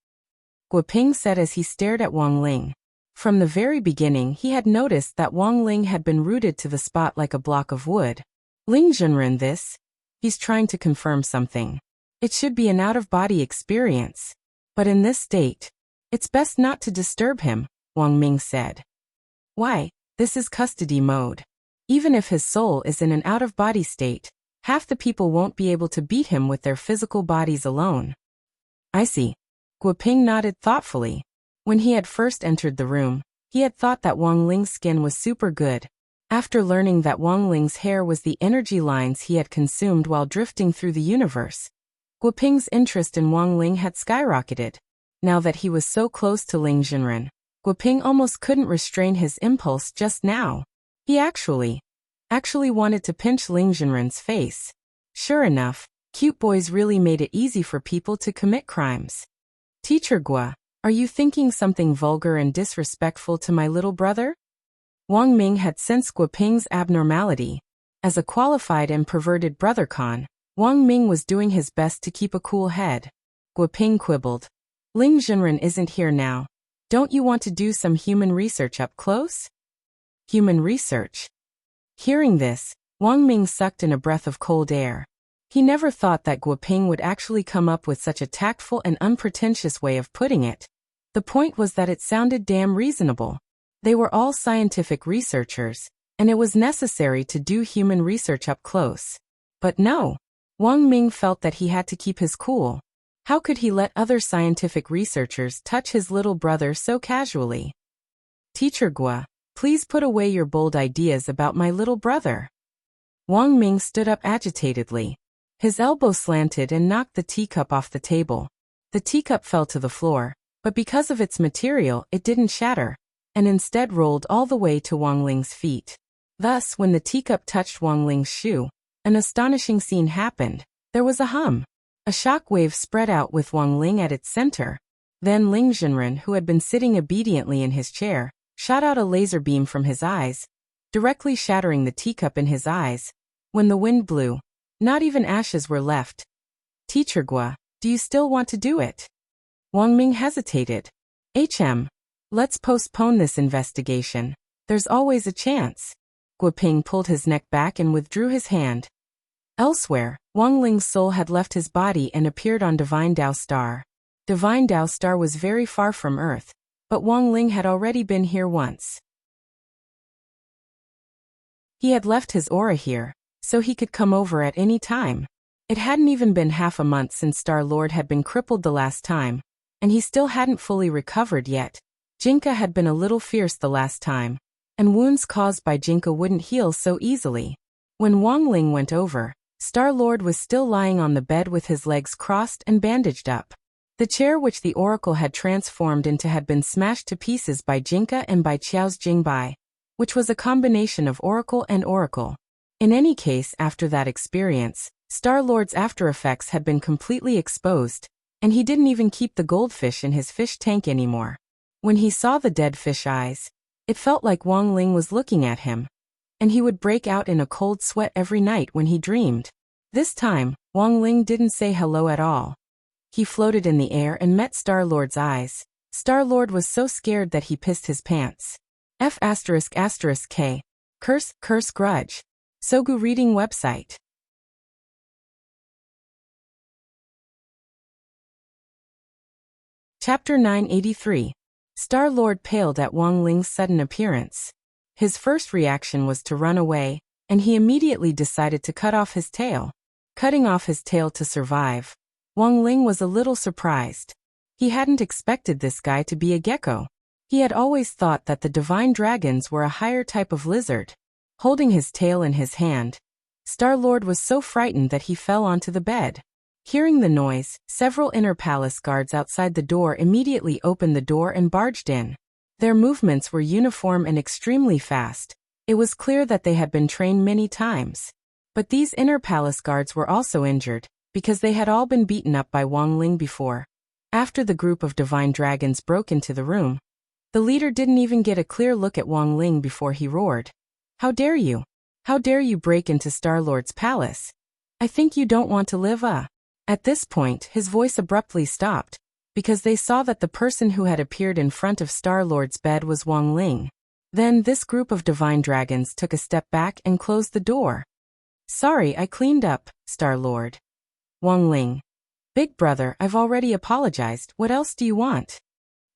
Guoping said as he stared at Wang Ling. From the very beginning he had noticed that Wang Ling had been rooted to the spot like a block of wood. Ling Junren this? He's trying to confirm something. It should be an out-of-body experience. But in this state, it's best not to disturb him, Wang Ming said. Why? This is custody mode. Even if his soul is in an out-of-body state, half the people won't be able to beat him with their physical bodies alone. I see. Guoping nodded thoughtfully. When he had first entered the room, he had thought that Wang Ling's skin was super good. After learning that Wang Ling's hair was the energy lines he had consumed while drifting through the universe, Guoping's interest in Wang Ling had skyrocketed. Now that he was so close to Ling Junren, Guoping almost couldn't restrain his impulse just now. He actually wanted to pinch Ling Junren's face. Sure enough, cute boys really made it easy for people to commit crimes. Teacher Gua, are you thinking something vulgar and disrespectful to my little brother? Wang Ming had sensed Guoping's abnormality. As a qualified and perverted brother-con, Wang Ming was doing his best to keep a cool head. Guoping quibbled. Ling Junren isn't here now. Don't you want to do some human research up close? Human research? Hearing this, Wang Ming sucked in a breath of cold air. He never thought that Guoping would actually come up with such a tactful and unpretentious way of putting it. The point was that it sounded damn reasonable. They were all scientific researchers, and it was necessary to do human research up close. But no, Wang Ming felt that he had to keep his cool. How could he let other scientific researchers touch his little brother so casually? Teacher Gua, please put away your bold ideas about my little brother. Wang Ming stood up agitatedly. His elbow slanted and knocked the teacup off the table. The teacup fell to the floor, but because of its material it didn't shatter, and instead rolled all the way to Wang Ling's feet. Thus, when the teacup touched Wang Ling's shoe, an astonishing scene happened. There was a hum. A shock wave spread out with Wang Ling at its center. Then Ling Junren, who had been sitting obediently in his chair, shot out a laser beam from his eyes, directly shattering the teacup in his eyes. When the wind blew, not even ashes were left. Teacher Gua, do you still want to do it? Wang Ming hesitated. Let's postpone this investigation. There's always a chance. Guoping pulled his neck back and withdrew his hand. Elsewhere, Wang Ling's soul had left his body and appeared on Divine Dao Star. Divine Dao Star was very far from Earth, but Wang Ling had already been here once. He had left his aura here, so he could come over at any time. It hadn't even been half a month since Star-Lord had been crippled the last time, and he still hadn't fully recovered yet. Jinka had been a little fierce the last time, and wounds caused by Jinka wouldn't heal so easily. When Wang Ling went over, Star-Lord was still lying on the bed with his legs crossed and bandaged up. The chair which the oracle had transformed into had been smashed to pieces by Jinka and by Qiao's Jingbai, which was a combination of oracle and oracle. In any case, after that experience, Star-Lord's after-effects had been completely exposed, and he didn't even keep the goldfish in his fish tank anymore. When he saw the dead fish eyes, it felt like Wang Ling was looking at him, and he would break out in a cold sweat every night when he dreamed. This time, Wang Ling didn't say hello at all. He floated in the air and met Star-Lord's eyes. Star-Lord was so scared that he pissed his pants. F***K. Curse grudge. Sogu reading website. Chapter 983. Star-Lord paled at Wang Ling's sudden appearance. His first reaction was to run away, and he immediately decided to cut off his tail. Cutting off his tail to survive. Wang Ling was a little surprised. He hadn't expected this guy to be a gecko. He had always thought that the divine dragons were a higher type of lizard. Holding his tail in his hand, Star-Lord was so frightened that he fell onto the bed. Hearing the noise, several inner palace guards outside the door immediately opened the door and barged in. Their movements were uniform and extremely fast. It was clear that they had been trained many times. But these inner palace guards were also injured, because they had all been beaten up by Wang Ling before. After the group of divine dragons broke into the room, the leader didn't even get a clear look at Wang Ling before he roared. "How dare you? How dare you break into Star-Lord's palace? I think you don't want to live, At this point, his voice abruptly stopped, because they saw that the person who had appeared in front of Star-Lord's bed was Wang Ling. Then this group of divine dragons took a step back and closed the door. "Sorry, I cleaned up, Star-Lord." Wang Ling. "Big brother, I've already apologized, what else do you want?"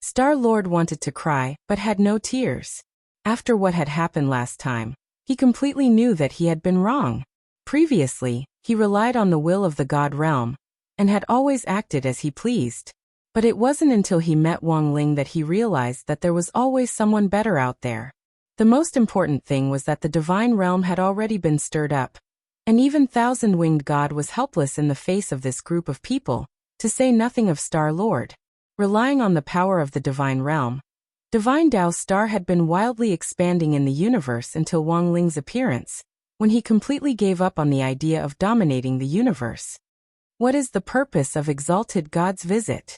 Star-Lord wanted to cry, but had no tears. After what had happened last time, he completely knew that he had been wrong. Previously, he relied on the will of the God realm, and had always acted as he pleased. But it wasn't until he met Wang Ling that he realized that there was always someone better out there. The most important thing was that the divine realm had already been stirred up, and even Thousand-Winged God was helpless in the face of this group of people, to say nothing of Star-Lord. Relying on the power of the divine realm, Divine Dao Star had been wildly expanding in the universe until Wang Ling's appearance, when he completely gave up on the idea of dominating the universe. What is the purpose of Exalted God's visit?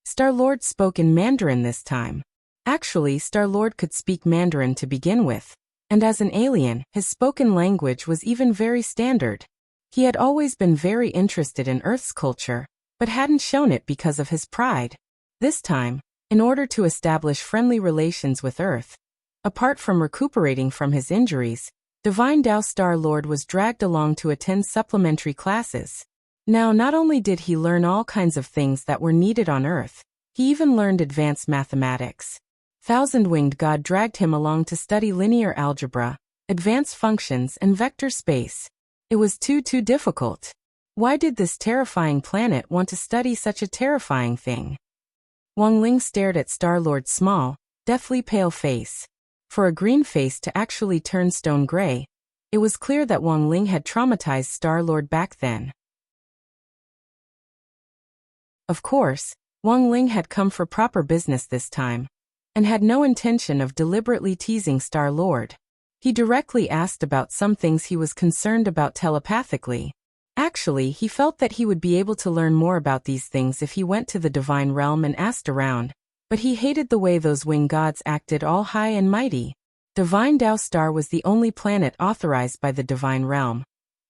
Star-Lord spoke in Mandarin this time. Actually, Star-Lord could speak Mandarin to begin with, and as an alien, his spoken language was even very standard. He had always been very interested in Earth's culture, but hadn't shown it because of his pride. This time, in order to establish friendly relations with Earth, apart from recuperating from his injuries, Divine Dao Star-Lord was dragged along to attend supplementary classes. Now, not only did he learn all kinds of things that were needed on Earth, he even learned advanced mathematics. Thousand-Winged God dragged him along to study linear algebra, advanced functions, and vector space. It was too difficult. Why did this terrifying planet want to study such a terrifying thing? Wang Ling stared at Star-Lord's small, deathly pale face. For a green face to actually turn stone gray, it was clear that Wang Ling had traumatized Star-Lord back then. Of course, Wang Ling had come for proper business this time, and had no intention of deliberately teasing Star-Lord. He directly asked about some things he was concerned about telepathically. Actually, he felt that he would be able to learn more about these things if he went to the divine realm and asked around, but he hated the way those winged gods acted all high and mighty. Divine Dao Star was the only planet authorized by the divine realm,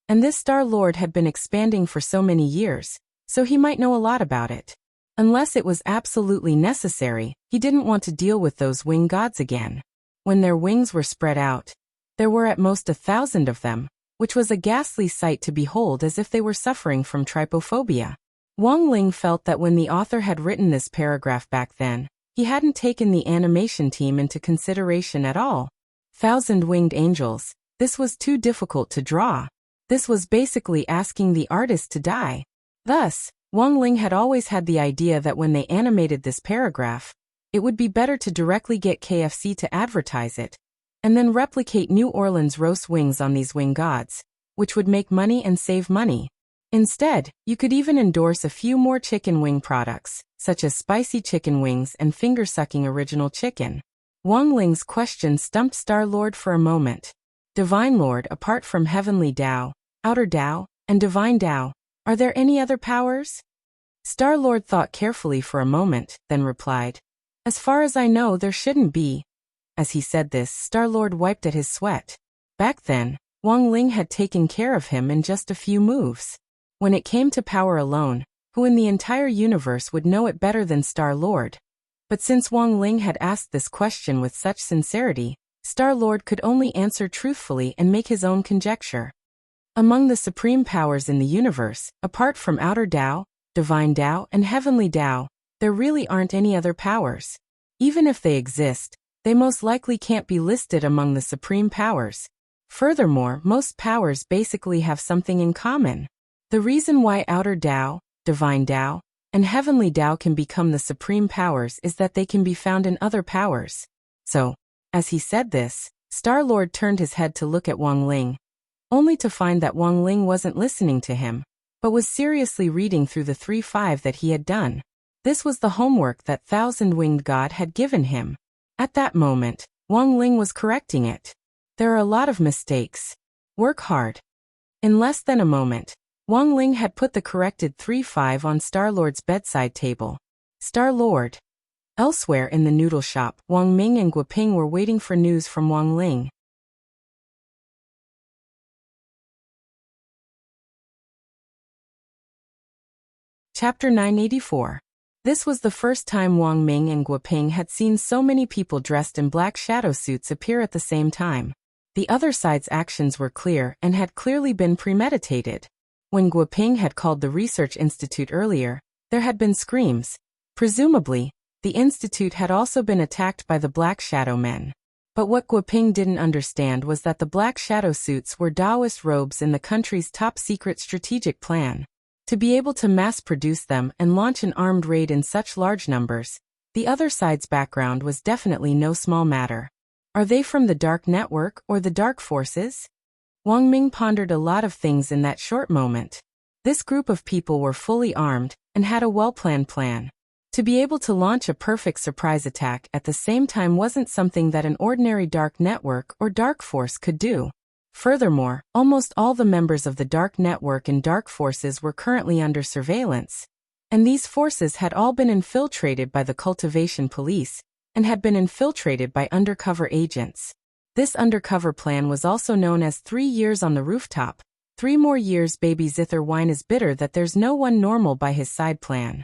and this Star-Lord had been expanding for so many years, so he might know a lot about it. Unless it was absolutely necessary, he didn't want to deal with those winged gods again. When their wings were spread out, there were at most 1,000 of them, which was a ghastly sight to behold, as if they were suffering from trypophobia. Wang Ling felt that when the author had written this paragraph back then, he hadn't taken the animation team into consideration at all. Thousand-Winged Angels, this was too difficult to draw. This was basically asking the artist to die. Thus, Wang Ling had always had the idea that when they animated this paragraph, it would be better to directly get KFC to advertise it, and then replicate New Orleans roast wings on these wing gods, which would make money and save money. Instead, you could even endorse a few more chicken wing products, such as spicy chicken wings and finger-sucking original chicken. Wang Ling's question stumped Star-Lord for a moment. Divine Lord, apart from Heavenly Dao, Outer Dao, and Divine Dao, are there any other powers? Star-Lord thought carefully for a moment, then replied, "As far as I know, there shouldn't be." As he said this, Star-Lord wiped at his sweat. Back then, Wang Ling had taken care of him in just a few moves. When it came to power alone, who in the entire universe would know it better than Star-Lord? But since Wang Ling had asked this question with such sincerity, Star-Lord could only answer truthfully and make his own conjecture. Among the supreme powers in the universe, apart from Outer Dao, Divine Dao, and Heavenly Dao, there really aren't any other powers. Even if they exist, they most likely can't be listed among the supreme powers. Furthermore, most powers basically have something in common. The reason why Outer Dao, Divine Dao, and Heavenly Dao can become the supreme powers is that they can be found in other powers. So, as he said this, Star-Lord turned his head to look at Wang Ling, only to find that Wang Ling wasn't listening to him. but was seriously reading through the 3-5 that he had done. This was the homework that thousand-winged God had given him. At that moment, Wang Ling was correcting it. There are a lot of mistakes. Work hard. In less than a moment, Wang Ling had put the corrected 3-5 on Star-Lord's bedside table. Star-Lord. Elsewhere in the noodle shop, Wang Ming and Guoping were waiting for news from Wang Ling. Chapter 984. This was the first time Wang Ming and Guoping had seen so many people dressed in black shadow suits appear at the same time. The other side's actions were clear and had clearly been premeditated. When Guoping had called the research institute earlier, there had been screams. Presumably, the institute had also been attacked by the Black Shadow Men. But what Guoping didn't understand was that the Black Shadow suits were Taoist robes in the country's top-secret strategic plan. To be able to mass-produce them and launch an armed raid in such large numbers, the other side's background was definitely no small matter. Are they from the Dark Network or the Dark Forces? Wang Ming pondered a lot of things in that short moment. This group of people were fully armed and had a well-planned plan. To be able to launch a perfect surprise attack at the same time wasn't something that an ordinary Dark Network or Dark Force could do. Furthermore, almost all the members of the Dark Network and Dark Forces were currently under surveillance, and these forces had all been infiltrated by the Cultivation police and had been infiltrated by undercover agents. This undercover plan was also known as 3 years on the rooftop. 3 more years baby zither wine is bitter that there's no one normal by his side plan.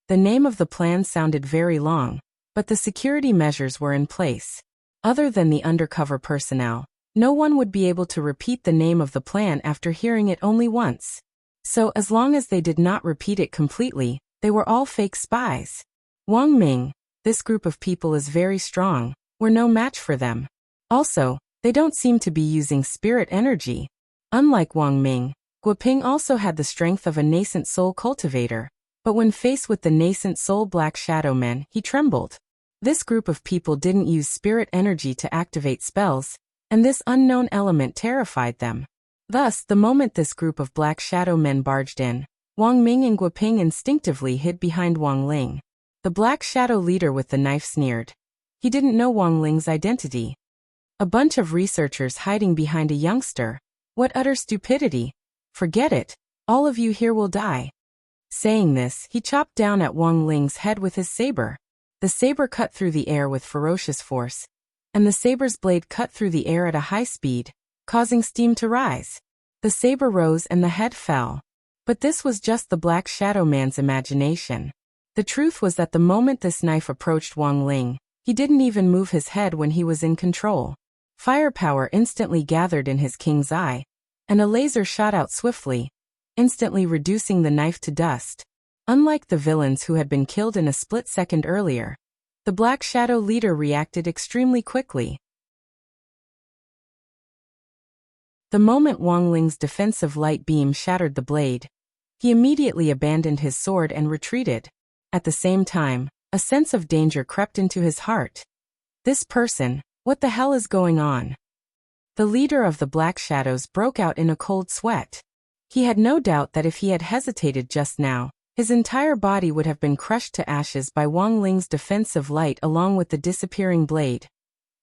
The name of the plan sounded very long, but the security measures were in place. Other than the undercover personnel, no one would be able to repeat the name of the plan after hearing it only once. So as long as they did not repeat it completely, they were all fake spies. Wang Ming, this group of people is very strong, we're no match for them. Also, they don't seem to be using spirit energy. Unlike Wang Ming, Guoping also had the strength of a nascent soul cultivator, but when faced with the nascent soul Black Shadow Men, he trembled. This group of people didn't use spirit energy to activate spells, and this unknown element terrified them. Thus, the moment this group of Black Shadow Men barged in, Wang Ming and Guoping instinctively hid behind Wang Ling. The Black Shadow leader with the knife sneered. He didn't know Wang Ling's identity. A bunch of researchers hiding behind a youngster. What utter stupidity! Forget it, all of you here will die. Saying this, he chopped down at Wang Ling's head with his saber. The saber cut through the air with ferocious force, and the saber's blade cut through the air at a high speed, causing steam to rise. The saber rose and the head fell. But this was just the Black Shadow Man's imagination. The truth was that the moment this knife approached Wang Ling, he didn't even move his head when he was in control. Firepower instantly gathered in his king's eye, and a laser shot out swiftly, instantly reducing the knife to dust. Unlike the villains who had been killed in a split second earlier, the Black Shadow leader reacted extremely quickly. The moment Wang Ling's defensive light beam shattered the blade, he immediately abandoned his sword and retreated. At the same time, a sense of danger crept into his heart. This person, what the hell is going on? The leader of the Black Shadows broke out in a cold sweat. He had no doubt that if he had hesitated just now, his entire body would have been crushed to ashes by Wang Ling's defensive light along with the disappearing blade.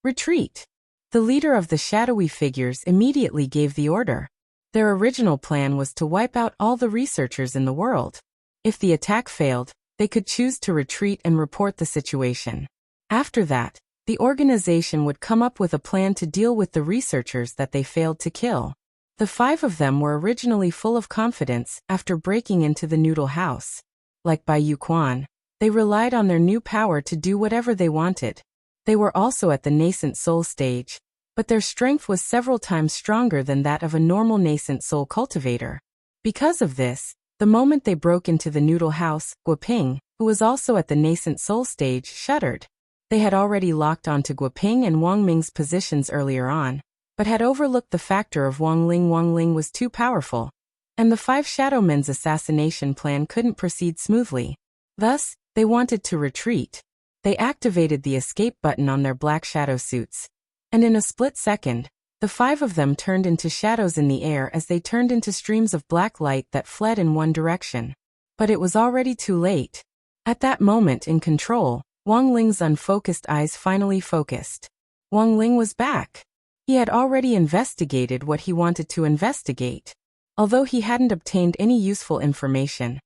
Retreat! The leader of the shadowy figures immediately gave the order. Their original plan was to wipe out all the researchers in the world. If the attack failed, they could choose to retreat and report the situation. After that, the organization would come up with a plan to deal with the researchers that they failed to kill. The 5 of them were originally full of confidence after breaking into the noodle house. Like Bai Yuquan, they relied on their new power to do whatever they wanted. They were also at the nascent soul stage, but their strength was several times stronger than that of a normal nascent soul cultivator. Because of this, the moment they broke into the noodle house, Guoping, who was also at the nascent soul stage, shuddered. They had already locked onto Guoping and Wang Ming's positions earlier on, but had overlooked the factor of Wang Ling. Wang Ling was too powerful, and the 5 Shadow Men's assassination plan couldn't proceed smoothly. Thus, they wanted to retreat. They activated the escape button on their Black Shadow suits, and in a split second, The 5 of them turned into shadows in the air as they turned into streams of black light that fled in one direction. But it was already too late. At that moment in control, Wang Ling's unfocused eyes finally focused. Wang Ling was back. He had already investigated what he wanted to investigate. Although he hadn't obtained any useful information,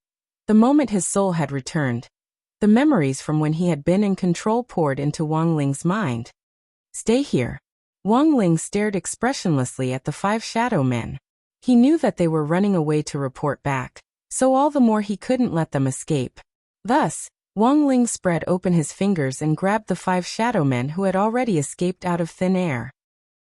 the moment his soul had returned, the memories from when he had been in control poured into Wang Ling's mind. Stay here. Wang Ling stared expressionlessly at the 5 shadow men. He knew that they were running away to report back, so all the more he couldn't let them escape. Thus, Wang Ling spread open his fingers and grabbed the 5 shadow men who had already escaped out of thin air.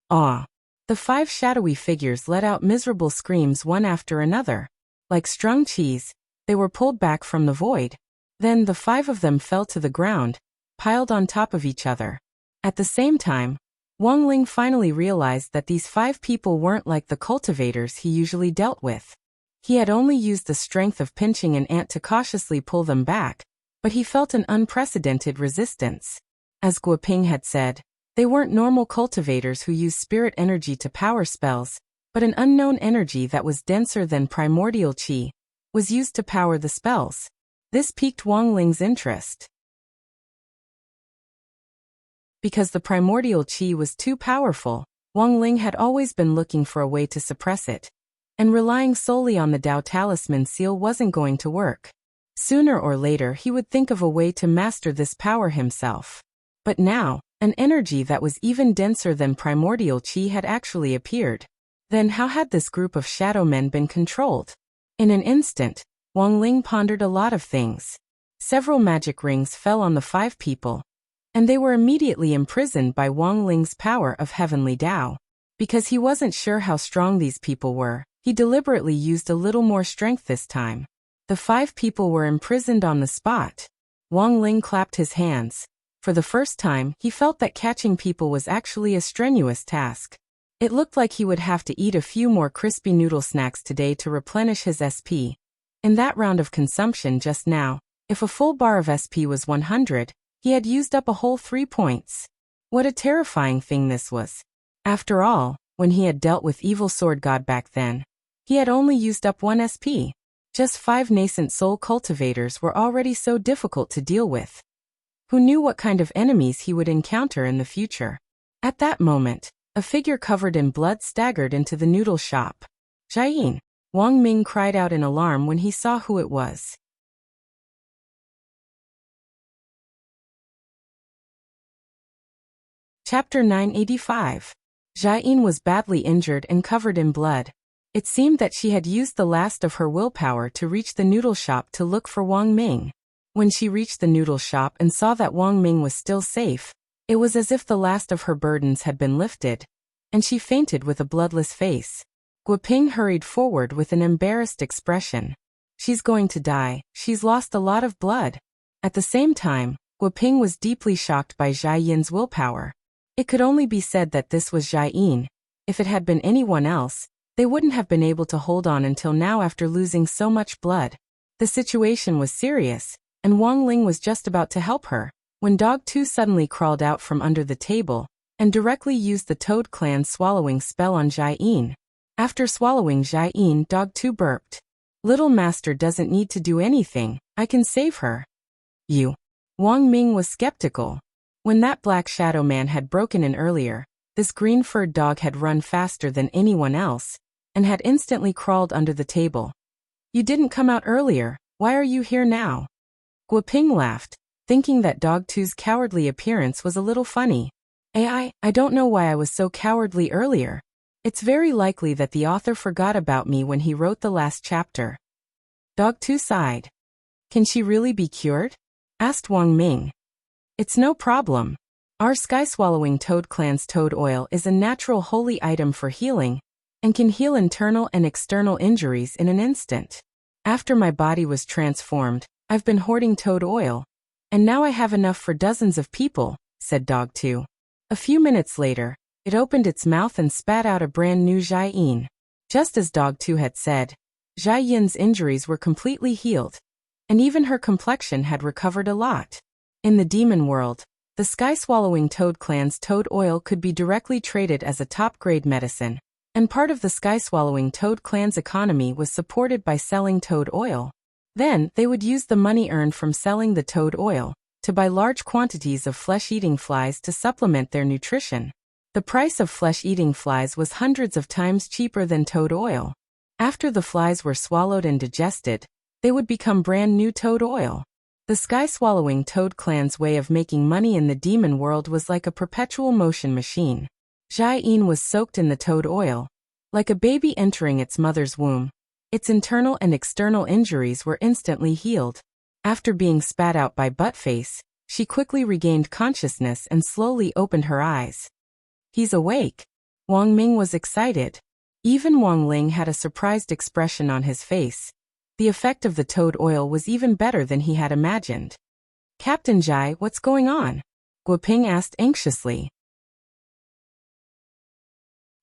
Ah! The 5 shadowy figures let out miserable screams one after another. Like strung cheese, they were pulled back from the void. Then the 5 of them fell to the ground, piled on top of each other. At the same time, Wang Ling finally realized that these 5 people weren't like the cultivators he usually dealt with. He had only used the strength of pinching an ant to cautiously pull them back, but he felt an unprecedented resistance. As Guoping had said, they weren't normal cultivators who used spirit energy to power spells, but an unknown energy that was denser than primordial qi was used to power the spells. This piqued Wang Ling's interest. Because the primordial qi was too powerful, Wang Ling had always been looking for a way to suppress it, and relying solely on the Dao Talisman seal wasn't going to work. Sooner or later he would think of a way to master this power himself. But now, an energy that was even denser than primordial qi had actually appeared. Then how had this group of shadow men been controlled? In an instant, Wang Ling pondered a lot of things. Several magic rings fell on the 5 people, and they were immediately imprisoned by Wang Ling's power of heavenly Dao. Because he wasn't sure how strong these people were, he deliberately used a little more strength this time. The 5 people were imprisoned on the spot. Wang Ling clapped his hands. For the first time, he felt that catching people was actually a strenuous task. It looked like he would have to eat a few more crispy noodle snacks today to replenish his SP. In that round of consumption just now, if a full bar of SP was 100, he had used up a whole 3 points. What a terrifying thing this was. After all, when he had dealt with Evil Sword God back then, he had only used up 1 SP. Just 5 nascent soul cultivators were already so difficult to deal with. Who knew what kind of enemies he would encounter in the future? At that moment, a figure covered in blood staggered into the noodle shop. Jiayin! Wang Ming cried out in alarm when he saw who it was. Chapter 985. Jiayin was badly injured and covered in blood. It seemed that she had used the last of her willpower to reach the noodle shop to look for Wang Ming. When she reached the noodle shop and saw that Wang Ming was still safe, it was as if the last of her burdens had been lifted, and she fainted with a bloodless face. Guoping hurried forward with an embarrassed expression. She's going to die, she's lost a lot of blood. At the same time, Guoping was deeply shocked by Jiayin's willpower. It could only be said that this was Jiayin. If it had been anyone else, they wouldn't have been able to hold on until now after losing so much blood. The situation was serious, and Wang Ling was just about to help her, when Dog 2 suddenly crawled out from under the table, and directly used the Toad Clan's swallowing spell on Jiayin. After swallowing Jiayin, Dog 2 burped. Little Master doesn't need to do anything, I can save her. You. Wang Ming was skeptical. When that black shadow man had broken in earlier, this green-furred dog had run faster than anyone else, and had instantly crawled under the table. You didn't come out earlier, why are you here now? Guoping laughed, thinking that Dog 2's cowardly appearance was a little funny. I don't know why I was so cowardly earlier. It's very likely that the author forgot about me when he wrote the last chapter. Dog 2 sighed. Can she really be cured? Asked Wang Ming. It's no problem. Our sky-swallowing Toad Clan's toad oil is a natural holy item for healing, and can heal internal and external injuries in an instant. After my body was transformed, I've been hoarding toad oil, and now I have enough for dozens of people, said Dog 2. A few minutes later, it opened its mouth and spat out a brand new Jiayin. Just as Dog 2 had said, Jiayin's injuries were completely healed, and even her complexion had recovered a lot. In the demon world, The sky-swallowing toad clan's toad oil could be directly traded as a top-grade medicine, and part of the sky-swallowing toad clan's economy was supported by selling toad oil. Then, they would use the money earned from selling the toad oil to buy large quantities of flesh-eating flies to supplement their nutrition. The price of flesh-eating flies was hundreds of times cheaper than toad oil. After the flies were swallowed and digested, they would become brand new toad oil. The sky-swallowing toad clan's way of making money in the demon world was like a perpetual motion machine. Jai-in was soaked in the toad oil. Like a baby entering its mother's womb, its internal and external injuries were instantly healed. After being spat out by Buttface, she quickly regained consciousness and slowly opened her eyes. He's awake. Wang Ming was excited. Even Wang Ling had a surprised expression on his face. The effect of the toad oil was even better than he had imagined. Captain Jai, what's going on? Guoping asked anxiously.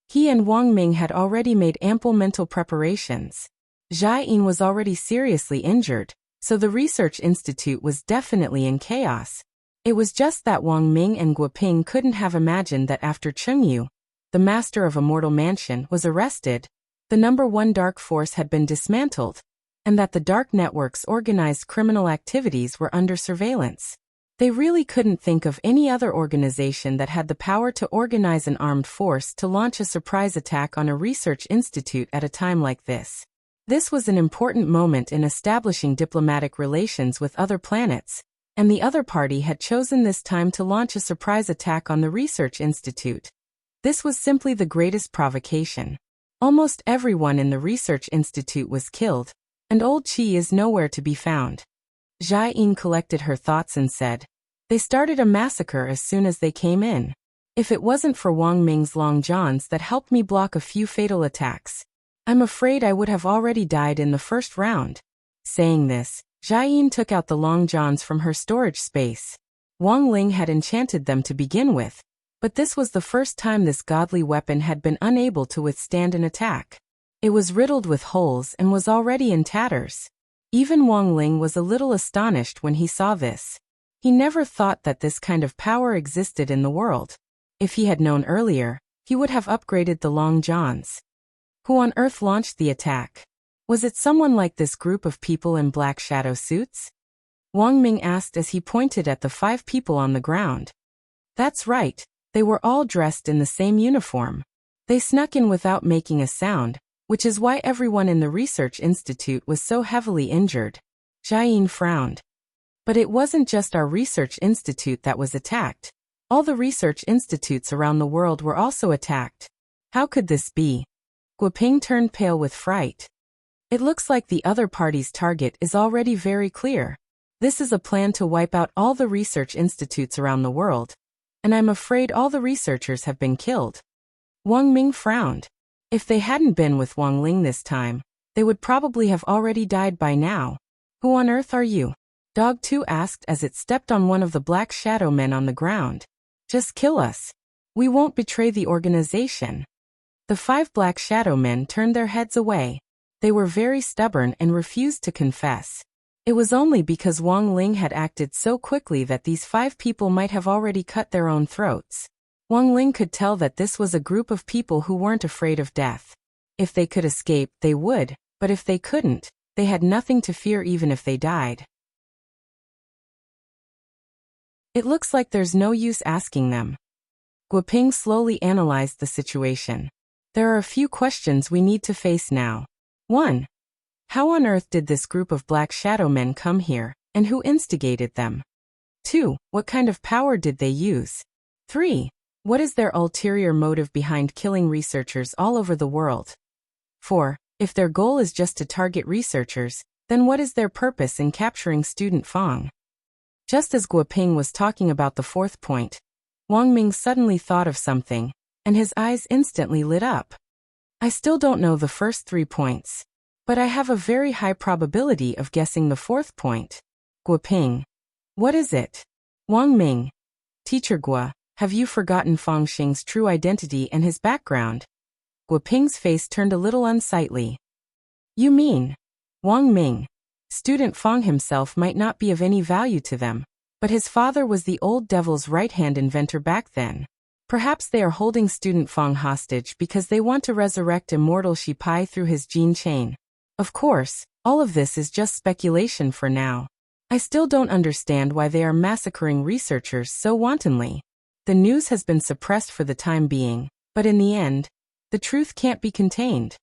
He and Wang Ming had already made ample mental preparations. Jai-in was already seriously injured, so the research institute was definitely in chaos. It was just that Wang Ming and Guoping couldn't have imagined that after Chengyu, the master of Immortal Mansion, was arrested, the #1 dark force had been dismantled, and that the dark network's organized criminal activities were under surveillance. They really couldn't think of any other organization that had the power to organize an armed force to launch a surprise attack on a research institute at a time like this. This was an important moment in establishing diplomatic relations with other planets, and the other party had chosen this time to launch a surprise attack on the research institute. This was simply the greatest provocation. Almost everyone in the research institute was killed, and old Qi is nowhere to be found. Jai-in collected her thoughts and said, "They started a massacre as soon as they came in. If it wasn't for Wang Ming's long johns that helped me block a few fatal attacks, I'm afraid I would have already died in the first round." Saying this, Jai-in took out the long johns from her storage space. Wang Ling had enchanted them to begin with, but this was the first time this godly weapon had been unable to withstand an attack. It was riddled with holes and was already in tatters. Even Wang Ling was a little astonished when he saw this. He never thought that this kind of power existed in the world. If he had known earlier, he would have upgraded the long johns. Who on earth launched the attack? Was it someone like this group of people in black shadow suits? Wang Ming asked as he pointed at the 5 people on the ground. That's right, they were all dressed in the same uniform. They snuck in without making a sound, which is why everyone in the research institute was so heavily injured. Jai-in frowned. But it wasn't just our research institute that was attacked. All the research institutes around the world were also attacked. How could this be? Guoping turned pale with fright. It looks like the other party's target is already very clear. This is a plan to wipe out all the research institutes around the world, and I'm afraid all the researchers have been killed. Wang Ming frowned. If they hadn't been with Wang Ling this time, they would probably have already died by now. Who on earth are you? Dog 2 asked as it stepped on one of the black shadow men on the ground. Just kill us. We won't betray the organization. The 5 black shadow men turned their heads away. They were very stubborn and refused to confess. It was only because Wang Ling had acted so quickly that these 5 people might have already cut their own throats. Wang Ling could tell that this was a group of people who weren't afraid of death. If they could escape, they would, but if they couldn't, they had nothing to fear even if they died. It looks like there's no use asking them. Guoping slowly analyzed the situation. There are a few questions we need to face now. 1. How on earth did this group of black shadow men come here, and who instigated them? 2. What kind of power did they use? 3. What is their ulterior motive behind killing researchers all over the world? 4. If their goal is just to target researchers, then what is their purpose in capturing student Fang? Just as Guoping was talking about the 4th point, Wang Ming suddenly thought of something, and his eyes instantly lit up. I still don't know the first 3 points, but I have a very high probability of guessing the 4th point. Guoping. What is it? Wang Ming. Teacher Gua, have you forgotten Fang Xing's true identity and his background? Guoping's face turned a little unsightly. You mean? Wang Ming. Student Fang himself might not be of any value to them, But his father was the old devil's right-hand inventor back then. Perhaps they are holding student Fong hostage because they want to resurrect immortal Shi Pai through his gene chain. Of course, all of this is just speculation for now. I still don't understand why they are massacring researchers so wantonly. The news has been suppressed for the time being, but in the end, the truth can't be contained.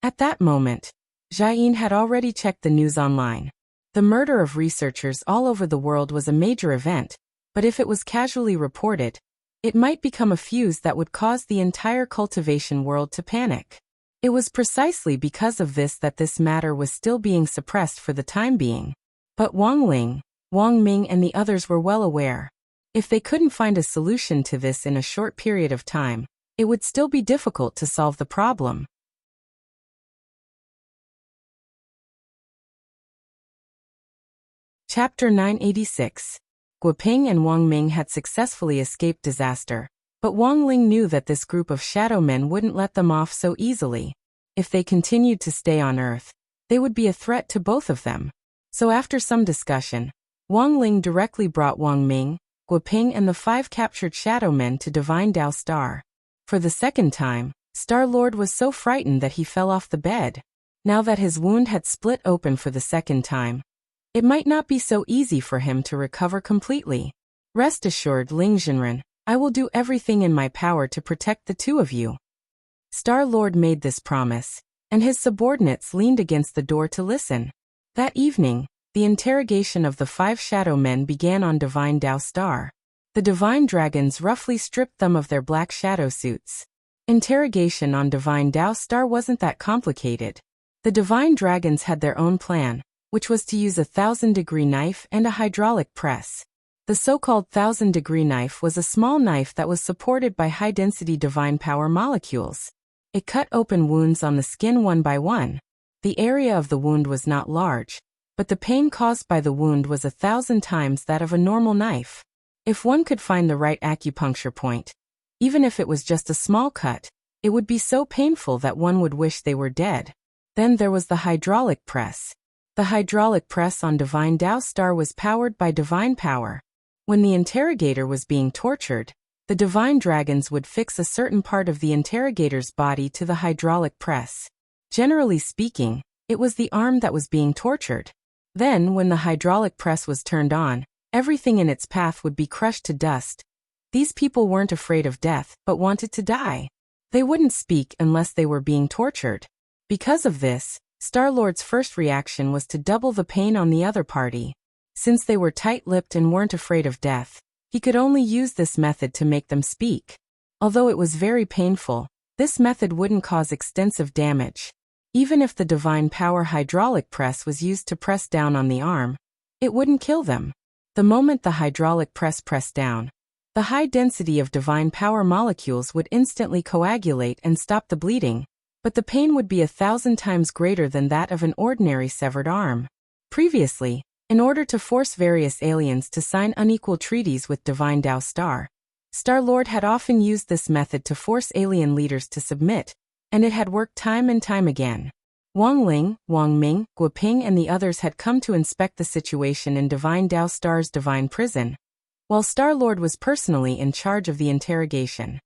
At that moment, Jiayin had already checked the news online. The murder of researchers all over the world was a major event, but if it was casually reported, it might become a fuse that would cause the entire cultivation world to panic. It was precisely because of this that this matter was still being suppressed for the time being. But Wang Ling, Wang Ming and the others were well aware. If they couldn't find a solution to this in a short period of time, it would still be difficult to solve the problem. Chapter 986. Guoping and Wang Ming had successfully escaped disaster, but Wang Ling knew that this group of shadow men wouldn't let them off so easily. If they continued to stay on Earth, they would be a threat to both of them. So after some discussion, Wang Ling directly brought Wang Ming, Guoping and the 5 captured shadow men to Divine Dao Star. For the second time, Star-Lord was so frightened that he fell off the bed. Now that his wound had split open for the second time, it might not be so easy for him to recover completely. Rest assured, Ling Jinren, I will do everything in my power to protect the two of you. Star-Lord made this promise, and his subordinates leaned against the door to listen. That evening, the interrogation of the 5 shadow men began on Divine Dao Star. The divine dragons roughly stripped them of their black shadow suits. Interrogation on Divine Dao Star wasn't that complicated. The divine dragons had their own plan, which was to use a 1,000-degree knife and a hydraulic press. The so-called 1,000-degree knife was a small knife that was supported by high-density divine power molecules. It cut open wounds on the skin one by one. The area of the wound was not large, but the pain caused by the wound was 1,000 times that of a normal knife. If one could find the right acupuncture point, even if it was just a small cut, it would be so painful that one would wish they were dead. Then there was the hydraulic press. The hydraulic press on Divine Dao Star was powered by divine power. When the interrogator was being tortured, the divine dragons would fix a certain part of the interrogator's body to the hydraulic press. Generally speaking, it was the arm that was being tortured. Then, when the hydraulic press was turned on, everything in its path would be crushed to dust. These people weren't afraid of death, but wanted to die. They wouldn't speak unless they were being tortured. Because of this, Star-Lord's first reaction was to double the pain on the other party. Since they were tight-lipped and weren't afraid of death, he could only use this method to make them speak. Although it was very painful, this method wouldn't cause extensive damage. Even if the divine power hydraulic press was used to press down on the arm, it wouldn't kill them. The moment the hydraulic press pressed down, the high density of divine power molecules would instantly coagulate and stop the bleeding, but the pain would be 1,000 times greater than that of an ordinary severed arm. Previously, in order to force various aliens to sign unequal treaties with Divine Dao Star, Star-Lord had often used this method to force alien leaders to submit, and it had worked time and time again. Wang Ling, Wang Ming, Guoping and the others had come to inspect the situation in Divine Dao Star's divine prison, while Star-Lord was personally in charge of the interrogation.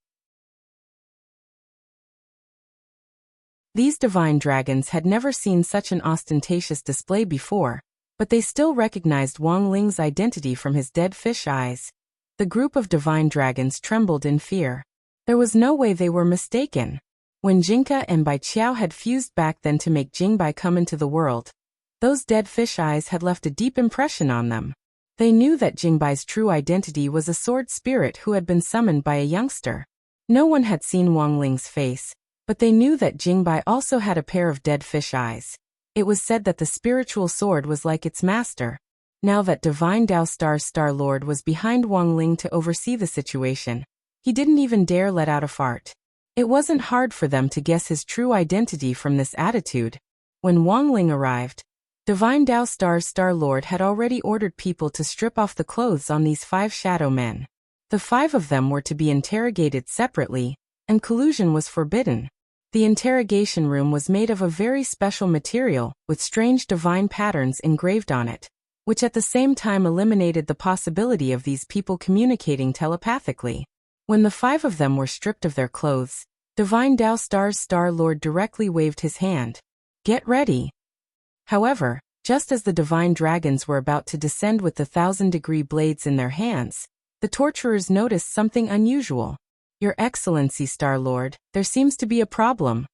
These divine dragons had never seen such an ostentatious display before, but they still recognized Wang Ling's identity from his dead fish eyes. The group of divine dragons trembled in fear. There was no way they were mistaken. When Jinka and Bai Qiao had fused back then to make Jingbai come into the world, those dead fish eyes had left a deep impression on them. They knew that Jingbai's true identity was a sword spirit who had been summoned by a youngster. No one had seen Wang Ling's face, but they knew that Jingbai also had a pair of dead fish eyes. It was said that the spiritual sword was like its master. Now that Divine Dao Star's Star-Lord was behind Wang Ling to oversee the situation, he didn't even dare let out a fart. It wasn't hard for them to guess his true identity from this attitude. When Wang Ling arrived, Divine Dao Star's Star-Lord had already ordered people to strip off the clothes on these 5 shadow men. The 5 of them were to be interrogated separately, and collusion was forbidden. The interrogation room was made of a very special material, with strange divine patterns engraved on it. which at the same time eliminated the possibility of these people communicating telepathically. When the 5 of them were stripped of their clothes, Divine Tao Star's Star-Lord directly waved his hand. Get ready. However, just as the divine dragons were about to descend with the 1,000-degree blades in their hands, the torturers noticed something unusual. Your Excellency, Star-Lord, there seems to be a problem.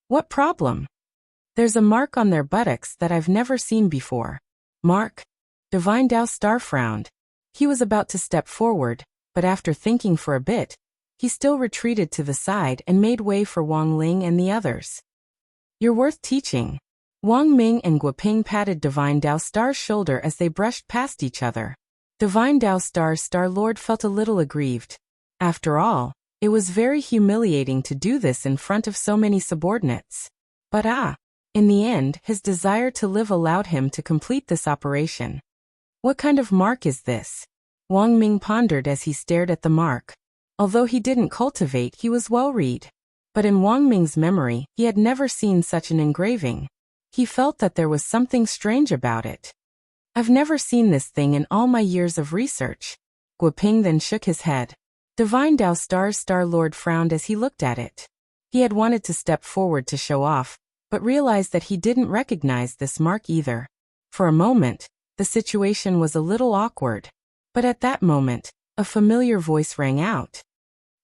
What problem? There's a mark on their buttocks that I've never seen before. Mark? Divine Tao Star frowned. He was about to step forward, but after thinking for a bit, he still retreated to the side and made way for Wang Ling and the others. You're worth teaching. Wang Ming and Guoping patted Divine Tao Star's shoulder as they brushed past each other. Divine Tao Star's Star-Lord felt a little aggrieved. After all, it was very humiliating to do this in front of so many subordinates. But in the end, his desire to live allowed him to complete this operation. What kind of mark is this? Wang Ming pondered as he stared at the mark. Although he didn't cultivate, he was well-read. But in Wang Ming's memory, he had never seen such an engraving. He felt that there was something strange about it. I've never seen this thing in all my years of research. Guoping then shook his head. Divine Tao Star's Star-Lord frowned as he looked at it. He had wanted to step forward to show off, but realized that he didn't recognize this mark either. For a moment, the situation was a little awkward. But at that moment, a familiar voice rang out.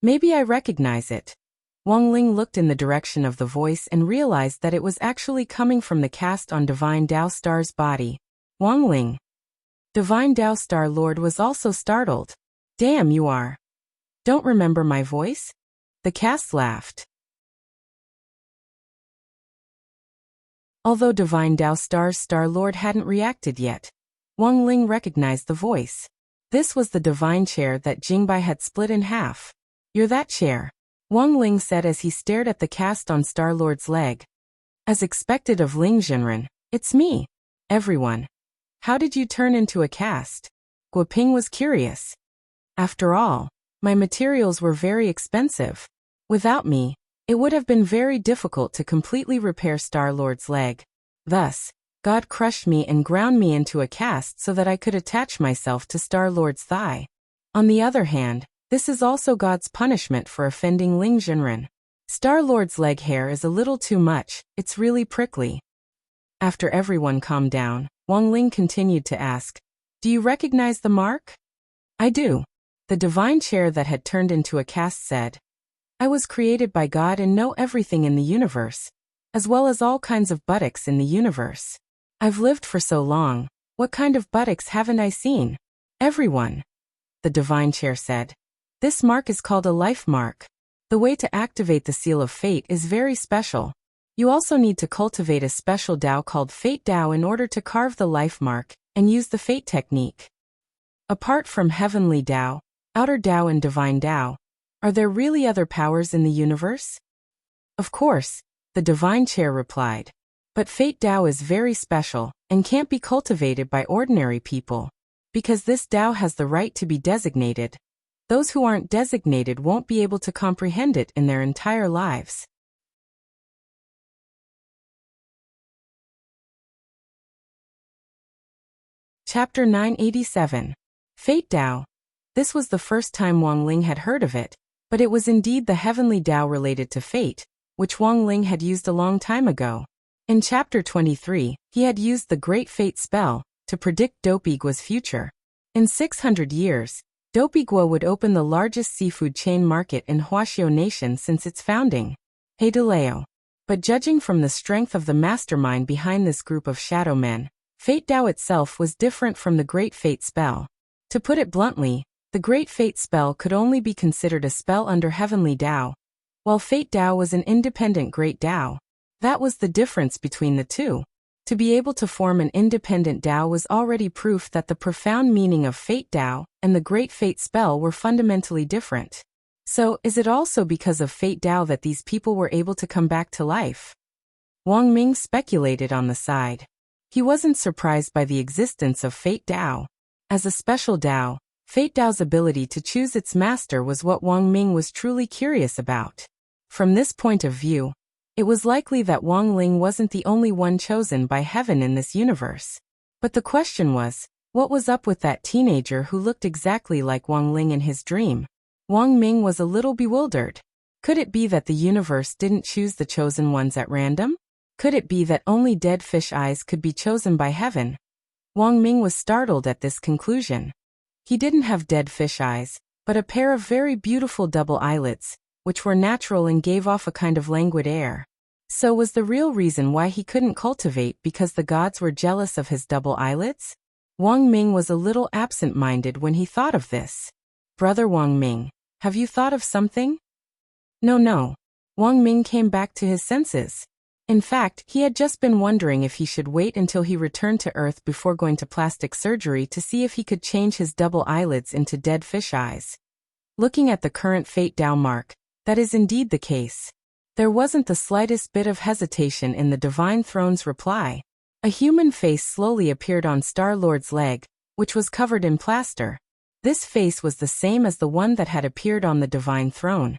Maybe I recognize it. Wang Ling looked in the direction of the voice and realized that it was actually coming from the cast on Divine Tao Star's body. Wang Ling. Divine Tao Star-Lord was also startled. Damn, you are. Don't remember my voice? The cast laughed. Although Divine Tao Star's Star-Lord hadn't reacted yet, Wang Ling recognized the voice. This was the divine chair that Jingbai had split in half. You're that chair, Wang Ling said as he stared at the cast on Star-Lord's leg. As expected of Ling Jinren, it's me. Everyone. How did you turn into a cast? Guoping was curious. After all, my materials were very expensive. Without me, it would have been very difficult to completely repair Star-Lord's leg. Thus, God crushed me and ground me into a cast so that I could attach myself to Star-Lord's thigh. On the other hand, this is also God's punishment for offending Ling Jinren. Star-Lord's leg hair is a little too much, it's really prickly. After everyone calmed down, Wang Ling continued to ask, do you recognize the mark? I do. The divine chair that had turned into a cast said, I was created by God and know everything in the universe, as well as all kinds of buttocks in the universe. I've lived for so long, what kind of buttocks haven't I seen? Everyone. The divine chair said. This mark is called a life mark. The way to activate the seal of fate is very special. You also need to cultivate a special Tao called Fate Tao in order to carve the life mark and use the fate technique. Apart from heavenly Tao, outer Tao and divine Tao, are there really other powers in the universe? Of course, the divine chair replied. But Fate Tao is very special and can't be cultivated by ordinary people. Because this Tao has the right to be designated, those who aren't designated won't be able to comprehend it in their entire lives. Chapter 987. Fate Tao. This was the first time Wang Ling had heard of it, but it was indeed the heavenly Tao related to fate, which Wang Ling had used a long time ago. In Chapter 23, he had used the Great Fate spell to predict Dopigua's future. In 600 years, Dopigua would open the largest seafood chain market in Huaxiao Nation since its founding. Heidaleo. But judging from the strength of the mastermind behind this group of shadow men, Fate Tao itself was different from the Great Fate spell. To put it bluntly, the Great Fate spell could only be considered a spell under Heavenly Tao, while Fate Tao was an independent Great Tao. That was the difference between the two. To be able to form an independent Tao was already proof that the profound meaning of Fate Tao and the Great Fate spell were fundamentally different. So, is it also because of Fate Tao that these people were able to come back to life? Wang Ming speculated on the side. He wasn't surprised by the existence of Fate Tao. As a special Tao, Fate Tao's ability to choose its master was what Wang Ming was truly curious about. From this point of view, it was likely that Wang Ling wasn't the only one chosen by heaven in this universe. But the question was, what was up with that teenager who looked exactly like Wang Ling in his dream? Wang Ming was a little bewildered. Could it be that the universe didn't choose the chosen ones at random? Could it be that only dead fish eyes could be chosen by heaven? Wang Ming was startled at this conclusion. He didn't have dead fish eyes, but a pair of very beautiful double eyelids, which were natural and gave off a kind of languid air. So was the real reason why he couldn't cultivate because the gods were jealous of his double eyelids? Wang Ming was a little absent-minded when he thought of this. Brother Wang Ming, have you thought of something? No. Wang Ming came back to his senses. In fact, he had just been wondering if he should wait until he returned to Earth before going to plastic surgery to see if he could change his double eyelids into dead fish eyes. Looking at the current Fate Dao mark, that is indeed the case. There wasn't the slightest bit of hesitation in the Divine Throne's reply. A human face slowly appeared on Star-Lord's leg, which was covered in plaster. This face was the same as the one that had appeared on the Divine Throne.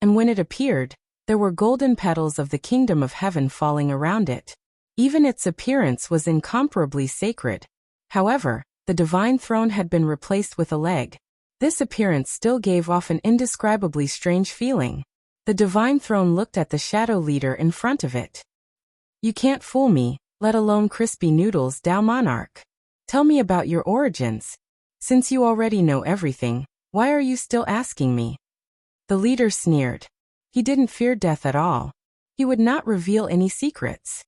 And when it appeared, there were golden petals of the kingdom of heaven falling around it. Even its appearance was incomparably sacred. However, the Divine Throne had been replaced with a leg. This appearance still gave off an indescribably strange feeling. The Divine Throne looked at the shadow leader in front of it. You can't fool me, let alone crispy noodles, Dao Monarch. Tell me about your origins. Since you already know everything, why are you still asking me? The leader sneered. He didn't fear death at all. He would not reveal any secrets.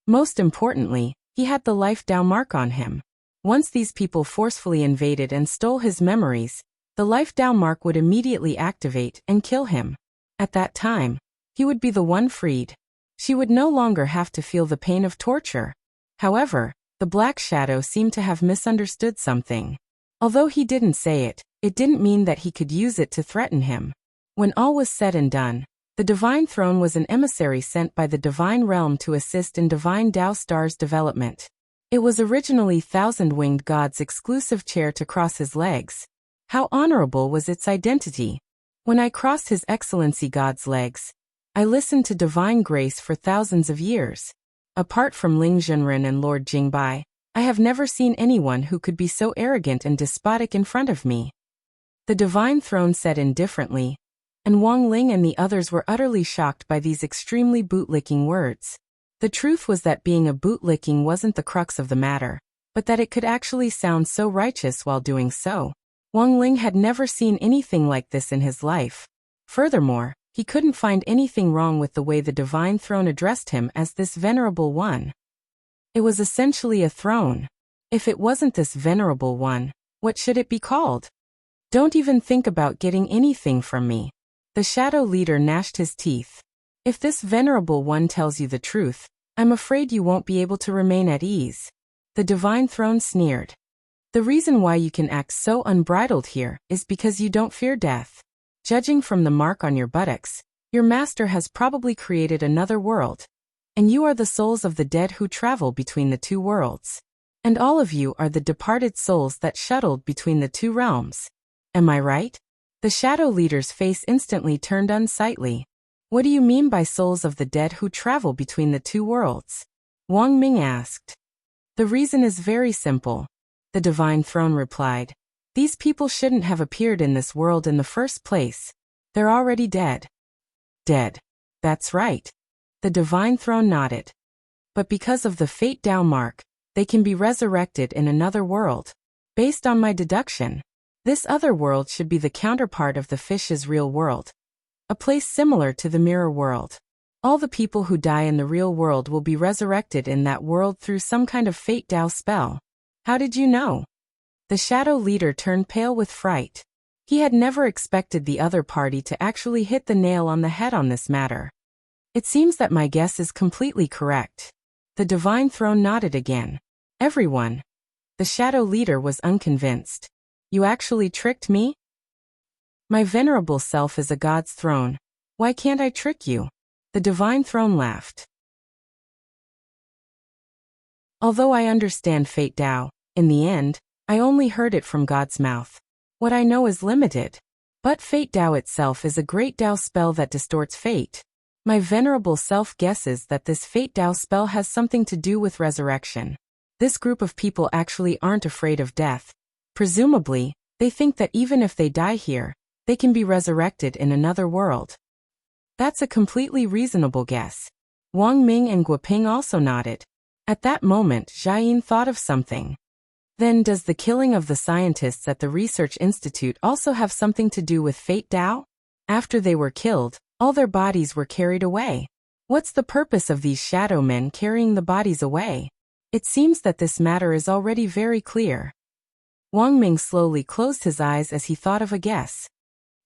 Most importantly, he had the Life Dao mark on him. Once these people forcefully invaded and stole his memories, the Life Dao mark would immediately activate and kill him. At that time, he would be the one freed. She would no longer have to feel the pain of torture. However, the Black Shadow seemed to have misunderstood something. Although he didn't say it, it didn't mean that he could use it to threaten him. When all was said and done, the Divine Throne was an emissary sent by the Divine Realm to assist in Divine Dao Star's development. It was originally Thousand-Winged God's exclusive chair to cross his legs. How honorable was its identity! When I crossed His Excellency God's legs, I listened to divine grace for thousands of years. Apart from Ling Junren and Lord Jingbai, I have never seen anyone who could be so arrogant and despotic in front of me. The Divine Throne said indifferently, and Wang Ling and the others were utterly shocked by these extremely bootlicking words. The truth was that being a bootlicking wasn't the crux of the matter, but that it could actually sound so righteous while doing so. Wang Ling had never seen anything like this in his life. Furthermore, he couldn't find anything wrong with the way the Divine Throne addressed him as this venerable one. It was essentially a throne. If it wasn't this venerable one, what should it be called? Don't even think about getting anything from me. The shadow leader gnashed his teeth. If this venerable one tells you the truth, I'm afraid you won't be able to remain at ease. The Divine Throne sneered. The reason why you can act so unbridled here is because you don't fear death. Judging from the mark on your buttocks, your master has probably created another world. And you are the souls of the dead who travel between the two worlds. And all of you are the departed souls that shuttled between the two realms. Am I right? The shadow leader's face instantly turned unsightly. What do you mean by souls of the dead who travel between the two worlds? Wang Ming asked. The reason is very simple. The Divine Throne replied. These people shouldn't have appeared in this world in the first place. They're already dead. Dead. That's right. The Divine Throne nodded. But because of the Fate Dao mark, they can be resurrected in another world. Based on my deduction, this other world should be the counterpart of the fish's real world. A place similar to the mirror world. All the people who die in the real world will be resurrected in that world through some kind of Fate Dao spell. How did you know? The shadow leader turned pale with fright. He had never expected the other party to actually hit the nail on the head on this matter. It seems that my guess is completely correct. The Divine Throne nodded again. Everyone. The shadow leader was unconvinced. You actually tricked me? My venerable self is a god's throne. Why can't I trick you? The Divine Throne laughed. Although I understand Fate Dao, in the end, I only heard it from God's mouth. What I know is limited. But Fate Dao itself is a great Dao spell that distorts fate. My venerable self guesses that this Fate Dao spell has something to do with resurrection. This group of people actually aren't afraid of death. Presumably, they think that even if they die here, they can be resurrected in another world. That's a completely reasonable guess. Wang Ming and Guoping also nodded. At that moment, Jiayin thought of something. Then does the killing of the scientists at the research institute also have something to do with Fate Dao? After they were killed, all their bodies were carried away. What's the purpose of these shadow men carrying the bodies away? It seems that this matter is already very clear. Wang Ming slowly closed his eyes as he thought of a guess.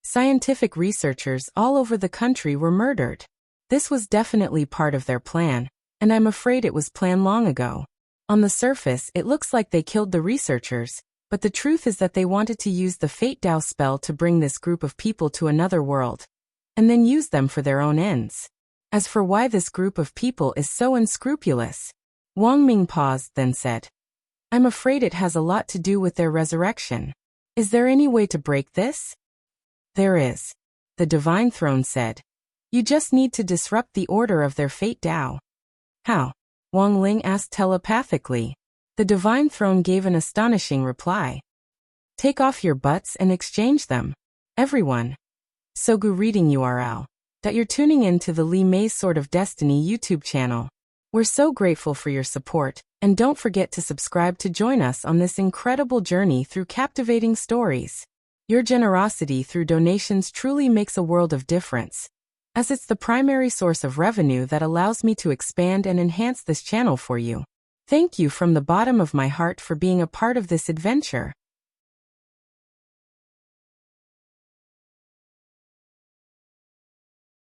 Scientific researchers all over the country were murdered. This was definitely part of their plan, and I'm afraid it was planned long ago. On the surface, it looks like they killed the researchers, but the truth is that they wanted to use the Fate Dao spell to bring this group of people to another world, and then use them for their own ends. As for why this group of people is so unscrupulous, Wang Ming paused, then said, I'm afraid it has a lot to do with their resurrection. Is there any way to break this? There is. The Divine Throne said. You just need to disrupt the order of their Fate Dao. How? Wang Ling asked telepathically. The Divine Throne gave an astonishing reply. Take off your butts and exchange them. Everyone. Sogu reading URL. That you're tuning in to the Li Mei's Sword of Destiny YouTube channel. We're so grateful for your support, and don't forget to subscribe to join us on this incredible journey through captivating stories. Your generosity through donations truly makes a world of difference, as it's the primary source of revenue that allows me to expand and enhance this channel for you. Thank you from the bottom of my heart for being a part of this adventure.